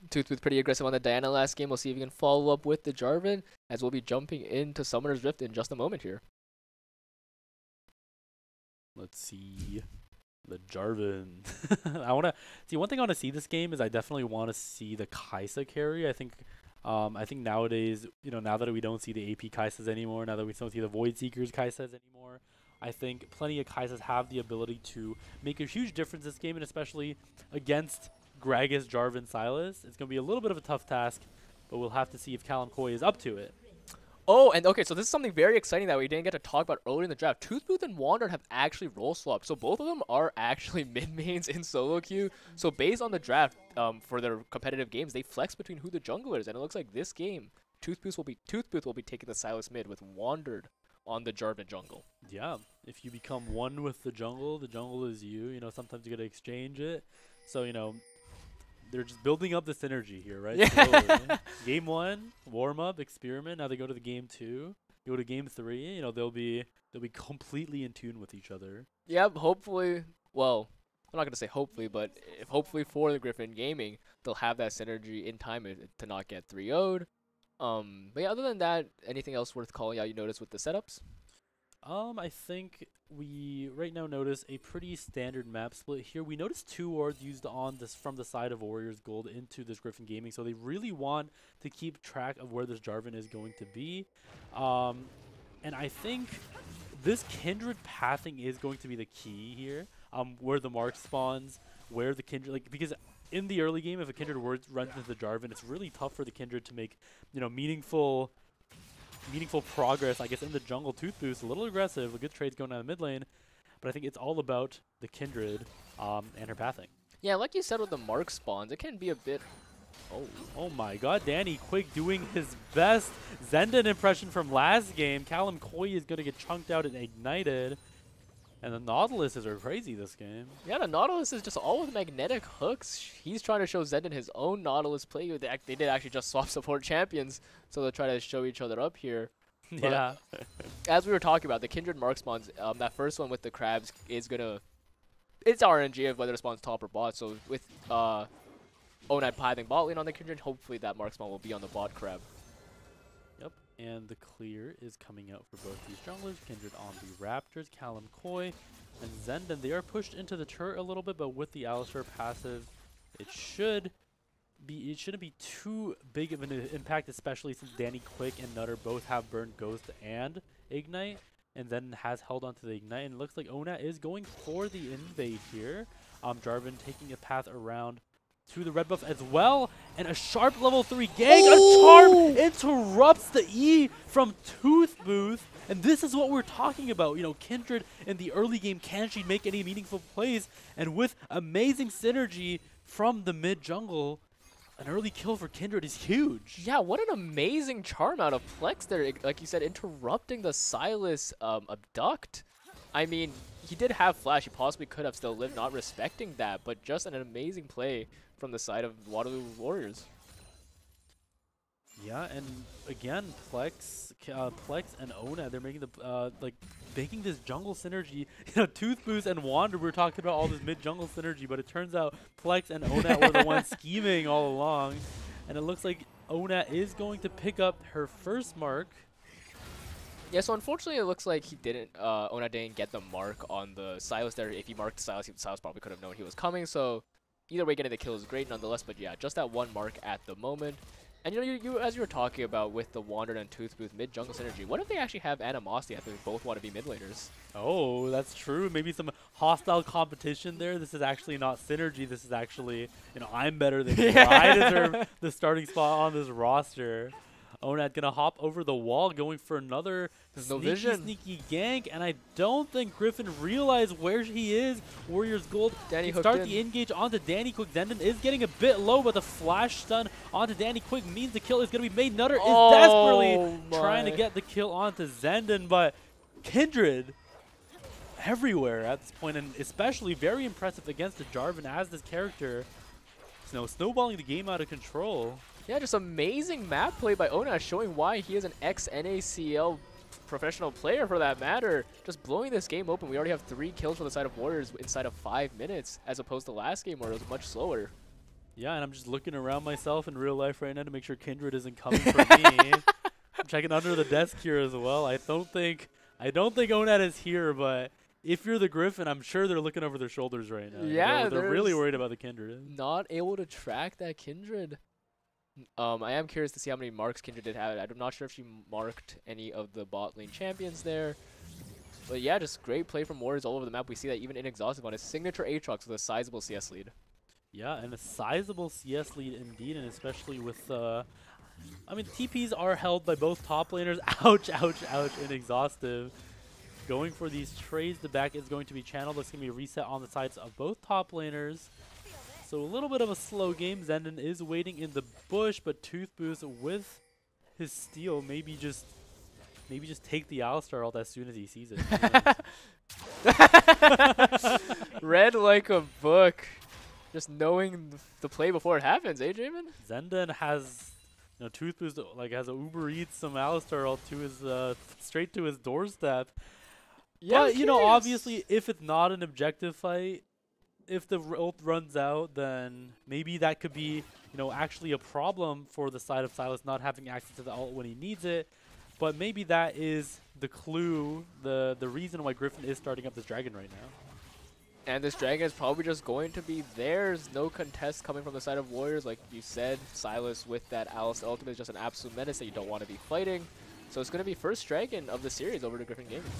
Toothbooth pretty aggressive on the Diana last game. We'll see if he can follow up with the Jarvan, as we'll be jumping into Summoner's Rift in just a moment here. Let's see the Jarvan. One thing I want to see this game is I definitely want to see the Kai'Sa carry. I think nowadays, now that we don't see the AP Kai'Sas anymore, now that we don't see the Void Seekers Kai'Sas anymore, I think plenty of Kai'Sas have the ability to make a huge difference this game, and especially against Gragas, Jarvan, Silas. It's going to be a little bit of a tough task, but we'll have to see if Callum Coy is up to it. Oh, and okay, so this is something very exciting that we didn't get to talk about earlier in the draft. Toothbooth and Wandered have actually role swapped, so both of them are actually mid-mains in solo queue. So based on the draft, for their competitive games, they flex between who the jungler is, and it looks like this game, Toothbooth will be taking the Silas mid with Wandered on the Jarvan jungle. Yeah, if you become one with the jungle is you. Sometimes you got to exchange it. So, they're just building up the synergy here, right? Yeah. Game 1, warm-up, experiment. Now they go to the game 2. You go to game 3. They'll be completely in tune with each other. Yeah, hopefully. Well, I'm not gonna say hopefully, but hopefully for the Gryphon Gaming, they'll have that synergy in time to not get 3-0'd. But yeah, other than that, anything else worth calling out you notice with the setups? I think we right now notice a pretty standard map split here. We notice 2 wards used on this from the side of Warriors Gold into this Gryphon Gaming, so they really want to keep track of where this Jarvan is going to be. And I think this Kindred pathing is going to be the key here. Where the mark spawns, where the Kindred, because in the early game, if a Kindred runs into the Jarvan, it's really tough for the Kindred to make, meaningful progress, I guess, in the jungle. Toothbooth, a little aggressive, a good trade's going down the mid lane, but I think it's all about the Kindred and her pathing. Yeah, like you said with the mark spawns, it can be a bit... Oh my god, Danny Quick doing his best Zenden impression from last game. Callum Coy is going to get chunked out and ignited. And the Nautiluses are crazy this game. Yeah, the Nautilus is just all with magnetic hooks. He's trying to show Zenden his own Nautilus play. They did actually just swap support champions, so they'll try to show each other up here. Yeah. As we were talking about, the Kindred Mark spawns, that first one with the crabs is gonna, it's RNG of whether it spawns top or bot. So with Onad pithing bot lane on the Kindred, hopefully that Mark spawn will be on the bot crab. Yep, and the clear is coming out for both these junglers. Kindred on the Raptors, Callum Coy, and Zenden. They are pushed into the turret a little bit, but with the Alistar passive, it shouldn't be too big of an impact, especially since Danny Quick and Nutter both have Burn Ghost and Ignite, and then has held onto the Ignite. And it looks like Onat is going for the invade here. Jarvan taking a path around to the red buff as well, and a sharp level 3 gank. A charm interrupts the E from Tooth Booth, and this is what we're talking about. You know, Kindred in the early game, can she make any meaningful plays? And with amazing synergy from the mid jungle, an early kill for Kindred is huge. Yeah, what an amazing charm out of Plex there. Like you said, interrupting the Sylas abduct. I mean, he did have flash. He possibly could have still lived, not respecting that, but just an amazing play from the side of Waterloo Warriors. Yeah, and again, Plex and Ona, they're making the making this jungle synergy. You know, Tooth Boost and Wander, we were talking about all this mid jungle synergy, but it turns out Plex and Ona were the ones scheming all along, and it looks like Ona is going to pick up her first mark. Yeah, so unfortunately it looks like he didn't, Ona didn't get the mark on the Sylas there. If he marked Sylas, Sylas probably could have known he was coming, so either way getting the kill is great nonetheless, but yeah, just that one mark at the moment. And you know, you as you were talking about with the Wandered and Tooth Booth mid jungle synergy, what if they actually have animosity after they both want to be mid laners? Oh, that's true. Maybe some hostile competition there. This is actually not synergy. This is actually, you know, I'm better than you. I deserve the starting spot on this roster. Onat gonna hop over the wall, going for another sneaky gank, and I don't think Gryphon realized where he is. Warriors Gold start the engage onto Danny Quick. Zenden is getting a bit low, but the flash stun onto Danny Quick means the kill is gonna be made. Nutter is desperately trying to get the kill onto Zenden, but Kindred everywhere at this point, and especially very impressive against the Jarvan as this character, you know, snowballing the game out of control. Yeah, just amazing map play by Ona, showing why he is an ex-NACL professional player for that matter. Just blowing this game open. We already have 3 kills for the side of Warriors inside of 5 minutes, as opposed to last game where it was much slower. Yeah, and I'm just looking around myself in real life right now to make sure Kindred isn't coming for me. I'm checking under the desk here as well. I don't think Onat is here, but if you're the Gryphon, I'm sure they're looking over their shoulders right now. Yeah, they're really worried about the Kindred. Not able to track that Kindred. I am curious to see how many marks Kindred did have. I'm not sure if she marked any of the bot lane champions there. But yeah, just great play from Warriors all over the map. We see that even in Exhaustive on his signature Aatrox with a sizable CS lead. Yeah, and a sizable CS lead indeed, and especially with I mean, TPs are held by both top laners. Ouch, ouch, ouch in Exhaustive. Going for these trades, the back is going to be channeled. That's going to be reset on the sides of both top laners. So a little bit of a slow game. Zenden is waiting in the bush, but Tooth Boost with his steal, maybe just take the Alistar ult as soon as he sees it. Read like a book. Just knowing the play before it happens, eh, Jamin? Zenden has, you know, Tooth Boost has a Uber Eats some Alistar ult to his straight to his doorstep. Yeah, but you know, obviously, if it's not an objective fight, if the ult runs out, then maybe that could be, you know, actually a problem for the side of Sylas not having access to the ult when he needs it. But maybe that is the clue, the reason why Gryphon is starting up this dragon right now. And this dragon is probably just going to be theirs. No contest coming from the side of Warriors. Like you said, Sylas with that Alice ultimate is just an absolute menace that you don't want to be fighting. So it's going to be first dragon of the series over to Gryphon Gaming.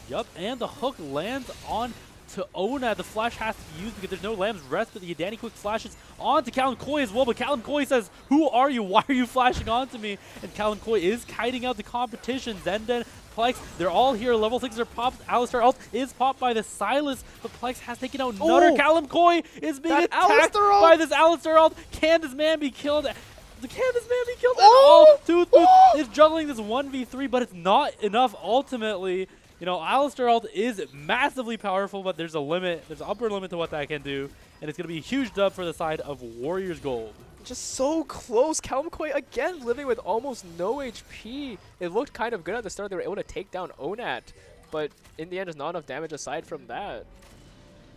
Yup, and the hook lands on to Ona. The flash has to be used because there's no Lamb's Rest, but the Danny Quick flashes on to Callum Coy as well, but Callum Coy says, "Who are you? Why are you flashing onto me?" And Callum Coy is kiting out the competition. Zenden, Plex, they're all here. Level 6 are popped. Alistar ult is popped by the Sylas, but Plex has taken out Nutter. Callum Coy is being attacked by this Alistar ult. Can this man be killed? Can this man be killed at all? Tooth Boost is juggling this 1v3, but it's not enough ultimately. You know, Alistar ult is massively powerful, but there's a limit. There's an upper limit to what that can do, and it's going to be a huge dub for the side of Warriors Gold. Just so close. Kalmkoi again living with almost no HP. It looked kind of good at the start. They were able to take down Onat, but in the end, there's not enough damage aside from that.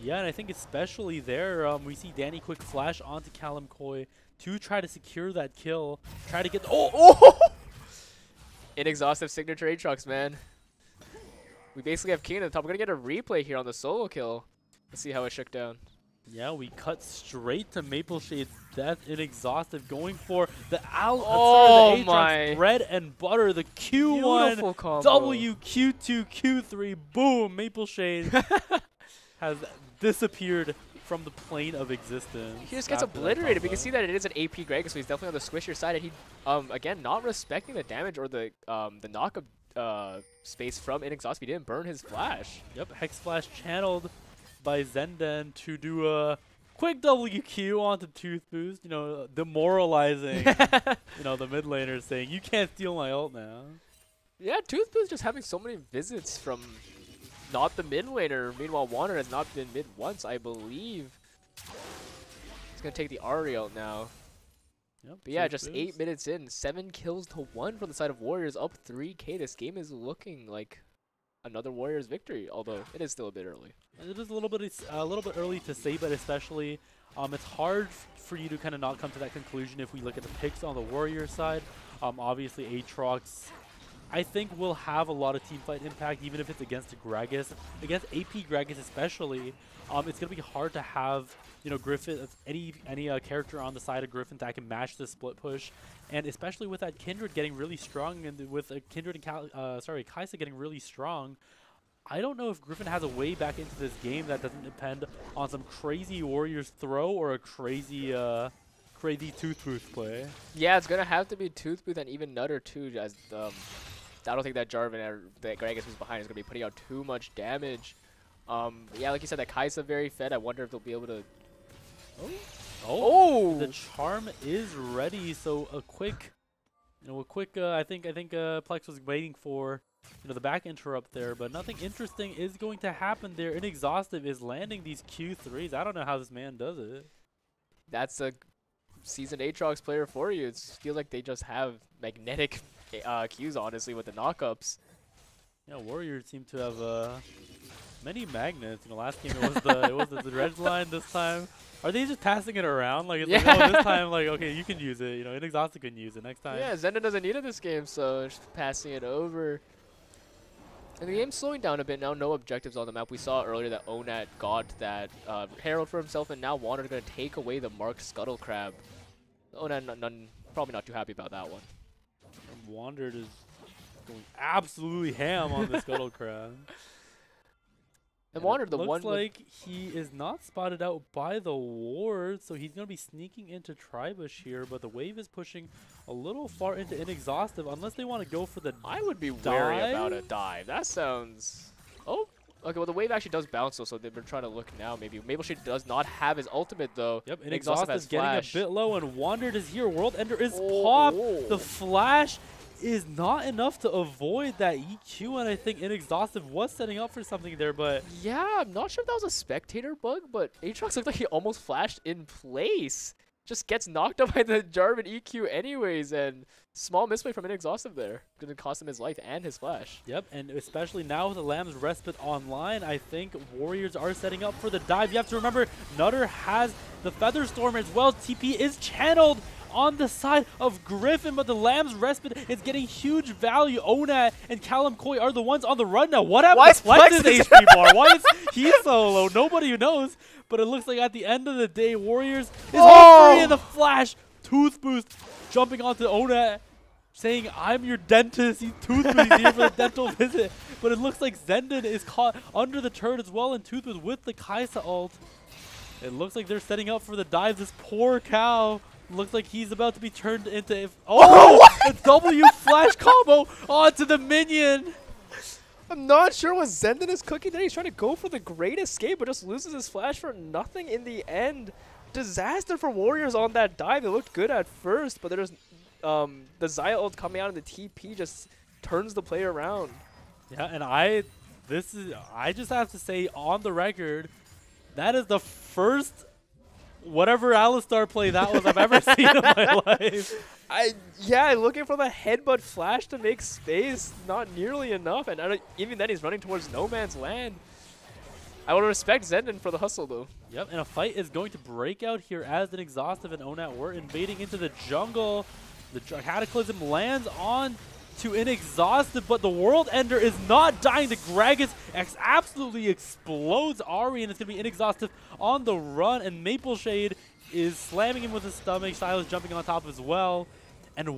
Yeah, and I think especially there, we see Danny quick flash onto Kalmkoi to try to secure that kill. Try to get Inexhaustive signature Aatrox, man. We basically have King at the top. We're gonna get a replay here on the solo kill. Let's see how it shook down. Yeah, we cut straight to Maple Shade's death. Inexhaustive going for the Oh the my. Aatrox bread and butter, the Q1, Beautiful combo. W, Q2, Q3, boom, Maple Shade has disappeared from the plane of existence. He just gets obliterated. We can see that it is an AP Greg, so he's definitely on the squishier side, and he, again, not respecting the damage or the knockup space from Inexhaustive. He didn't burn his flash. Yep, Hex Flash channeled by Zenden to do a quick WQ onto Tooth Boost, you know, demoralizing, you know, the mid laner, saying, you can't steal my ult now. Yeah, Tooth Boost just having so many visits from not the mid laner. Meanwhile, Wander has not been mid once, I believe. He's going to take the Ahri out now. Yep, But yeah, Tooth just Boost. 8 minutes in, 7 kills to 1 from the side of Warriors, up 3k. This game is looking like another Warriors victory, although it is still a bit early. It is a little bit early to say, but especially it's hard for you to kind of not come to that conclusion if we look at the picks on the Warrior side. Obviously, Aatrox, I think, will have a lot of teamfight impact, even if it's against Gragas. Against AP Gragas especially, it's going to be hard to have, you know, Gryphon, any character on the side of Gryphon that can match the split push. And especially with that Kindred getting really strong, and with Kindred and Kai'Sa getting really strong, I don't know if Gryphon has a way back into this game that doesn't depend on some crazy Warriors throw or a crazy crazy Tooth Boost play. Yeah, it's going to have to be Tooth Boost and even Nutter too, as I don't think that Jarvan or that Gragas who's behind is going to be putting out too much damage. Yeah, like you said, that Kai'Sa very fed. I wonder if they'll be able to... Oh! The charm is ready, so a quick, I think Plex was waiting for, you know, the back interrupt there, but nothing interesting is going to happen there. Inexhaustive is landing these Q3s. I don't know how this man does it. That's a seasoned Aatrox player for you. It feels like they just have magnetic Qs, honestly, with the knockups. Yeah, Warriors seem to have many magnets. You know, last game it was the red line. This time, are they just passing it around? Like, it's like, oh, this time, like, okay, you can use it. You know, Inexhaustive can use it next time. Yeah, Zenda doesn't need it this game, so just passing it over. And the game's slowing down a bit now. No objectives on the map. We saw earlier that Onat got that Herald for himself, and now Wander's going to take away the marked Scuttle Crab. Onat probably not too happy about that one. And Wander is going absolutely ham on the Scuttle Crab. And Wander, the one looks like he is not spotted out by the ward, so he's going to be sneaking into Tribush here, but the wave is pushing a little far into Inexhaustive, unless they want to go for the I would be wary about a dive. That sounds... Oh, okay, well, the wave actually does bounce, though, so they're trying to look now, maybe. Mapleshade does not have his ultimate, though. Yep, Inexhaustive Inexhaustive has getting flash. a bit low, and Wandered is here. World Ender is popped. Oh. The flash is not enough to avoid that EQ, and I think Inexhaustive was setting up for something there, but... Yeah, I'm not sure if that was a spectator bug, but Aatrox looked like he almost flashed in place. Just gets knocked up by the Jarvan EQ anyways, and small misplay from Inexhaustive there. Gonna cost him his life and his flash. Yep, and especially now with the Lamb's Respite online, I think Warriors are setting up for the dive. You have to remember, Nutter has the Feather Storm as well. TP is channeled on the side of Gryphon, but the Lamb's Respite is getting huge value. Onat and Kalmkoi are the ones on the run now. What happened to Flex's HP bar? Why is he so low? Nobody knows, but it looks like at the end of the day, Warriors is all free in the flash. Tooth Boost jumping onto Onat, saying, I'm your dentist. He's Tooth Boost. He's here for the dental visit. But it looks like Zenden is caught under the turret as well, and Tooth Boost with the Kai'Sa ult. It looks like they're setting up for the dive. This poor cow looks like he's about to be turned into... a W flash combo onto the minion. I'm not sure what Zenden is cooking there. He's trying to go for the great escape, but just loses his flash for nothing in the end. Disaster for Warriors on that dive. It looked good at first, but there's the Xayah ult coming out, and the TP just turns the play around. Yeah, and I just have to say on the record, that is the first whatever Alistar play that was I've ever seen in my life. Yeah, looking for the headbutt flash to make space, not nearly enough, and even then he's running towards no man's land. I would respect Zenden for the hustle though. Yep, and a fight is going to break out here as an Exhaustive and Onat were invading into the jungle. The Cataclysm lands on to an Exhaustive, but the World Ender is not dying. The Gragas absolutely explodes Ari, and it's going to be Inexhaustive on the run, and Maple Shade is slamming him with his stomach. Silas jumping on top as well. And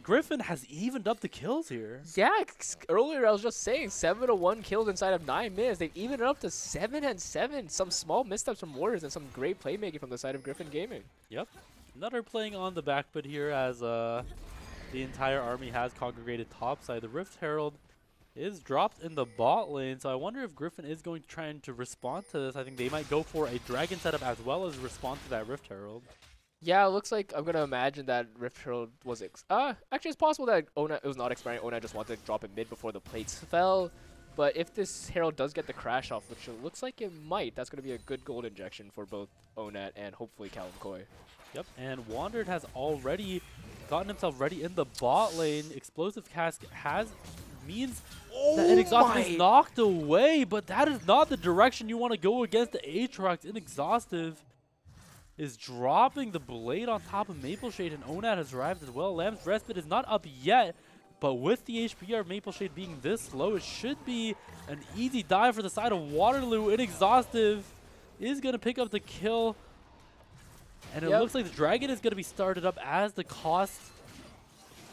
Gryphon has evened up the kills here. Yeah, earlier I was just saying 7-1 kills inside of 9 minutes. They've evened it up to 7-7. Some small missteps from Warriors and some great playmaking from the side of Gryphon Gaming. Yep. Nutter playing on the back foot here as the entire army has congregated topside. The Rift Herald is dropped in the bot lane, so I wonder if Gryphon is going to try to respond to this. I think they might go for a Dragon setup as well as respond to that Rift Herald. Yeah, it looks like I'm going to imagine that Rift Herald was... actually, it's possible that it was not expiring. Onat just wanted to drop it mid before the plates fell. But if this Herald does get the crash off, which it looks like it might, that's going to be a good gold injection for both Onat and hopefully Callum Coy. Yep, and Wandered has already gotten himself ready in the bot lane. Explosive Cask means that Inexhaustive is knocked away, but that is not the direction you want to go against the Aatrox. Inexhaustive is dropping the blade on top of Maple Shade, and Onat has arrived as well. Lamb's Respite is not up yet, but with the HPR of Maple Shade being this low, it should be an easy dive for the side of Waterloo. Inexhaustive is going to pick up the kill, and it looks like the Dragon is going to be started up at the cost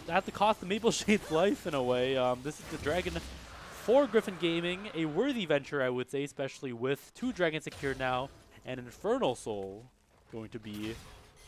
of Maple Shade's life in a way. This is the Dragon for Gryphon Gaming, a worthy venture, I would say, especially with 2 Dragons secured now, and Infernal Soul going to be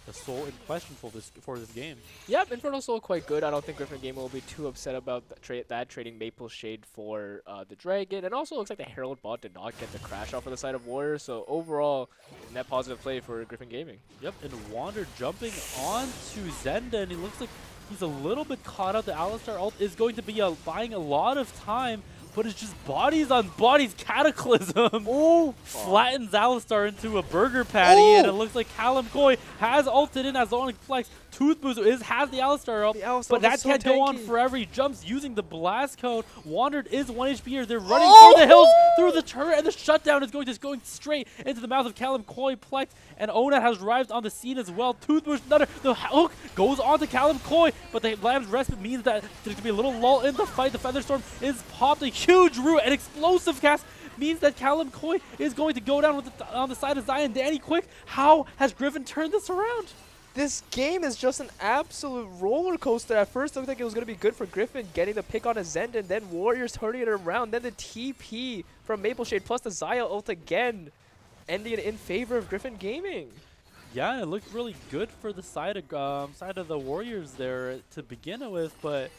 the soul in question for this game. Yep, Infernal Soul quite good. I don't think Gryphon Gaming will be too upset about that trading Maple Shade for the Dragon. And also looks like the Herald bot did not get the crash off for the side of Warriors. So overall, net positive play for Gryphon Gaming. Yep, and Wander jumping on to Zenda, and he looks like he's a little bit caught up. The Alistar ult is going to be buying a lot of time, but it's just bodies on bodies. Cataclysm flattens Alistar into a burger patty, and it looks like Callum Coy has ulted in as Onyx Flex. Toothboost has the Alistar up, but that can't go on forever. He jumps using the blast cone. Wandered is 1 HP here. They're running for the hills through the turret, and the shutdown is going straight into the mouth of Callum Coy. Plex and Onat has arrived on the scene as well. Toothboost, the hook goes on to Callum Coy, but the Lamb's Respite means that there's going to be a little lull in the fight. The Featherstorm is popped. A huge root and explosive cast means that Callum Coy is going to go down with on the side of Zion. Danny, quick, how has Gryphon turned this around? This game is just an absolute roller coaster. At first, it looked like it was going to be good for Gryphon getting the pick on a Zend, and then Warriors turning it around. Then the TP from Maple Shade plus the Zaya ult again, ending it in favor of Gryphon Gaming. Yeah, it looked really good for the side of the Warriors there to begin with, but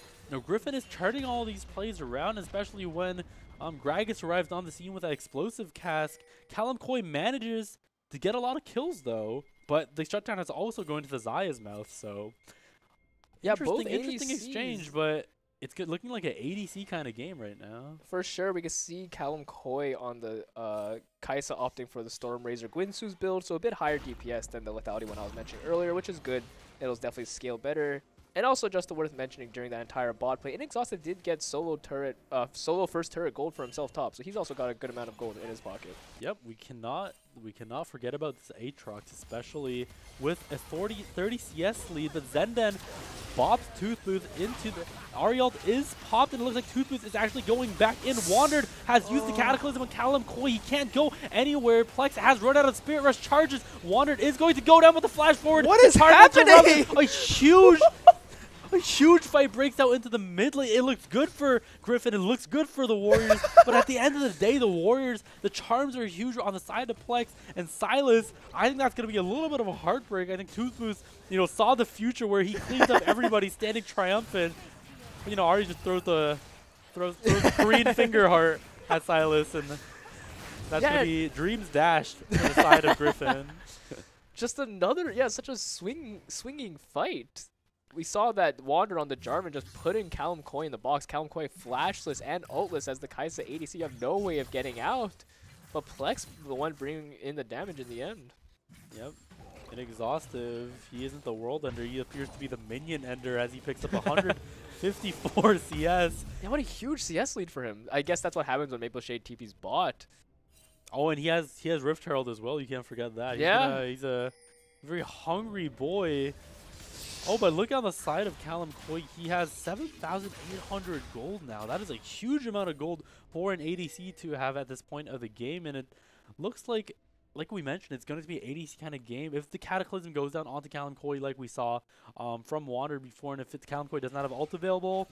Gryphon is turning all these plays around, especially when Gragas arrives on the scene with that explosive cask. Callum Coy manages to get a lot of kills though, but the shutdown has also gone to the Zaya's mouth, so yeah, interesting exchange, but it's good looking like an ADC kind of game right now. For sure, we can see Callum Coy on the Kai'Sa opting for the Stormrazor Gwinsu's build, so a bit higher DPS than the lethality one I was mentioning earlier, which is good. It'll definitely scale better. And also just worth mentioning during that entire bot play, Inexhausted did get solo first turret gold for himself top, so he's also got a good amount of gold in his pocket. Yep, we cannot forget about this Aatrox, especially with a 30 CS lead, but Zenden bops Toothbooth into the Ariel is popped, and it looks like Toothbooth is actually going back in. Wandered has used the Cataclysm on Callum Coy. He can't go anywhere. Plex has run out of Spirit Rush charges. Wandered is going to go down with the flash forward. What is happening? A huge fight breaks out into the mid lane. It looks good for Gryphon. It looks good for the Warriors. But at the end of the day, the Warriors, the charms are huge on the side of Plex and Silas. I think that's going to be a little bit of a heartbreak. I think Toothbooth, saw the future where he cleans up everybody standing triumphant. But, Ari just throws the green finger heart at Silas, and that's going to be dreams dashed to the side of Gryphon. Just another, such a swinging fight. We saw that Wander on the Jarvan just putting Callum Coy in the box. Callum Coy flashless and ultless as the Kai'Sa ADC have no way of getting out. But Plex, the one bringing in the damage in the end. Yep. Inexhaustive, he isn't the world ender, he appears to be the minion ender as he picks up 154 CS. Yeah, what a huge CS lead for him. I guess that's what happens when Maple Shade TP's bot. Oh, and he has Rift Herald as well, you can't forget that. Yeah. He's a very hungry boy. Oh, but look on the side of Callum Coy, he has 7,800 gold now. That is a huge amount of gold for an ADC to have at this point of the game, and it looks like we mentioned, it's going to be an ADC kind of game. If the Cataclysm goes down onto Callum Coy like we saw from Wander before, and if Callum Coy does not have ult available,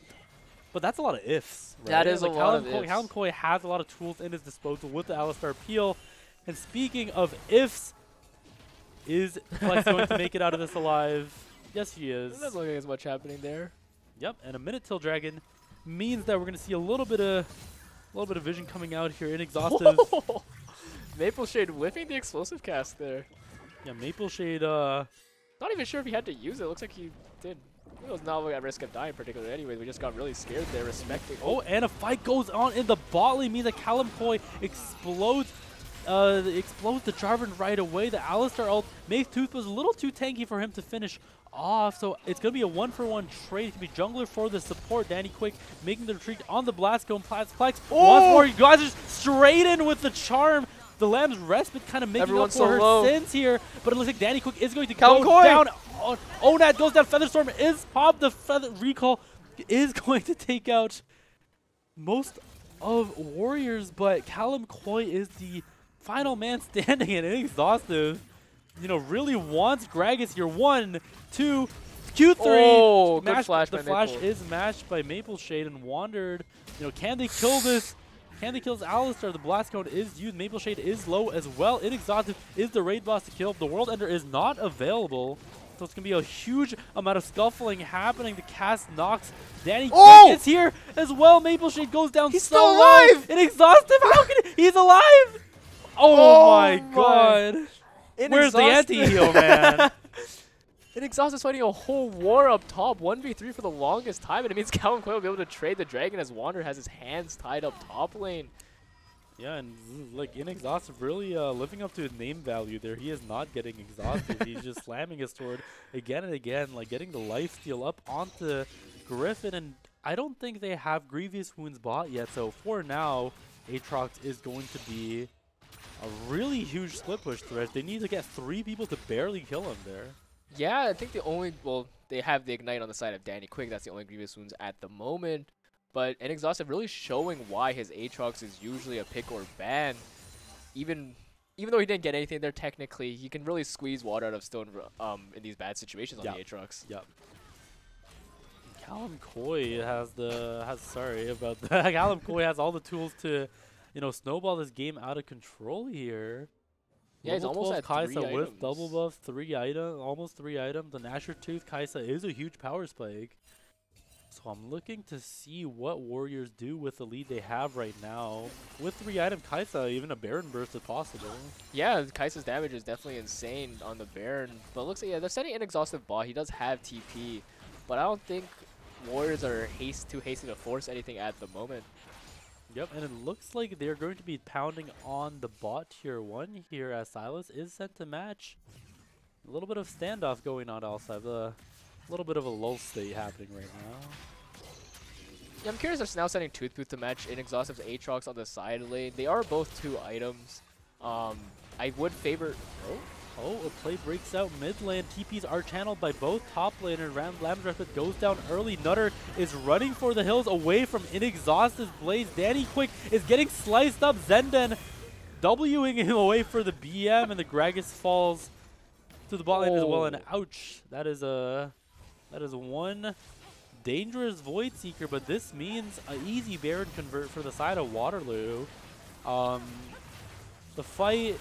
but that's a lot of ifs. Right? That is like a lot of ifs. Callum Coy has a lot of tools in his disposal with the Alistar Peel. And speaking of ifs, is Flex going to make it out of this alive? Yes, he is. That's looking as much happening there. Yep, and a minute till Dragon means that we're going to see a little bit of vision coming out here. Inexhaustive. Maple Shade whiffing the explosive cast there. Yeah, Maple Shade. Not even sure if he had to use it. Looks like he did. He was not at risk of dying particularly anyways. We just got really scared there, respecting. Oh, and a fight goes on in the bot lane, means that Callum Coy explodes the Jarvan right away. The Alistar ult makes Tooth was a little too tanky for him to finish off, so it's going to be a 1-for-1 trade. It could be jungler for the support. Danny Quick making the retreat on the Blast Cone. Plex once more. You guys just straight in with the charm. The Lamb's Respite kind of making up for her sins here, but it looks like Danny Quick is going to go down. Onat goes down. Featherstorm is popped. The Feather Recall is going to take out most of Warriors, but Callum Coy is the final man standing and Inexhaustive. You know, really wants Gragas here. 1, 2, Q3. Oh, good flash the by flash Maple. is matched by Maple Shade and Wandered. You know, can they kill this? Can they kill Alistar? The Blast Cone is used. Maple Shade is low as well. Inexhaustive is the raid boss to kill. The World Ender is not available. So it's going to be a huge amount of scuffling happening. The cast knocks. Danny Quick is here as well. Maple Shade goes down. He's still alive! Inexhaustive. How can he's alive? Oh my god. Where's the anti-heal, man? Inexhausted's fighting a whole war up top, 1v3 for the longest time, and it means Callum Coy will be able to trade the Dragon as Wander has his hands tied up top lane. Yeah, and like Inexhaustive really living up to his name value there. He is not getting exhausted. He's just slamming his sword again and again, like getting the lifesteal up onto Gryphon, and I don't think they have Grievous Wounds bought yet, so for now, Aatrox is going to be a really huge split push threat. They need to get 3 people to barely kill him there. Yeah, I think the only, well, they have the Ignite on the side of Danny Quick. That's the only Grievous Wounds at the moment. But Inexhaustive really showing why his Aatrox is usually a pick or ban. Even though he didn't get anything there technically, he can really squeeze water out of stone in these bad situations on the Aatrox. Yep. Callum Coy sorry about that. Callum Coy has all the tools to, you know, snowball this game out of control here. Yeah, he's almost at 3 Kai'Sa items. with double buff, 3 items, almost 3 items. The Nasher Tooth Kai'Sa is a huge power spike. So I'm looking to see what Warriors do with the lead they have right now. With 3 item Kai'Sa, even a Baron Burst if possible. Yeah, Kai'Sa's damage is definitely insane on the Baron. But it looks like, yeah, they're setting Inexhaustive bot. He does have TP. But I don't think Warriors are too hasty to force anything at the moment. Yep, and it looks like they're going to be pounding on the bot tier 1 here as Silas is sent to match. A little bit of standoff going on outside. A little bit of a lull state happening right now. Yeah, I'm curious if now sending Toothbooth to match Inexhaustive's Aatrox on the side lane. They are both 2 items. I would favor... Oh, a play breaks out mid lane. TPs are channeled by both top laners. Lamb's Respite goes down early. Nutter is running for the hills away from Inexhaustive's Blaze. Danny Quick is getting sliced up. Zenden Wing him away for the BM, and the Gragas falls to the bot lane as well. And ouch, that is one dangerous Void Seeker, but this means an easy Baron convert for the side of Waterloo. The fight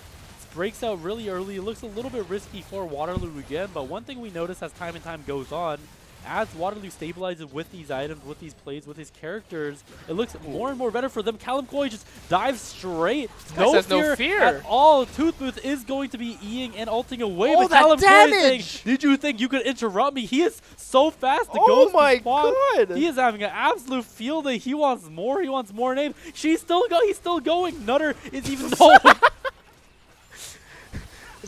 breaks out really early. It looks a little bit risky for Waterloo again, but one thing we notice as time and time goes on, as Waterloo stabilizes with these items, with these plays, with his characters, it looks more and more better for them. Callum Coy just dives straight. No fear at all. Toothbooth is going to be Eing and ulting away, but Callum Coy is saying, did you think you could interrupt me? He is so fast to go to the spot. God. He is having an absolute field day. He wants more. He wants more name. He's still going. Nutter is even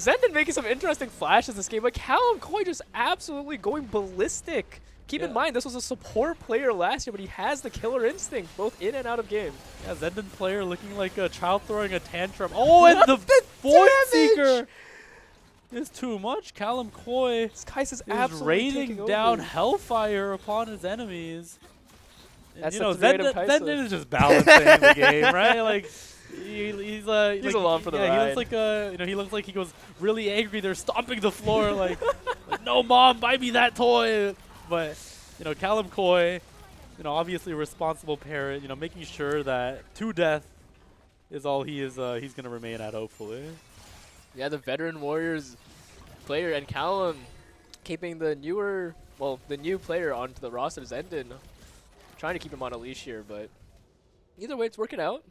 Zenden making some interesting flashes this game, but Callum Coy just absolutely going ballistic. Keep in mind, this was a support player last year, but he has the killer instinct, both in and out of game. Yeah, Zenden player looking like a child throwing a tantrum. Oh, and the Void Seeker is too much. Callum Coy This Kai's is raining down hellfire upon his enemies. That's you know, Zenden is just balancing the game, right? Like he's like, along for the ride. He looks like he looks like he goes really angry. They're stomping the floor like no, mom, buy me that toy. But you know, Callum Coy, you know, obviously a responsible parent, you know, making sure that to death is all he is he's gonna remain at, hopefully. Yeah, the veteran Warriors player and Callum keeping the new player onto the roster, Zenden. Trying to keep him on a leash here, but either way, it's working out.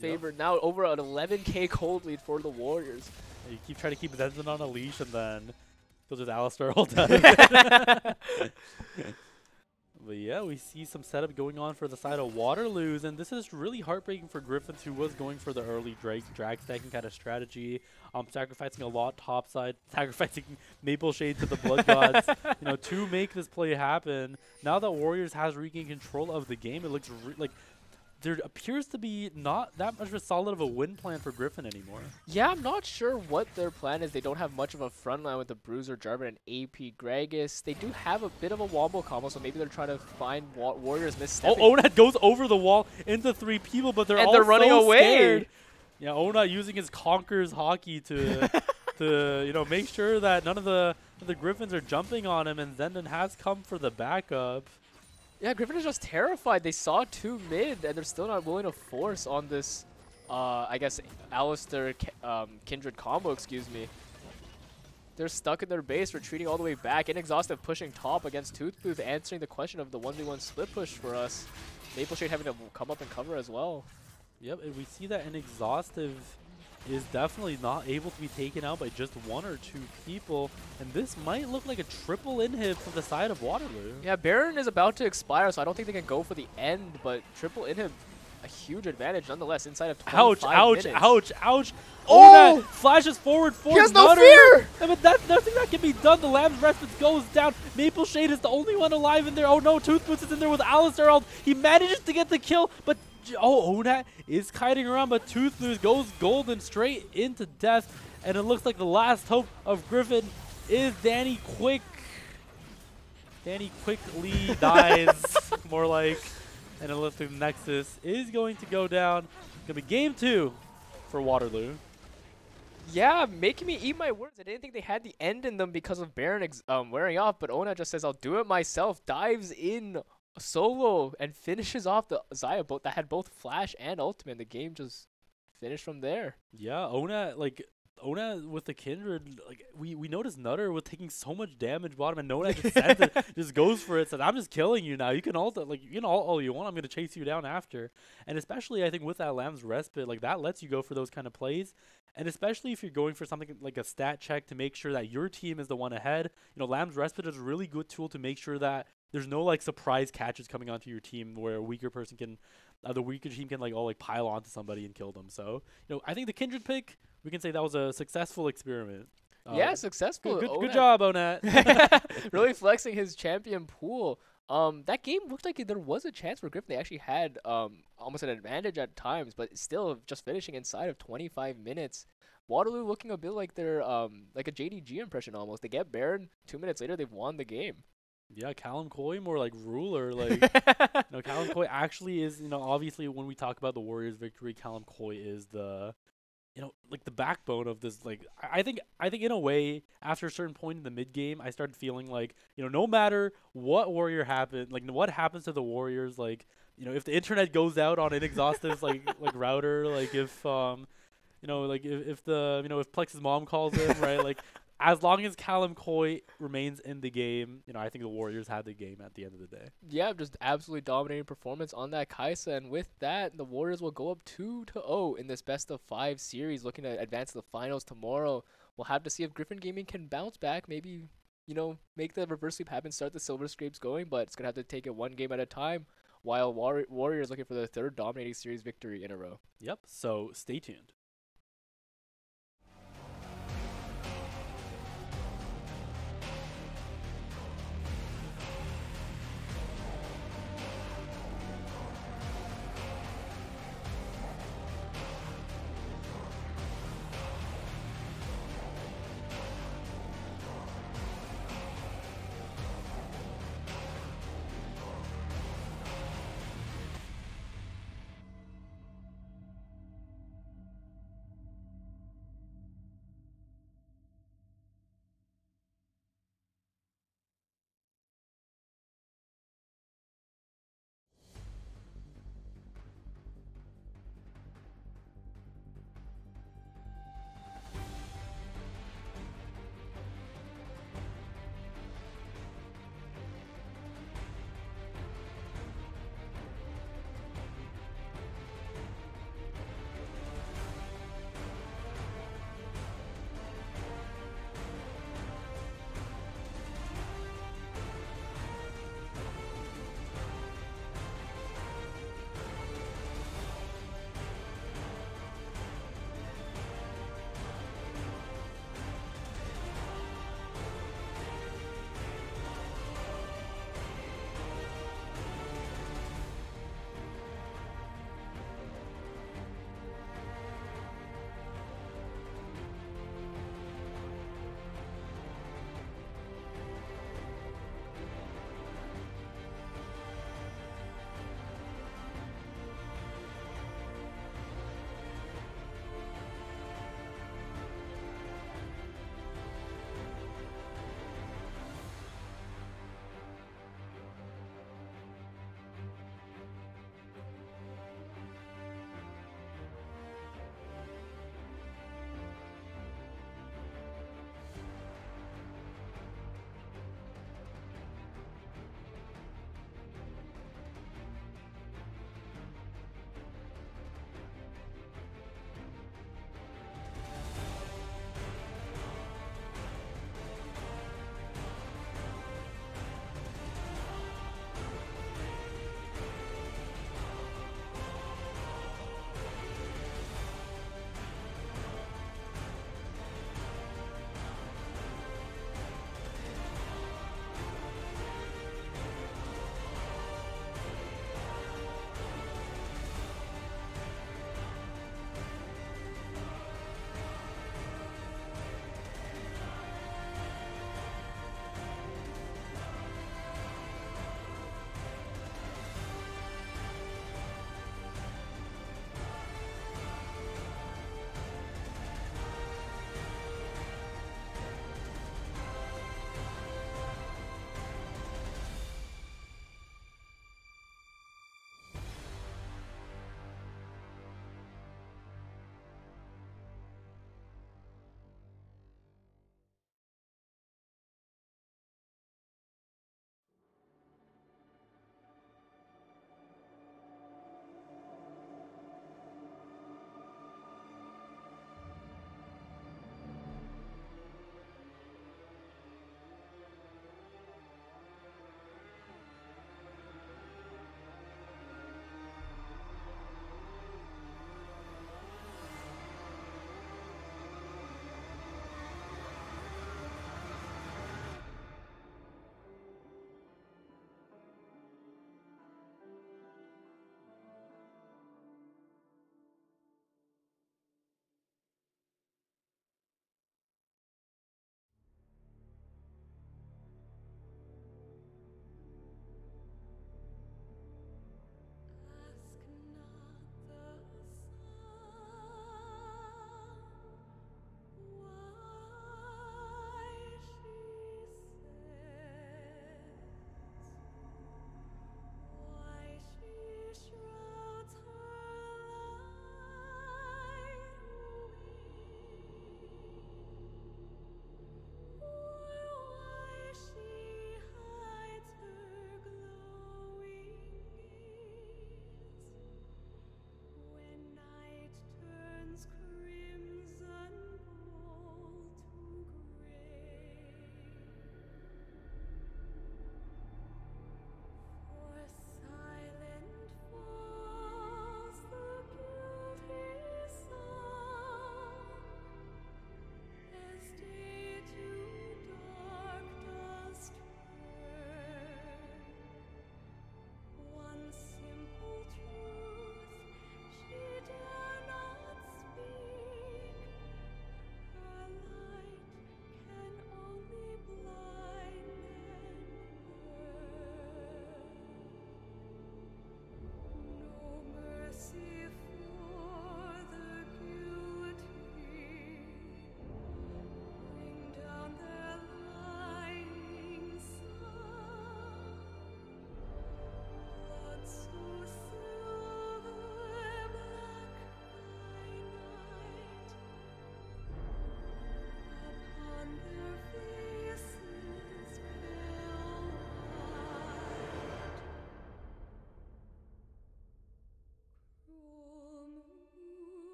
Favored now over an 11K cold lead for the Warriors. Yeah, you keep trying to keep Zenden on a leash, and then he'll just Alistar all time. But yeah, we see some setup going on for the side of Waterloos, and this is really heartbreaking for Gryphon, who was going for the early drag stacking kind of strategy, sacrificing a lot topside, sacrificing Maple Shade to the Blood Gods, you know, to make this play happen. Now that Warriors has regained control of the game, it looks like there appears to be not that much of a solid of a win plan for Gryphon anymore. Yeah, I'm not sure what their plan is. They don't have much of a front line with the Bruiser, Jarvan, and AP Gragas. They do have a bit of a wombo combo, so maybe they're trying to find Warriors misstepping. Oh, Onat goes over the wall into 3 people, but they're running so away. Scared. Yeah, Onat using his Conquerors hockey to to, you know, make sure that none of the Gryphons are jumping on him, and Zenden has come for the backup. Yeah, Gryphon is just terrified. They saw 2 mid, and they're still not willing to force on this, I guess, Alistar Kindred combo, excuse me. They're stuck in their base, retreating all the way back. Inexhaustive pushing top against Toothbooth, answering the question of the 1v1 split push for us. Maple Shade having to come up and cover as well. Yep, and we see that Inexhaustive is definitely not able to be taken out by just 1 or 2 people, and this might look like a triple inhib from the side of Waterloo. Yeah, Baron is about to expire, so I don't think they can go for the end, but triple inhib, a huge advantage nonetheless inside of 25 minutes. Ouch. Oh! That flashes forward for He has Nutter. no fear! I mean, that's nothing that can be done. The Lamb's Respite goes down. Maple Shade is the only one alive in there. Oh no, Toothboots is in there with Alistar ult. He manages to get the kill, but Onat is kiting around, but Toothbooth goes golden straight into death, and it looks like the last hope of Gryphon is Danny Quick. Danny Quickly dies, more like, and it looks like the Nexus is going to go down. It's going to be game 2 for Waterloo. Yeah, making me eat my words. I didn't think they had the end in them because of Baron wearing off, but Onat just says, I'll do it myself, dives in solo and finishes off the Xayah boat that had both flash and ultimate. The game just finished from there. Yeah, Onat with the Kindred, like we noticed Nutter was taking so much damage bottom, and Onat just sends it, just goes for it. Said, I'm just killing you now. You can ult, like, you can ult all you want. I'm gonna chase you down after. And especially I think with that Lamb's Respite, like that lets you go for those kind of plays. And especially if you're going for something like a stat check to make sure that your team is the one ahead, you know, Lamb's Respite is a really good tool to make sure that there's no like surprise catches coming onto your team where a weaker person can, the weaker team can like all like pile onto somebody and kill them. So, you know, I think the Kindred pick, we can say that was a successful experiment. Yeah, successful. Good job, Onat. Really flexing his champion pool. That game looked like there was a chance for Gryphon. They actually had almost an advantage at times, but still just finishing inside of 25 minutes. Waterloo looking a bit like they're like a JDG impression almost. They get Baron, 2 minutes later they've won the game. Yeah, Callum Coy more like ruler. Like, you know, Callum Coy actually is, you know, obviously when we talk about the Warriors' victory, Callum Coy is the, you know, like the backbone of this. Like, I think in a way, after a certain point in the mid game, I started feeling like, you know, no matter what Warrior happened, like what happens to the Warriors, like, you know, if the internet goes out on Inexhaustive's like router, like if you know, like if the, you know, if Plex's mom calls him, right, like. As long as Callum Coy remains in the game, you know, I think the Warriors had the game at the end of the day. Yeah, just absolutely dominating performance on that Kai'Sa, and with that, the Warriors will go up 2-0 in this best-of-5 series, looking to advance to the finals tomorrow. We'll have to see if Gryphon Gaming can bounce back, maybe, you know, make the reverse sweep happen, start the Silver Scrapes going, but it's going to have to take it one game at a time, while Warriors looking for their 3rd dominating series victory in a row. Yep, so stay tuned.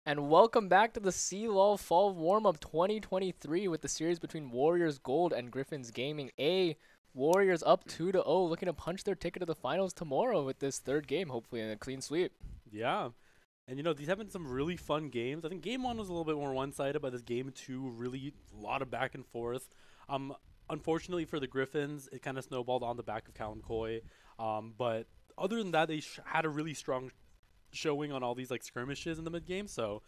And welcome back to the CLOL Fall Warmup 2023 with the series between Warriors Gold and Gryphon's Gaming A. Warriors up 2-0, looking to punch their ticket to the finals tomorrow with this third game, hopefully in a clean sweep. Yeah. And, these have been some really fun games. I think game one was a little bit more one-sided, but this game two, really a lot of back and forth. Unfortunately for the Gryphons, it kind of snowballed on the back of CLOL. But other than that, they had a really strong showing on all these like skirmishes in the mid game. So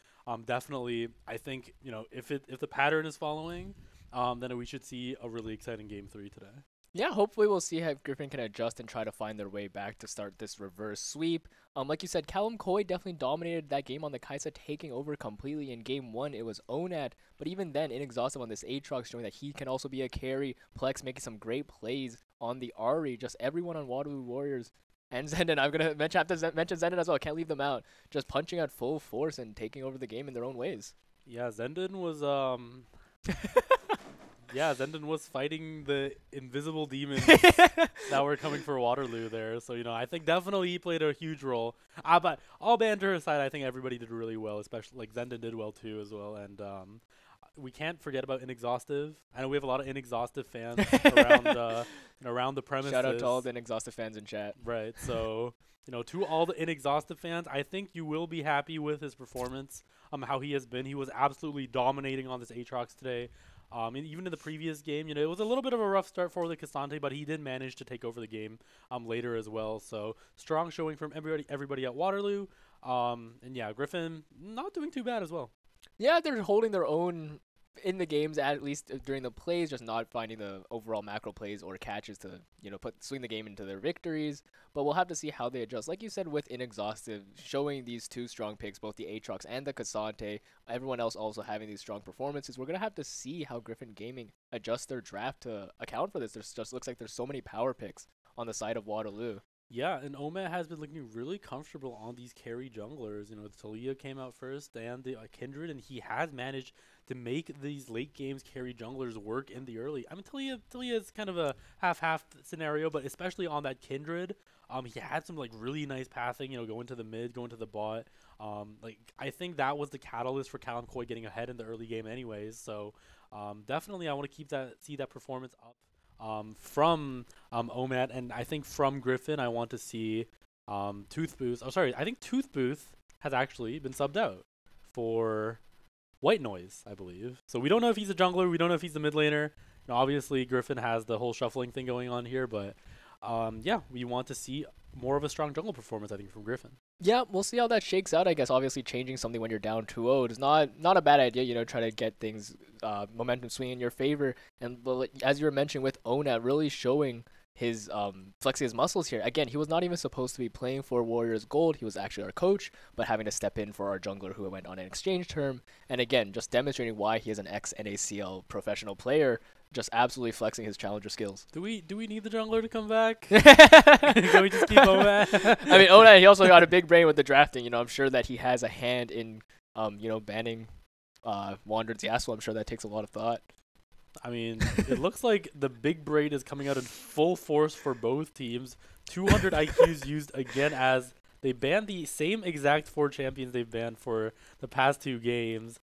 definitely, I think if the pattern is following, then we should see a really exciting game 3 today. Yeah, hopefully we'll see how Gryphon can adjust and try to find their way back to start this reverse sweep. Like you said, CLOL definitely dominated that game on the Kaisa, taking over completely in game 1. It was Onad, but even then, Inexhaustive on this Aatrox, showing that he can also be a carry. Plex making some great plays on the Ahri. Just everyone on Waterloo Warriors. And Zenden, I'm going to mention Zenden as well. I can't leave them out. Just punching at full force and taking over the game in their own ways. Yeah, Zenden was yeah, Zenden was fighting the invisible demons that were coming for Waterloo there. So, I think definitely he played a huge role. But all banter aside, I think everybody did really well, especially like Zenden did well too as well. And we can't forget about Inexhaustive. I know we have a lot of Inexhaustive fans around the premises. Shout out to all the Inexhaustive fans in chat. Right. So, to all the Inexhaustive fans, I think you will be happy with his performance, how he has been. He was absolutely dominating on this Aatrox today. Even in the previous game, it was a little bit of a rough start for the Cassante, but he did manage to take over the game later as well. So strong showing from everybody at Waterloo. And yeah, Gryphon not doing too bad as well. Yeah, they're holding their own in the games, at least during the plays, just not finding the overall macro plays or catches to, swing the game into their victories. But we'll have to see how they adjust. Like you said, with Inexhaustive, showing these two strong picks, both the Aatrox and the Cassante, everyone else also having these strong performances. We're going to have to see how Gryphon Gaming adjusts their draft to account for this. There just looks like there's so many power picks on the side of Waterloo. Yeah, and Omet has been looking really comfortable on these carry junglers. Talia came out first and the Kindred, and he has managed to make these late games carry junglers work in the early. I mean, Talia is kind of a half-half scenario, but especially on that Kindred, he had some like really nice passing, going to the mid, going to the bot. I think that was the catalyst for CLOL getting ahead in the early game anyways. So definitely I want to see that performance up. From Omet, and I think from Gryphon, I want to see Toothbooth. Oh, sorry, I think Toothbooth has actually been subbed out for White Noise, I believe. So we don't know if he's a jungler. We don't know if he's a mid laner. Obviously, Gryphon has the whole shuffling thing going on here, but yeah, we want to see more of a strong jungle performance, I think, from Gryphon. Yeah, we'll see how that shakes out. I guess obviously changing something when you're down 2-0 is not a bad idea. Try to get things momentum swing in your favor. And as you were mentioning with Onat, really showing his flexing his muscles here. Again, he was not even supposed to be playing for Warriors Gold. He was actually our coach, but having to step in for our jungler who went on an exchange term. And again, just demonstrating why he is an ex-NACL professional player. Just absolutely flexing his challenger skills. Do we need the jungler to come back? Can we just keep Onat? I mean, Onat, he also got a big brain with the drafting. I'm sure that he has a hand in, banning Wandered's Yasuo. I'm sure that takes a lot of thought. I mean, it looks like the big brain is coming out in full force for both teams. 200 IQs used again as they banned the same exact 4 champions they've banned for the past 2 games.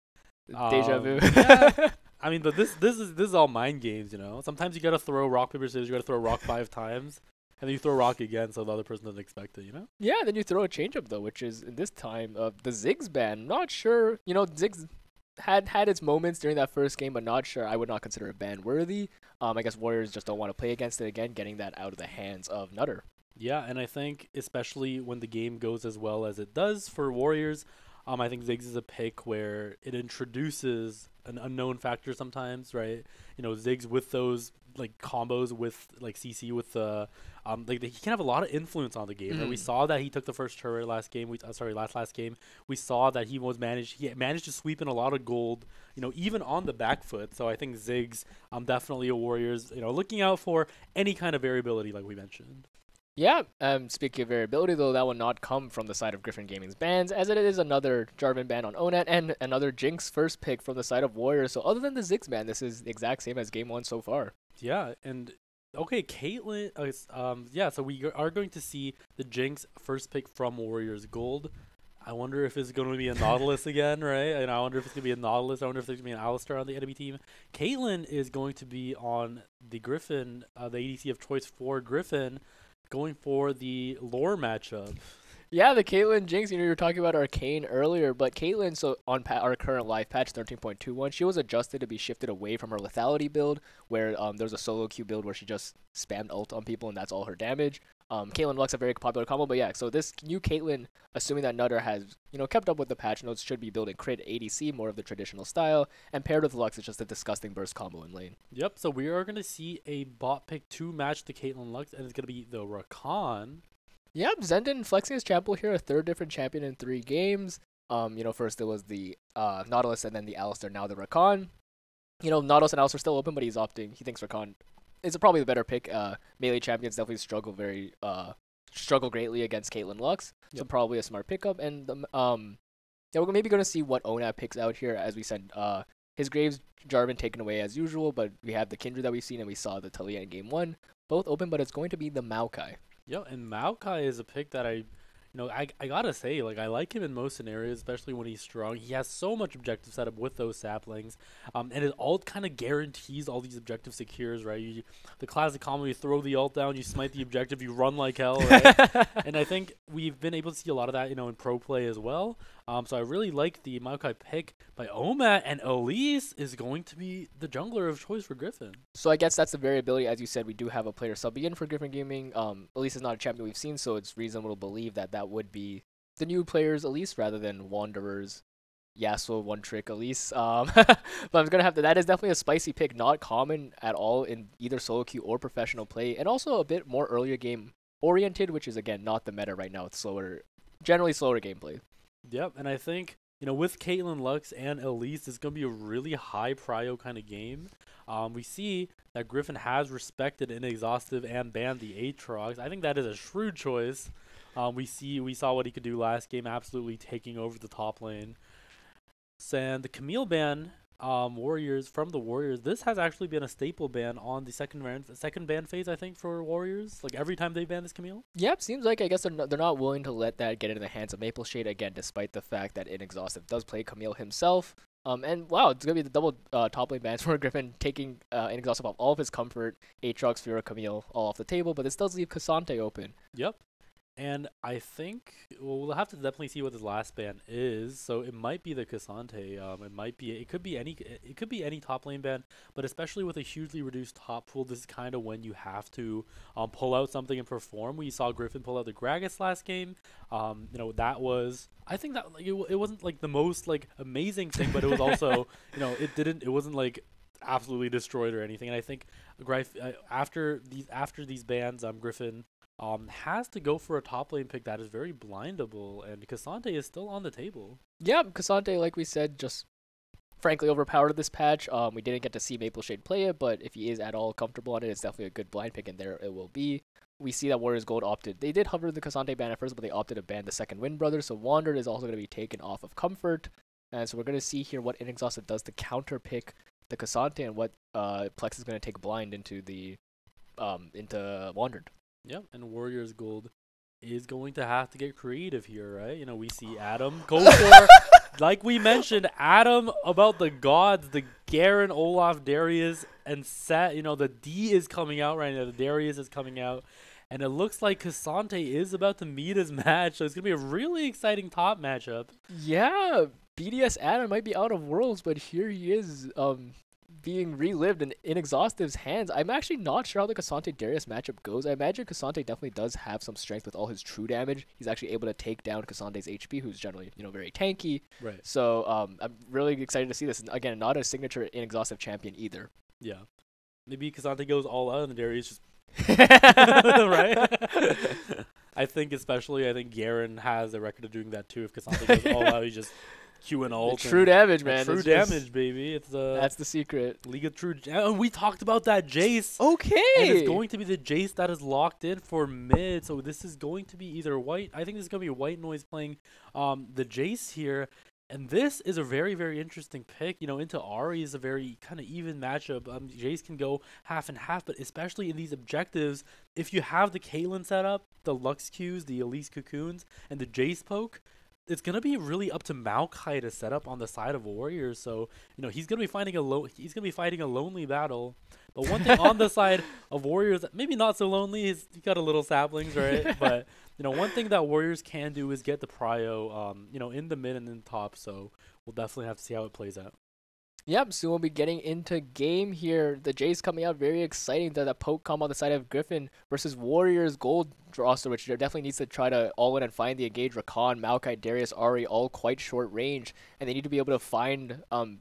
Deja vu. Yeah. I mean, but this is all mind games, Sometimes you gotta throw rock, paper, scissors. You gotta throw rock 5 times, and then you throw rock again, so the other person doesn't expect it, Yeah, then you throw a change-up, though, which is, in this time, the Ziggs ban. Not sure, Ziggs had its moments during that first game, but not sure. I would not consider it ban-worthy. I guess Warriors just don't want to play against it again, getting that out of the hands of Nutter. Yeah, and I think, especially when the game goes as well as it does for Warriors, I think Ziggs is a pick where it introduces an unknown factor sometimes, right? Ziggs with those like combos with like CC with the he can have a lot of influence on the game. Right? We saw that he took the first turret last game. Last game. We saw that he managed to sweep in a lot of gold, even on the back foot. So I think Ziggs definitely a Warriors, looking out for any kind of variability like we mentioned. Yeah, speaking of variability, though, that will not come from the side of Gryphon Gaming's bans, as it is another Jarvan ban on Onat and another Jinx first pick from the side of Warriors. So other than the Ziggs ban, this is the exact same as Game 1 so far. Yeah, and okay, Caitlyn, yeah, so we are going to see the Jinx first pick from Warriors Gold. I wonder if it's going to be a Nautilus again, right? And I wonder if it's going to be a Nautilus. I wonder if there's going to be an Alistar on the enemy team. Caitlyn is going to be on the Gryphon, the ADC of choice for Gryphon, going for the lore matchup. Yeah, the Caitlyn Jinx, you were talking about Arcane earlier, but Caitlyn, so on our current live patch 13.21, she was adjusted to be shifted away from her lethality build, where there's a solo queue build where she just spammed ult on people and that's all her damage. Caitlyn Lux, a very popular combo, but yeah, so this new Caitlyn, assuming that Nutter has, kept up with the patch notes, should be building crit ADC, more of the traditional style, and paired with Lux, it's just a disgusting burst combo in lane. Yep, so we are going to see a bot pick 2 match to Caitlyn Lux, and it's going to be the Rakan. Yep, Zenden flexing his champion here, a third different champion in 3 games. First it was the Nautilus and then the Alistar, now the Rakan. Nautilus and Alistar still open, but he's opting. He thinks Rakan is probably the better pick. Melee champions definitely struggle greatly against Caitlyn Lux, so probably a smart pickup. And we're maybe going to see what Onat picks out here, as we said. His Graves Jarvan taken away as usual, but we have the Kindred that we've seen, and we saw the Talia in game 1. Both open, but it's going to be the Maokai. Yo, and Maokai is a pick that I gotta say, I like him in most scenarios, especially when he's strong. He has so much objective setup with those saplings, and his ult kind of guarantees all these objective secures, right? The classic combo, you throw the ult down, you smite the objective, you run like hell, right? And I think we've been able to see a lot of that, in pro play as well. So I really like the Maokai pick by Omat, and Elise is going to be the jungler of choice for Gryphon. So I guess that's the variability. As you said, we do have a player subbing in for Gryphon Gaming. Elise is not a champion we've seen, so it's reasonable to believe that would be the new player's Elise rather than Wanderer's Yasuo one trick Elise. But I'm gonna have to. That is definitely a spicy pick, not common at all in either solo queue or professional play, and also a bit more earlier game oriented, which is again not the meta right now. It's generally slower gameplay. Yep, and I think with Caitlyn Lux and Elise, it's gonna be a really high prio kind of game. We see that Gryphon has respected Inexhaustive and banned the Aatrox. I think that is a shrewd choice. We saw what he could do last game, absolutely taking over the top lane. And the Camille ban, Warriors, this has actually been a staple ban on the second ban phase, I think, for Warriors. Every time they ban this Camille. Yep, seems like I guess they're not willing to let that get into the hands of Maple Shade again, despite the fact that Inexhaustive does play Camille himself. And wow, it's gonna be the double top lane bans for Gryphon, taking Inexhaustive off all of his comfort, Aatrox, Fiora, Camille all off the table, but this does leave Cassante open. Yep. And I think we'll have to definitely see what this last ban is. So it might be the Cassante. It could be any top lane ban, but especially with a hugely reduced top pool, this is kind of when you have to pull out something and perform. We saw Gryphon pull out the Gragas last game. That was, I think that it wasn't the most amazing thing, but it was also it wasn't absolutely destroyed or anything. And I think after these bans, Gryphon has to go for a top lane pick that is very blindable, and Cassante is still on the table. Yeah, Cassante, like we said, just frankly overpowered this patch. We didn't get to see Maple Shade play it, but if he is at all comfortable on it, it's definitely a good blind pick, and there it will be. We see that Warriors Gold opted. They did hover the Cassante ban at first, but they opted to ban the second Wind Brother, so Wandered is also going to be taken off of Comfort. And so we're going to see here what Inexhaustive does to counter pick the Cassante, and what Plex is going to take blind into Wandered. Yep, and Warriors Gold is going to have to get creative here, right? We see Adam go for, like we mentioned, Adam about the gods, the Garen, Olaf, Darius, and Set. The D is coming out right now. The Darius is coming out. And it looks like Cassante is about to meet his match, so it's going to be a really exciting top matchup. Yeah, BDS Adam might be out of Worlds, but here he is, being relived in Inexhaustive's hands. I'm actually not sure how the Cassante Darius matchup goes. I imagine Cassante definitely does have some strength with all his true damage. He's actually able to take down Cassante's HP, who's generally, very tanky. Right. So I'm really excited to see this. And again, not a signature Inexhaustive champion either. Yeah. Maybe Cassante goes all out and Darius just right? I think Garen has a record of doing that too. If Cassante goes all out, he just Q and ult. True damage, man. True damage, baby. It's that's the secret. League of True. And we talked about that Jace. Okay. And it's going to be the Jace that is locked in for mid. So this is going to be either white. I think this is going to be white noise playing the Jace here. And this is a very, very interesting pick. Into Ahri is a very kind of even matchup. Jace can go half and half, but especially in these objectives, if you have the Caitlyn setup, the Lux Qs, the Elise Cocoons, and the Jace poke, it's gonna be really up to Maokai to set up on the side of Warriors. So he's gonna be fighting a lonely battle. But one thing on the side of Warriors, maybe not so lonely. He's got a little saplings, right? But one thing that Warriors can do is get the prio, in the mid and in the top. So we'll definitely have to see how it plays out. Yep, so we'll be getting into game here. The Jays coming out very exciting. The poke combo on the side of Gryphon versus Warriors Gold roster, which definitely needs to try to all in and find the engage. Rakan, Maokai, Darius, Ari, all quite short range, and they need to be able to find the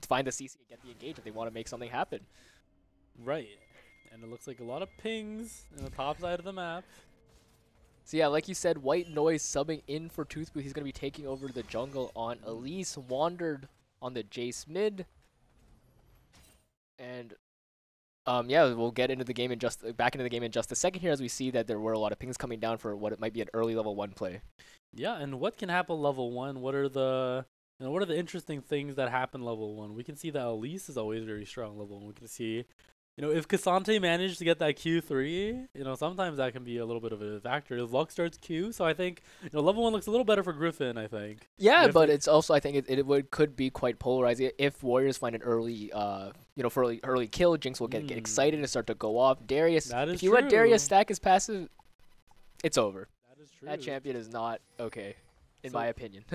CC and get the engage if they want to make something happen. Right, and it looks like a lot of pings in the top side of the map. So yeah, like you said, White Noise subbing in for Toothbooth. He's going to be taking over the jungle on Elise. Wandered on the Jace mid, and yeah, we'll get into the game back into the game in just a second here, as we see that there were a lot of pings coming down for what it might be an early level 1 play. Yeah, and what can happen level 1? What are the interesting things that happen level 1? We can see that Elise is always very strong level 1. We can see if Cassante managed to get that Q3, sometimes that can be a little bit of a factor. Luck starts Q, so I think, level 1 looks a little better for Gryphon, I think. Yeah, but it's also, I think it could be quite polarizing. If Warriors find an early, for early kill, Jinx will get excited and start to go off. Darius, if you let Darius stack his passive, it's over. That is true. That champion is not okay, in my opinion.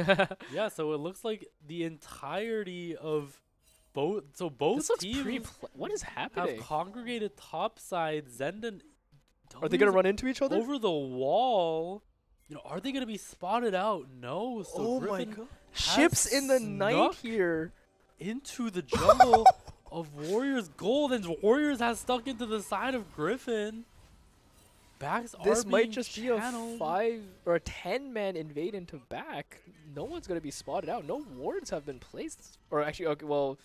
Yeah, so it looks like the entirety of both teams what is happening? have congregated top side. Zenden, are they gonna run into each other over the wall? Are they gonna be spotted out? No. So oh Gryphon my god! Ships in the night here into the jungle of Warriors Gold, and Warriors has stuck into the side of Gryphon. Backs this are might just channeled. be a 5 or a 10-man invade into back. No one's gonna be spotted out. No wards have been placed, or actually, okay, well,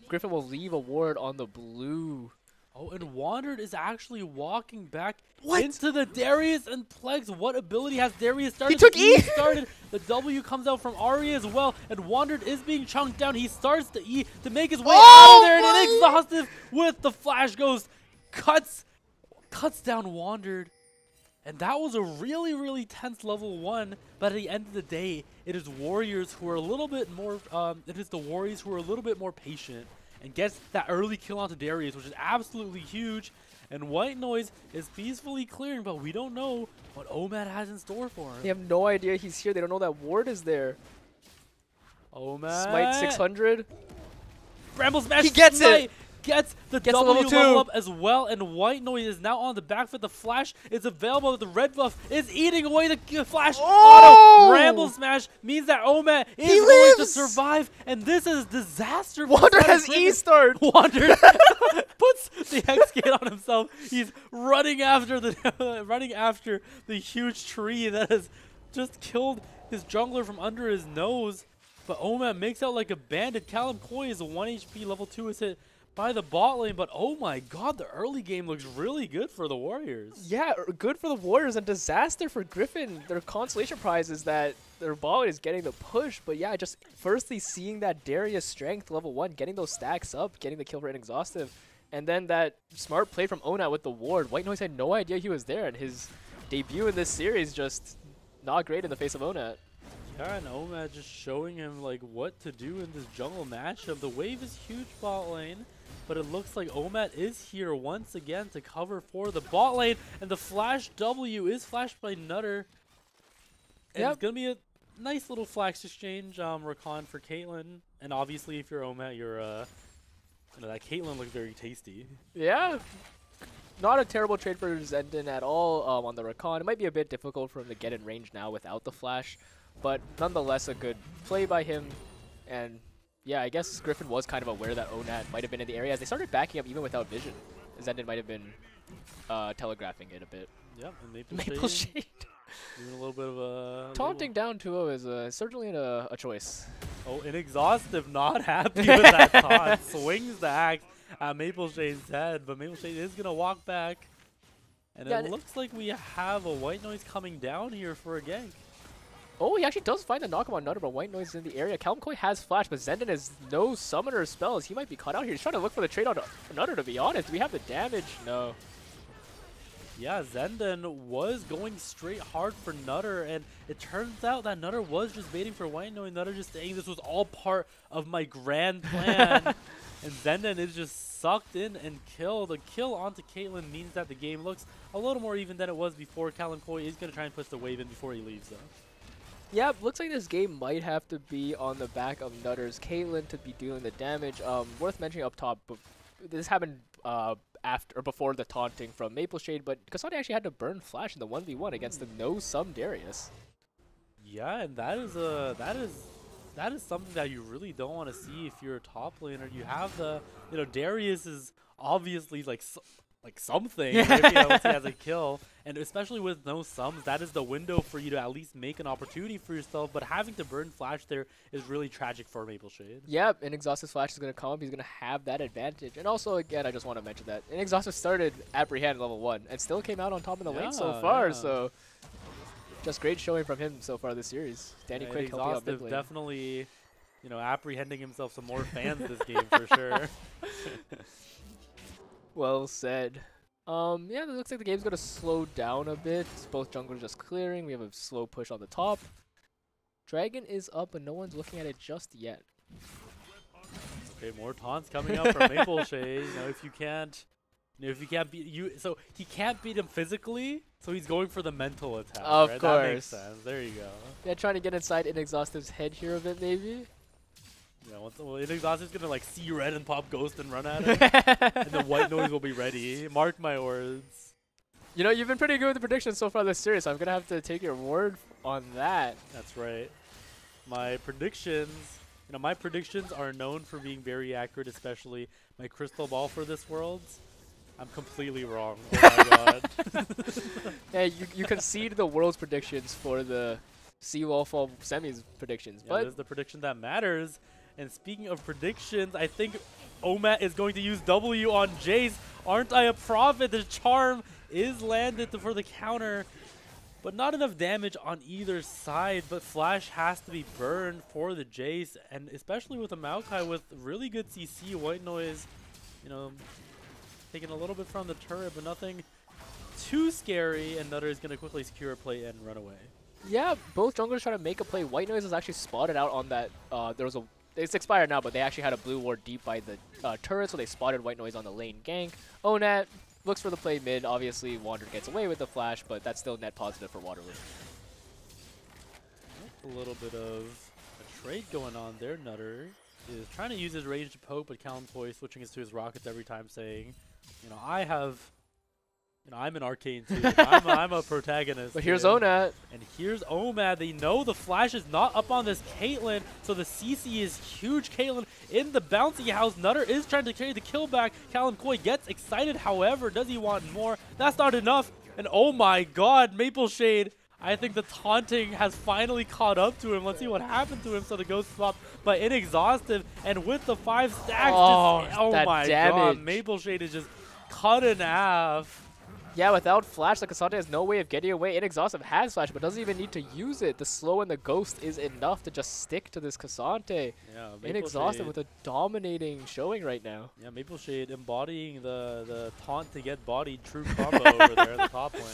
Gryphon will leave a ward on the blue. Oh, and Wandered is actually walking back into the Darius and Plex. What ability has Darius started? He took E! Started. The W comes out from Ari as well, and Wandered is being chunked down. He starts the E to make his way out of there, and Inexhaustive with the Flash Ghost cuts down Wandered. And that was a really, really tense level 1. But at the end of the day, it is Warriors who are a little bit more. It is the Warriors who are a little bit more patient and gets that early kill onto Darius, which is absolutely huge. And White Noise is peacefully clearing, but we don't know what Omad has in store for him. They have no idea he's here. They don't know that ward is there. Omad. Smite 600. Bramble Smash. He gets it. Gets the W level up as well, and White Noise is now on the back foot. The Flash is available, but the red buff is eating away the Flash. Auto Bramble Smash means that Omad is going to survive, and this is disaster. Wander has E-start. Wander puts the Hex Gate on himself. He's running after the huge tree that has just killed his jungler from under his nose. But Omad makes out like a bandit. Callum Coy is a 1 HP, level 2 is hit by the bot lane, but oh my god, the early game looks really good for the Warriors. Yeah, good for the Warriors and disaster for Gryphon. Their consolation prize is that their bot lane is getting the push, but yeah, just firstly seeing that Darius strength level 1, getting those stacks up, getting the kill for Inexhaustive, and then that smart play from Onat with the ward. White Noise had no idea he was there, and his debut in this series just not great in the face of Onat. Yeah, and Omad just showing him like what to do in this jungle matchup. The wave is huge bot lane, but it looks like Omad is here once again to cover for the bot lane, and the Flash W is flashed by Nutter. And it's going to be a nice little flash exchange, Rakan for Caitlyn. And obviously if you're Omad, you're, that Caitlyn looks very tasty. Yeah. Not a terrible trade for Zenden at all on the Rakan. It might be a bit difficult for him to get in range now without the flash, but nonetheless a good play by him. And yeah, I guess Gryphon was kind of aware that Onat might have been in the area as they started backing up even without vision. Zenden might have been telegraphing it a bit. Yep, and Maple Shade. Doing a little bit of a... Taunting down 2-0 is certainly a choice. Oh, Inexhaustive not happy with that taunt. Swings the axe at Maple Shade's head, but Maple Shade is going to walk back. And it looks like we have a White Noise coming down here for a gank. Oh, he actually does find the knock on Nutter, but White Noise is in the area. Kalmkoi has flash, but Zenden has no summoner spells. He might be caught out here. He's trying to look for the trade on Nutter, to be honest. Do we have the damage? No. Yeah, Zenden was going straight hard for Nutter, and it turns out that Nutter was just waiting for White, knowing Nutter just saying this was all part of my grand plan. And Zenden is just sucked in and killed. A kill onto Caitlyn means that the game looks a little more even than it was before. Callum Coy is going to try and push the wave in before he leaves, though. Yeah, looks like this game might have to be on the back of Nutter's Caitlyn to be doing the damage. Worth mentioning up top, but this happened after or before the taunting from Maple Shade, but Cassandra actually had to burn Flash in the 1v1 against the no-sum Darius. Yeah, and that is something that you really don't want to see if you're a top laner. You have Darius is obviously like something if he has a kill, and especially with no sums, that is the window for you to at least make an opportunity for yourself. But having to burn Flash there is really tragic for Maple Shade. Yeah, Inexhaustive Flash is going to come up. He's going to have that advantage. And also, again, I just want to mention that Inexhaustive started Apprehend level 1 and still came out on top of the lane so far. Yeah. So just great showing from him so far this series. Danny Quick helping out mid lane. Definitely, apprehending himself some more fans this game for sure. Well said. Yeah, it looks like the game's going to slow down a bit. Both junglers just clearing. We have a slow push on the top. Dragon is up, but no one's looking at it just yet. Okay, more taunts coming up from Maple Shade. If you can't beat you, so he can't beat him physically, so he's going for the mental attack. Of right? course. That makes sense. There you go. Yeah, trying to get inside Inexhaustive's head here a bit, maybe. Yeah, Inexhaustive's gonna like see red and pop ghost and run at him, and the white noise will be ready. Mark my words. You've been pretty good with the predictions so far this series, so I'm gonna have to take your word on that. That's right. My predictions are known for being very accurate, especially my crystal ball for this world. I'm completely wrong. Oh my god. Yeah, you concede the world's predictions for the CLOL Fall semis predictions, Yeah, but this is the prediction that matters. And speaking of predictions, I think Omat is going to use W on Jace. Aren't I a prophet? The charm is landed for the counter, but not enough damage on either side. But Flash has to be burned for the Jace, and especially with a Maokai with really good CC. White Noise, taking a little bit from the turret, but nothing too scary. And Nutter is going to quickly secure a play and run away. yeah, both junglers trying to make a play. White Noise was actually spotted out on that. It's expired now, but they actually had a blue ward deep by the turret, so they spotted White Noise on the lane gank. Onat looks for the play mid. Obviously, Wander gets away with the flash, but that's still net positive for Waterloo. A little bit of a trade going on there. Nutter is trying to use his range to poke, but Callum Coy switching to his rockets every time, saying, I'm an arcane too. I'm a protagonist. But here's Onat. And here's Omad. They know the flash is not up on this Caitlyn, so the CC is huge. Caitlyn in the bouncy house. Nutter is trying to carry the kill back. Callum Coy gets excited, however, does he want more? That's not enough. And oh my god, Maple Shade. I think the taunting has finally caught up to him. Let's see what happened to him. So the ghost swap by Inexhaustive, and with the 5 stacks, oh my god, Maple Shade is just cut in half. Yeah, without Flash, the Cassandra has no way of getting away. Inexhaustive has Flash, but doesn't even need to use it. The slow and the ghost is enough to just stick to this Cassandra. Yeah, Inexhaustive with a dominating showing right now. Yeah, Maple Shade embodying the taunt to get bodied true combo over there in the top lane.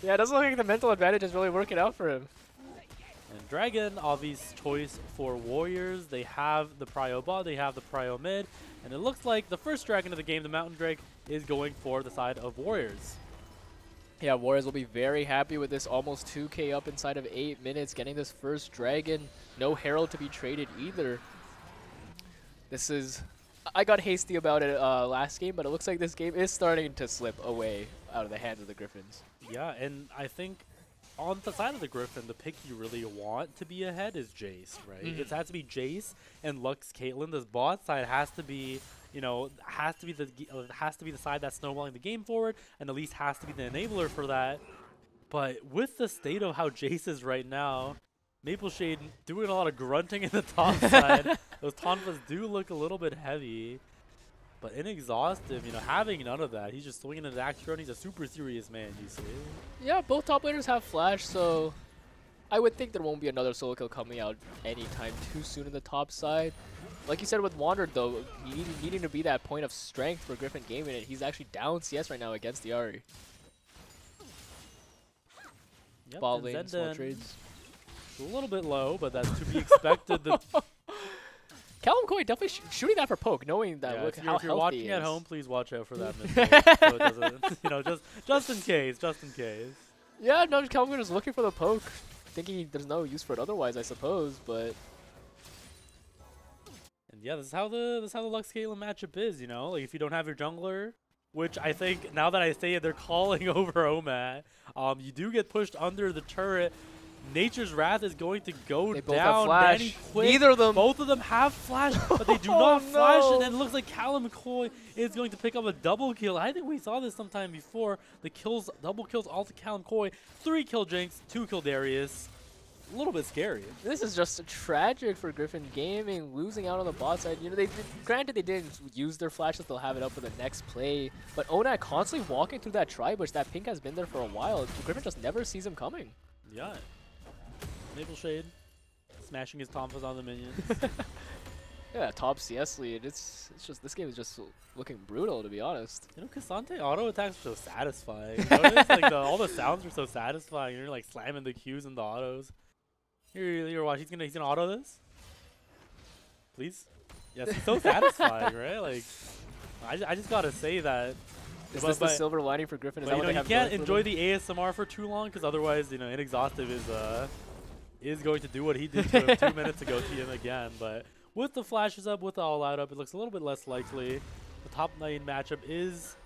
Yeah, it doesn't look like the mental advantage is really working out for him. And Dragon, obvious choice for Warriors. They have the prio bot, they have the prio mid, and it looks like the first Dragon of the game, the Mountain Drake, is going for the side of Warriors. Yeah, Warriors will be very happy with this almost 2k up inside of 8 minutes, getting this first Dragon. No Herald to be traded either. This is... I got hasty about it last game, but it looks like this game is starting to slip away out of the hands of the Gryphons. Yeah, and I think on the side of the Gryphon, the pick you really want to be ahead is Jace, right? It has to be Jace and Lux Caitlyn. This bot side has to be... has to be the side that's snowballing the game forward, and at least has to be the enabler for that. But with the state of how Jace is right now, Maple Shade doing a lot of grunting in the top side. Those tonfas do look a little bit heavy, but Inexhaustive, having none of that, he's just swinging an axe run. He's a super serious man, you see. Yeah, both top laners have Flash, so I would think there won't be another solo kill coming out anytime too soon in the top side. Like you said with Wander, though, needing to be that point of strength for Gryphon Gaming, and he's actually down CS right now against the Ahri. Yep, Ball and lane, small Zenden trades. a little bit low, but that's to be expected. Callum Coy definitely shooting that for poke, knowing that Yeah, look if how you're healthy watching he at is. home, please watch out for that missile. So it doesn't, you know, just in case, just in case. Yeah, no, Callum Coy just looking for the poke, thinking there's no use for it otherwise, I suppose. But And yeah, this is how the Lux Caitlyn matchup is. You know, like if you don't have your jungler, which I think now that I say it, they're calling over Omat. You do get pushed under the turret. Nature's Wrath is going to go they both down. have flash. Danny Quick, Neither of them. both of them have flash, but they do Oh, not flash. no. And then it looks like Callum Coy is going to pick up a double kill. I think we saw this sometime before. The kills, double kills, all to Callum Coy. 3-kill Jinx, 2-kill Darius. A little bit scary. This is just tragic for Gryphon Gaming, losing out on the bot side. You know, granted they didn't use their flashes; they'll have it up for the next play. But Onat constantly walking through that tri-bush. That pink has been there for a while. Gryphon just never sees him coming. Yeah. Maple Shade smashing his Tomfas on the minions. Yeah, top CS lead. It's just this game is just looking brutal, to be honest. You know, Cassante auto attacks are so satisfying. You notice, like all the sounds are so satisfying. You're like slamming the Qs and the autos. Here, watch. He's gonna auto this. Please. Yes, it's so satisfying, right? Like, I just gotta say that. Is this the silver lining for Gryphon? Is that But what they you have can't going for enjoy them? the ASMR for too long, because otherwise, you know, Inexhaustive is going to do what he did to him 2 minutes ago to him again. But with the flashes up, with the all out up, it looks a little bit less likely. The top 9 matchup is,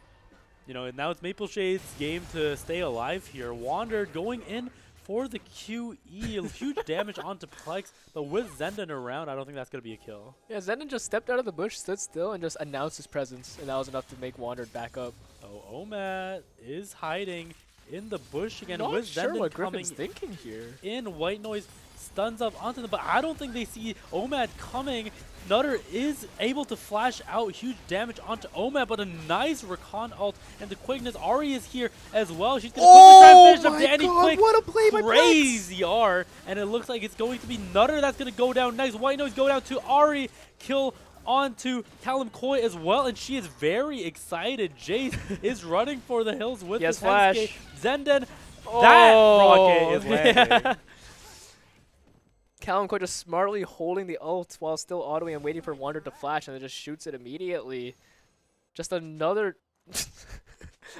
you know, and now it's Maple Shade's game to stay alive here. Wander going in for the QE, huge damage onto Plex, but with Zenden around, I don't think that's going to be a kill. Yeah, Zenden just stepped out of the bush, stood still, and just announced his presence, and that was enough to make Wander back up. Oh, Omat is hiding in the bush again. Not with sure Zenden what coming Gryphon's thinking here. in, White Noise stuns up onto them, but I don't think they see Omat coming. Nutter is able to flash out huge damage onto Omat, but a nice recon ult, and the quickness. Ari is here as well. She's going to quickly try and finish up Danny Quick. What a play by Crazy R, and it looks like it's going to be Nutter that's going to go down next. White Noise go down to Ari, kill onto Callum Coy as well, and she is very excited. Jace is running for the hills with Yes, the flash. Zenden, that rocket is landing. Yeah. Callum Coy just smartly holding the ult while still autoing and waiting for Wander to flash, and then just shoots it immediately. Just another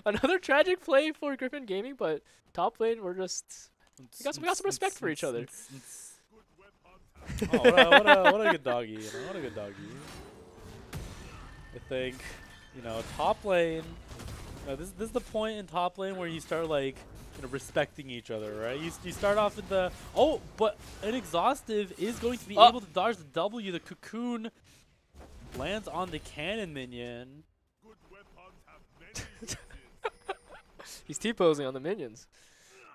another tragic play for Gryphon Gaming, but top lane, we got some respect for each other. Oh, what a good doggy, you know, what a good doggy. I think, you know, top lane, this is the point in top lane where you start, like, you know, respecting each other, right? You start off in the, oh, but Inexhaustive is going to be able to dodge the W. The cocoon lands on the cannon minion. He's T-posing on the minions.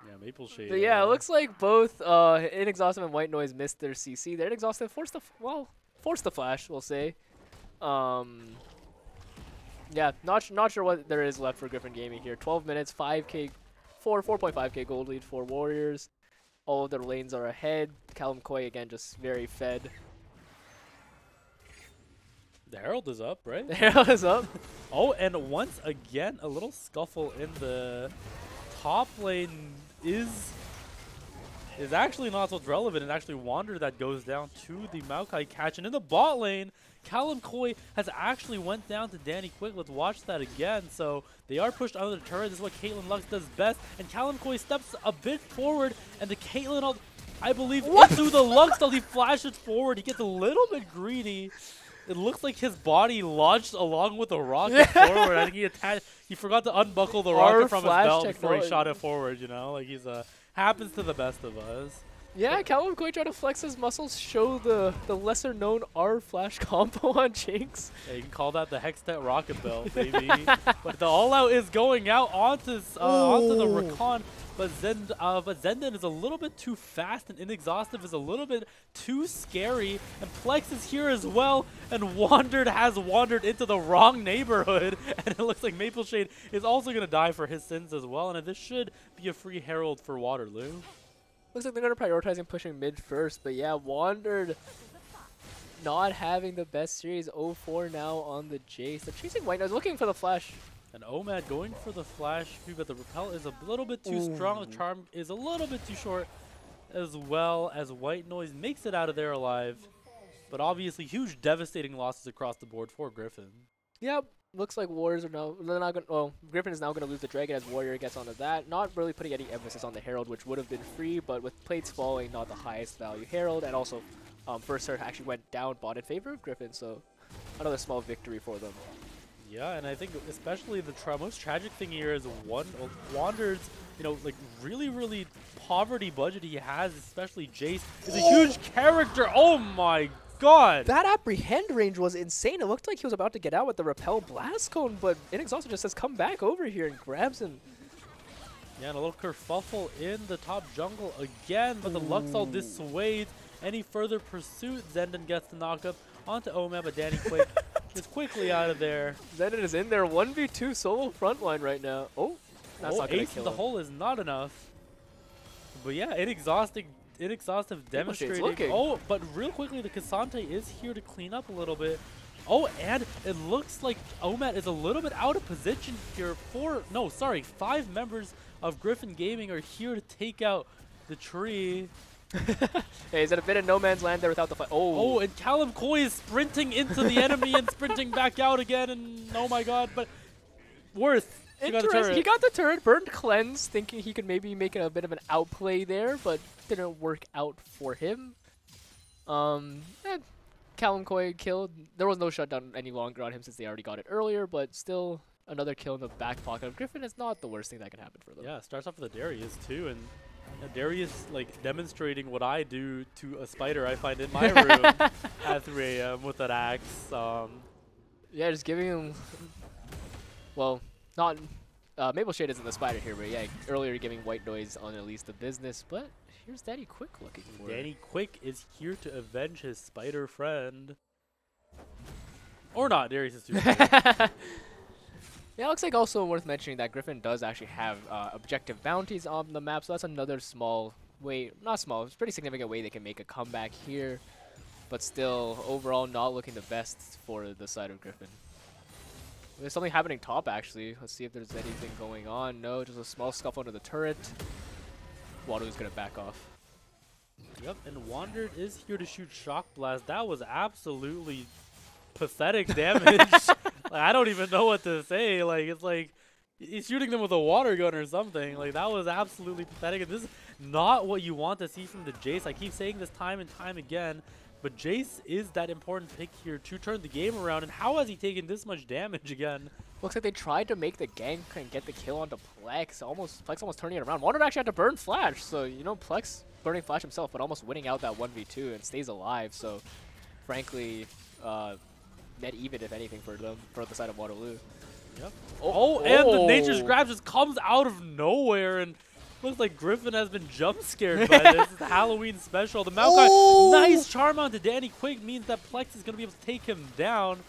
Yeah, Maple Shade. But yeah, it looks like both Inexhaustive and White Noise missed their CC. They're Inexhaustive forced the flash, we'll say. Yeah, not sure what there is left for Gryphon Gaming here. 12 minutes, 4.5k gold lead for Warriors. All of their lanes are ahead. Callum Coy again just very fed. The Herald is up, right? The Herald is up. Oh, and once again, a little scuffle in the top lane is actually not so relevant. It's actually Wander that goes down to the Maokai catch. And in the bot lane, Callum Coy has actually went down to Danny Quick. Let's watch that again. So they are pushed under the turret. This is what Caitlyn Lux does best. And Callum Coy steps a bit forward. And the Caitlyn ult, I believe, into the Lux ult. He flashes forward. He gets a little bit greedy. It looks like his body launched along with the rocket forward. I think he forgot to unbuckle the rocket from his belt before he shot it forward, you know? Like, he's happens to the best of us. Yeah, Callum Coy trying to flex his muscles, show the lesser known R flash combo on Jinx. Yeah, you can call that the Hextech rocket belt, baby. But the all out is going out onto the Recon. But Zenden is a little bit too fast, and Inexhaustive is a little bit too scary. And Plex is here as well, and has wandered into the wrong neighborhood. And it looks like Maple Shade is also going to die for his sins as well. And this should be a free Herald for Waterloo. Looks like they're going to prioritize pushing mid first. But yeah, Wandered not having the best series. 0-4 now on the Jace. They're chasing White Noise, looking for the flash. And Omad going for the flash, but the repel is a little bit too strong. The charm is a little bit too short, as well as White Noise makes it out of there alive. But obviously, huge devastating losses across the board for Gryphon. Yep. Looks like Warriors are now. They're not gonna. Well, Gryphon is now going to lose the Dragon as Warrior gets onto that. Not really putting any emphasis on the Herald, which would have been free, but with plates falling, not the highest value Herald, and also first serve actually went down bot in favor of Gryphon, so another small victory for them. Yeah, and I think especially the most tragic thing here is Wander's, like really poverty budget he has, especially Jace, is a huge character. Oh my god! That apprehend range was insane. It looked like he was about to get out with the repel blast cone, but Inexhausted just says come back over here and grabs him. Yeah, and a little kerfuffle in the top jungle again, but the Luxall dissuades any further pursuit. Zenden gets the knockup onto Omad, but Danny Quick is quickly out of there. Zenden is in there, 1v2 solo frontline right now. Oh, that's not gonna ace kill in the him. hole is not enough. But yeah, Inexhaustive demonstrating. Oh, but real quickly, the Cassante is here to clean up a little bit. Oh, and it looks like Omad is a little bit out of position here. 5 members of Gryphon Gaming are here to take out the tree. Hey, he's at a bit of no man's land there without the fight. Oh, and Callum Coy is sprinting into the enemy and sprinting back out again, and oh my god, but Worth. He got the turret, burned Cleanse, thinking he could maybe make a bit of an outplay there, but didn't work out for him. Callum Coy killed. There was no shutdown any longer on him since they already got it earlier, but still another kill in the back pocket of Gryphon is not the worst thing that can happen for them. Yeah, starts off with a Darius too, and Darius like demonstrating what I do to a spider I find in my room at 3 AM with an axe. Yeah, just giving him, well, not Maple Shade isn't the spider here, but yeah, earlier giving White Noise on at least the business. But here's Danny Quick looking for. Danny Quick is here to avenge his spider friend, or not. Darius is too. Yeah, it looks like also worth mentioning that Gryphon does actually have objective bounties on the map, so that's another small way, not small, it's a pretty significant way they can make a comeback here, but still overall not looking the best for the side of Gryphon. There's something happening top actually. Let's see if there's anything going on. No, just a small scuffle under the turret. Waddle's gonna back off. Yep, and Wandered is here to shoot Shock Blast. That was absolutely pathetic damage. Like, I don't even know what to say. Like, it's like he's shooting them with a water gun or something. Like, that was absolutely pathetic. And this is not what you want to see from the Jace. I keep saying this time and time again, but Jace is that important pick here to turn the game around. And how has he taken this much damage again? Looks like they tried to make the gank and get the kill onto Plex. Plex almost turning it around. Wandered actually had to burn Flash. So, Plex burning Flash himself, but almost winning out that 1v2 and stays alive. So, frankly, net even, if anything, for them, for the side of Waterloo. Yep. And the Nature's Grab just comes out of nowhere, and looks like Gryphon has been jump scared by this. It's the Halloween special. The Maokai, nice charm onto Danny Quick means that Plex is going to be able to take him down,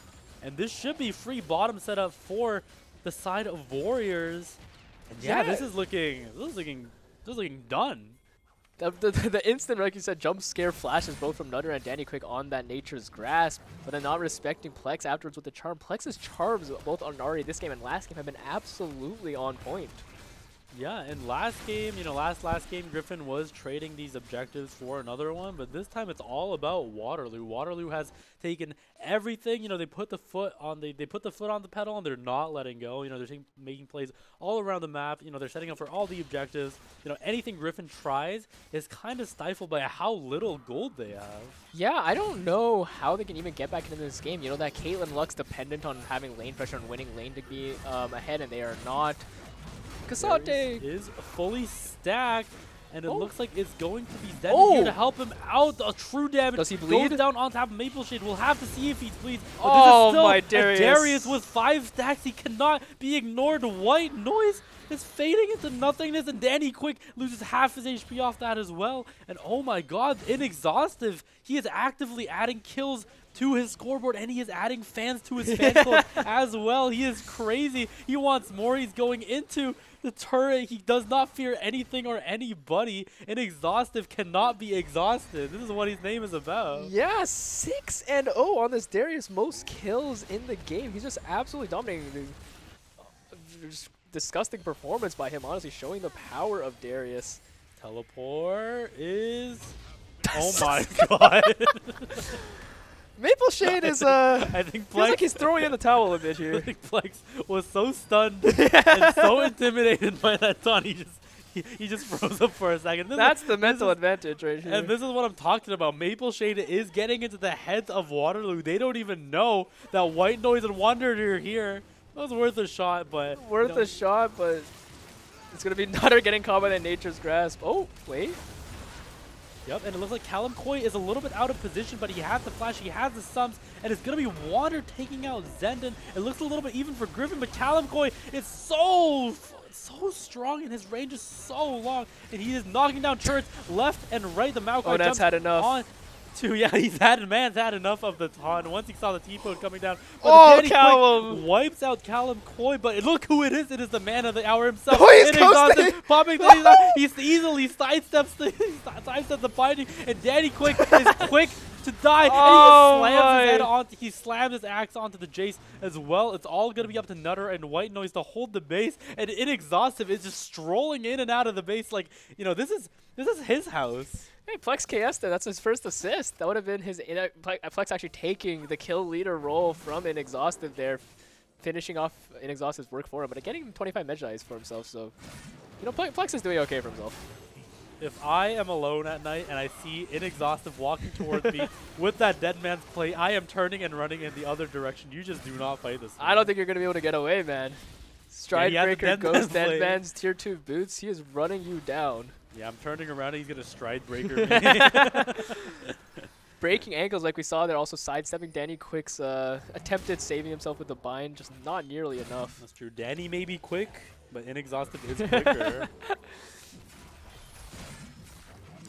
and this should be free bottom setup for the side of Warriors. And yeah, this is looking done. The instant, like you said, jump scare flashes both from Nutter and Danny Quick on that Nature's Grasp, but then not respecting Plex afterwards with the charm. Plex's charms, both on Nari this game and last game, have been absolutely on point. Yeah, and last game, last game, Gryphon was trading these objectives for another one, but this time it's all about Waterloo. Waterloo has taken everything. They put the foot on the pedal, and they're not letting go. They're making plays all around the map. They're setting up for all the objectives. Anything Gryphon tries is kind of stifled by how little gold they have. Yeah, I don't know how they can even get back into this game. That Caitlyn Lux dependent on having lane pressure and winning lane to be ahead, and they are not. Cassante is fully stacked, and it looks like it's going to be Zenden here to help him out. A true damage. Does he bleed? Goes down on top of Maple Shade. We'll have to see if he bleeds. But this is still my Darius. Darius with 5 stacks. He cannot be ignored. White Noise is fading into nothingness, and Danny Quick loses half his HP off that as well. And oh my god, Inexhaustive. He is actively adding kills to his scoreboard, and he is adding fans to his fan club as well. He is crazy. He wants more. He's going into the turret. He does not fear anything or anybody. Inexhaustive cannot be exhausted. This is what his name is about. Yeah, 6-0 on this Darius. Most kills in the game. He's just absolutely dominating. just disgusting performance by him, honestly, showing the power of Darius. Teleport is... Oh my god. Maple Shade is, I think feels like he's throwing in the towel a bit here. I think Plex was so stunned and so intimidated by that taunt, he just froze up for a second. That's the mental advantage right here. And this is what I'm talking about. Maple Shade is getting into the heads of Waterloo. They don't even know that White Noise and Wanderer are here. It was worth a shot, but... Worth a shot, but it's going to be Nutter getting caught by that Nature's Grasp. Oh, wait. Yep, and it looks like Callum Coy is a little bit out of position, but he has the flash, he has the sums, and it's going to be Wander taking out Zenden. It looks a little bit even for Gryphon, but Callum Coy is so strong, and his range is so long, and he is knocking down turrets left and right. The Maokai jumps had enough. on to, yeah, man's had enough of the taunt. Once he saw the T-Pode coming down, but oh, Callum wipes out Callum Coy, but look who it is. It is the man of the hour himself. Oh, he's ghosting! Popping he easily sidesteps the binding, and Danny Quick is quick to die, and he slams his axe onto the Jace as well. It's all going to be up to Nutter and White Noise to hold the base, and Inexhaustive is just strolling in and out of the base like, you know, this is his house. Hey, Plex KS there, that's his first assist. That would have been his Plex actually taking the kill leader role from Inexhaustive there, finishing off Inexhaustive's work for him, but getting 25 Magi for himself, so, you know, Plex is doing okay for himself. If I am alone at night and I see Inexhaustive walking towards me with that dead man's plate, I am turning and running in the other direction. You just do not fight this. I don't think you're going to be able to get away, man. Stride Breaker goes dead man's tier 2 boots. He is running you down. Yeah, I'm turning around and he's going to Stride Breaker me. Breaking ankles like we saw there, also sidestepping Danny Quick's attempted saving himself with the bind, just not nearly enough. That's true. Danny may be quick, but Inexhaustive is quicker.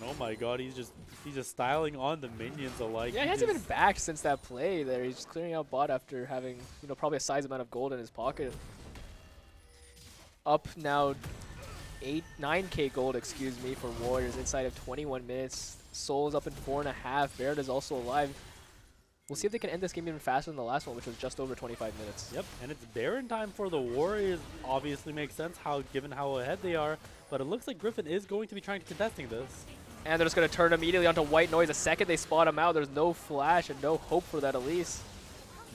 Oh my god, he's just styling on the minions alike. Yeah, he hasn't been back since that play there. He's just clearing out bot after having, you know, probably a size amount of gold in his pocket. Up now 9k gold, excuse me, for Warriors inside of 21 minutes. Soul's up in 4.5. Barrett is also alive. We'll see if they can end this game even faster than the last one, which was just over 25 minutes. Yep, and it's Baron time for the Warriors. Obviously makes sense given how ahead they are, but it looks like Gryphon is going to be trying to contesting this. And they're just going to turn immediately onto White Noise. The second they spot him out, there's no flash and no hope for that Elise.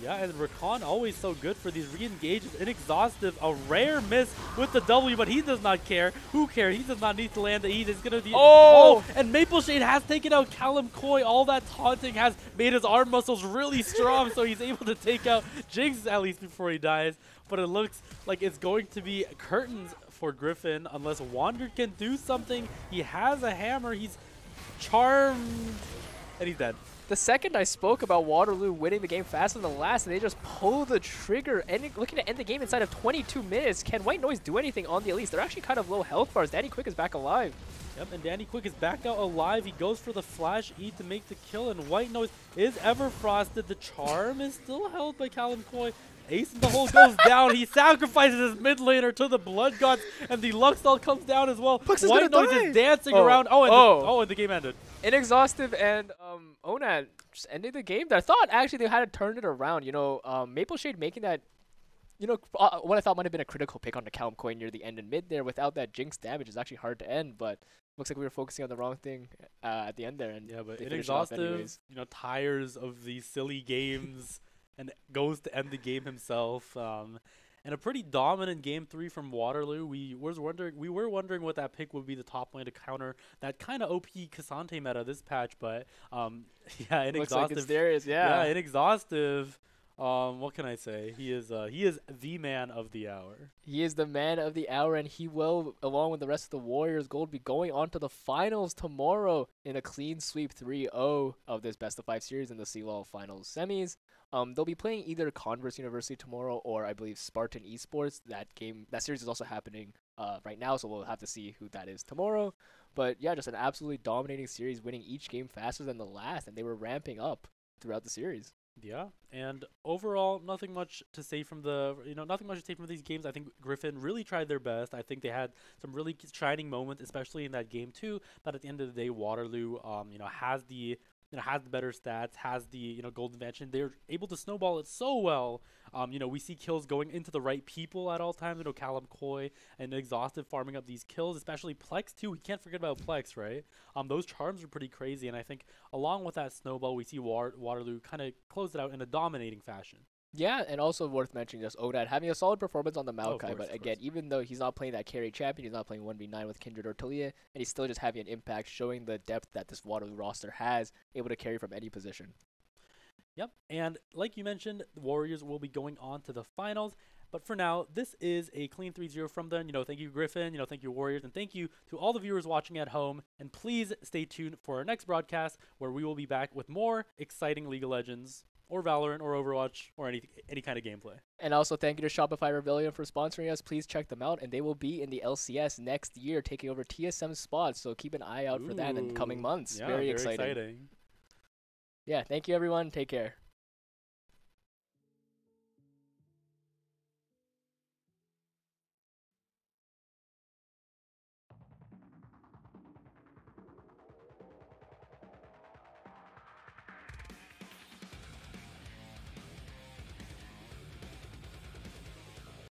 Yeah, and Rakan always so good for these re-engages. Inexhaustive, a rare miss with the W, but he does not care. Who cares? He does not need to land the E. He's going to be... Oh! And Maple Shade has taken out Callum Coy. All that taunting has made his arm muscles really strong, so he's able to take out Jinx at least before he dies. But it looks like it's going to be curtains for Gryphon unless Wander can do something. He has a hammer. He's charmed, and he's dead. The second I spoke about Waterloo winning the game faster than the last, and they just pull the trigger, looking to end the game inside of 22 minutes. Can White Noise do anything on the Elise? They're actually kind of low health bars. Danny Quick is back alive. Yep, and Danny Quick is back out alive. He goes for the flash E to make the kill, and White Noise is ever frosted. The charm is still held by Callum Coy. Ace in the hole goes down. He sacrifices his mid laner to the Blood Gods, and the Luxall comes down as well. White Noise is dancing around. And the game ended. Inexhaustive and Onad just ended the game. I thought actually they had to turn it around. You know, Maple Shade making that, you know, what I thought might have been a critical pick on the Callum Coin near the end and mid there without that Jinx damage is actually hard to end, but looks like we were focusing on the wrong thing at the end there. And yeah, but Inexhaustive, you know, tires of these silly games and goes to end the game himself. And a pretty dominant game 3 from Waterloo. We were wondering what that pick would be the top lane to counter that kind of OP Cassante meta this patch, but yeah, Inexhaustive. Looks like it's Darius, yeah. Yeah, Inexhaustive. What can I say? He is the man of the hour. He is the man of the hour, and he will, along with the rest of the Warriors Gold, be going on to the finals tomorrow in a clean sweep 3-0 of this best of 5 series in the CLOL finals semis. They'll be playing either Converse University tomorrow or I believe Spartan Esports. That series is also happening right now, so we'll have to see who that is tomorrow. But yeah, just an absolutely dominating series, winning each game faster than the last, and they were ramping up throughout the series. Yeah, and overall, nothing much to say from these games. I think Gryphon really tried their best. I think they had some really shining moments, especially in that game too. But at the end of the day, Waterloo, has the better stats, has the golden invention. They're able to snowball it so well We see kills going into the right people at all times. Callum Coy and Exhaustive farming up these kills, especially Plex too. We can't forget about Plex, right? Those charms are pretty crazy, and I think along with that snowball, we see Waterloo kind of close it out in a dominating fashion. Yeah, and also worth mentioning just Onad having a solid performance on the Maokai, course, but again, even though he's not playing that carry champion, he's not playing 1v9 with Kindred or Talia, and he's still just having an impact, showing the depth that this Waterloo roster has, able to carry from any position. Yep, and like you mentioned, the Warriors will be going on to the finals. But for now, this is a clean 3-0 from them. Thank you, Gryphon. Thank you, Warriors. And thank you to all the viewers watching at home. And please stay tuned for our next broadcast, where we will be back with more exciting League of Legends, or Valorant, or Overwatch, or any kind of gameplay. And also thank you to Shopify Rebellion for sponsoring us. Please check them out. And they will be in the LCS next year, taking over TSM spots. So keep an eye out for that in the coming months. Yeah, very exciting. exciting. Yeah, thank you, everyone. Take care.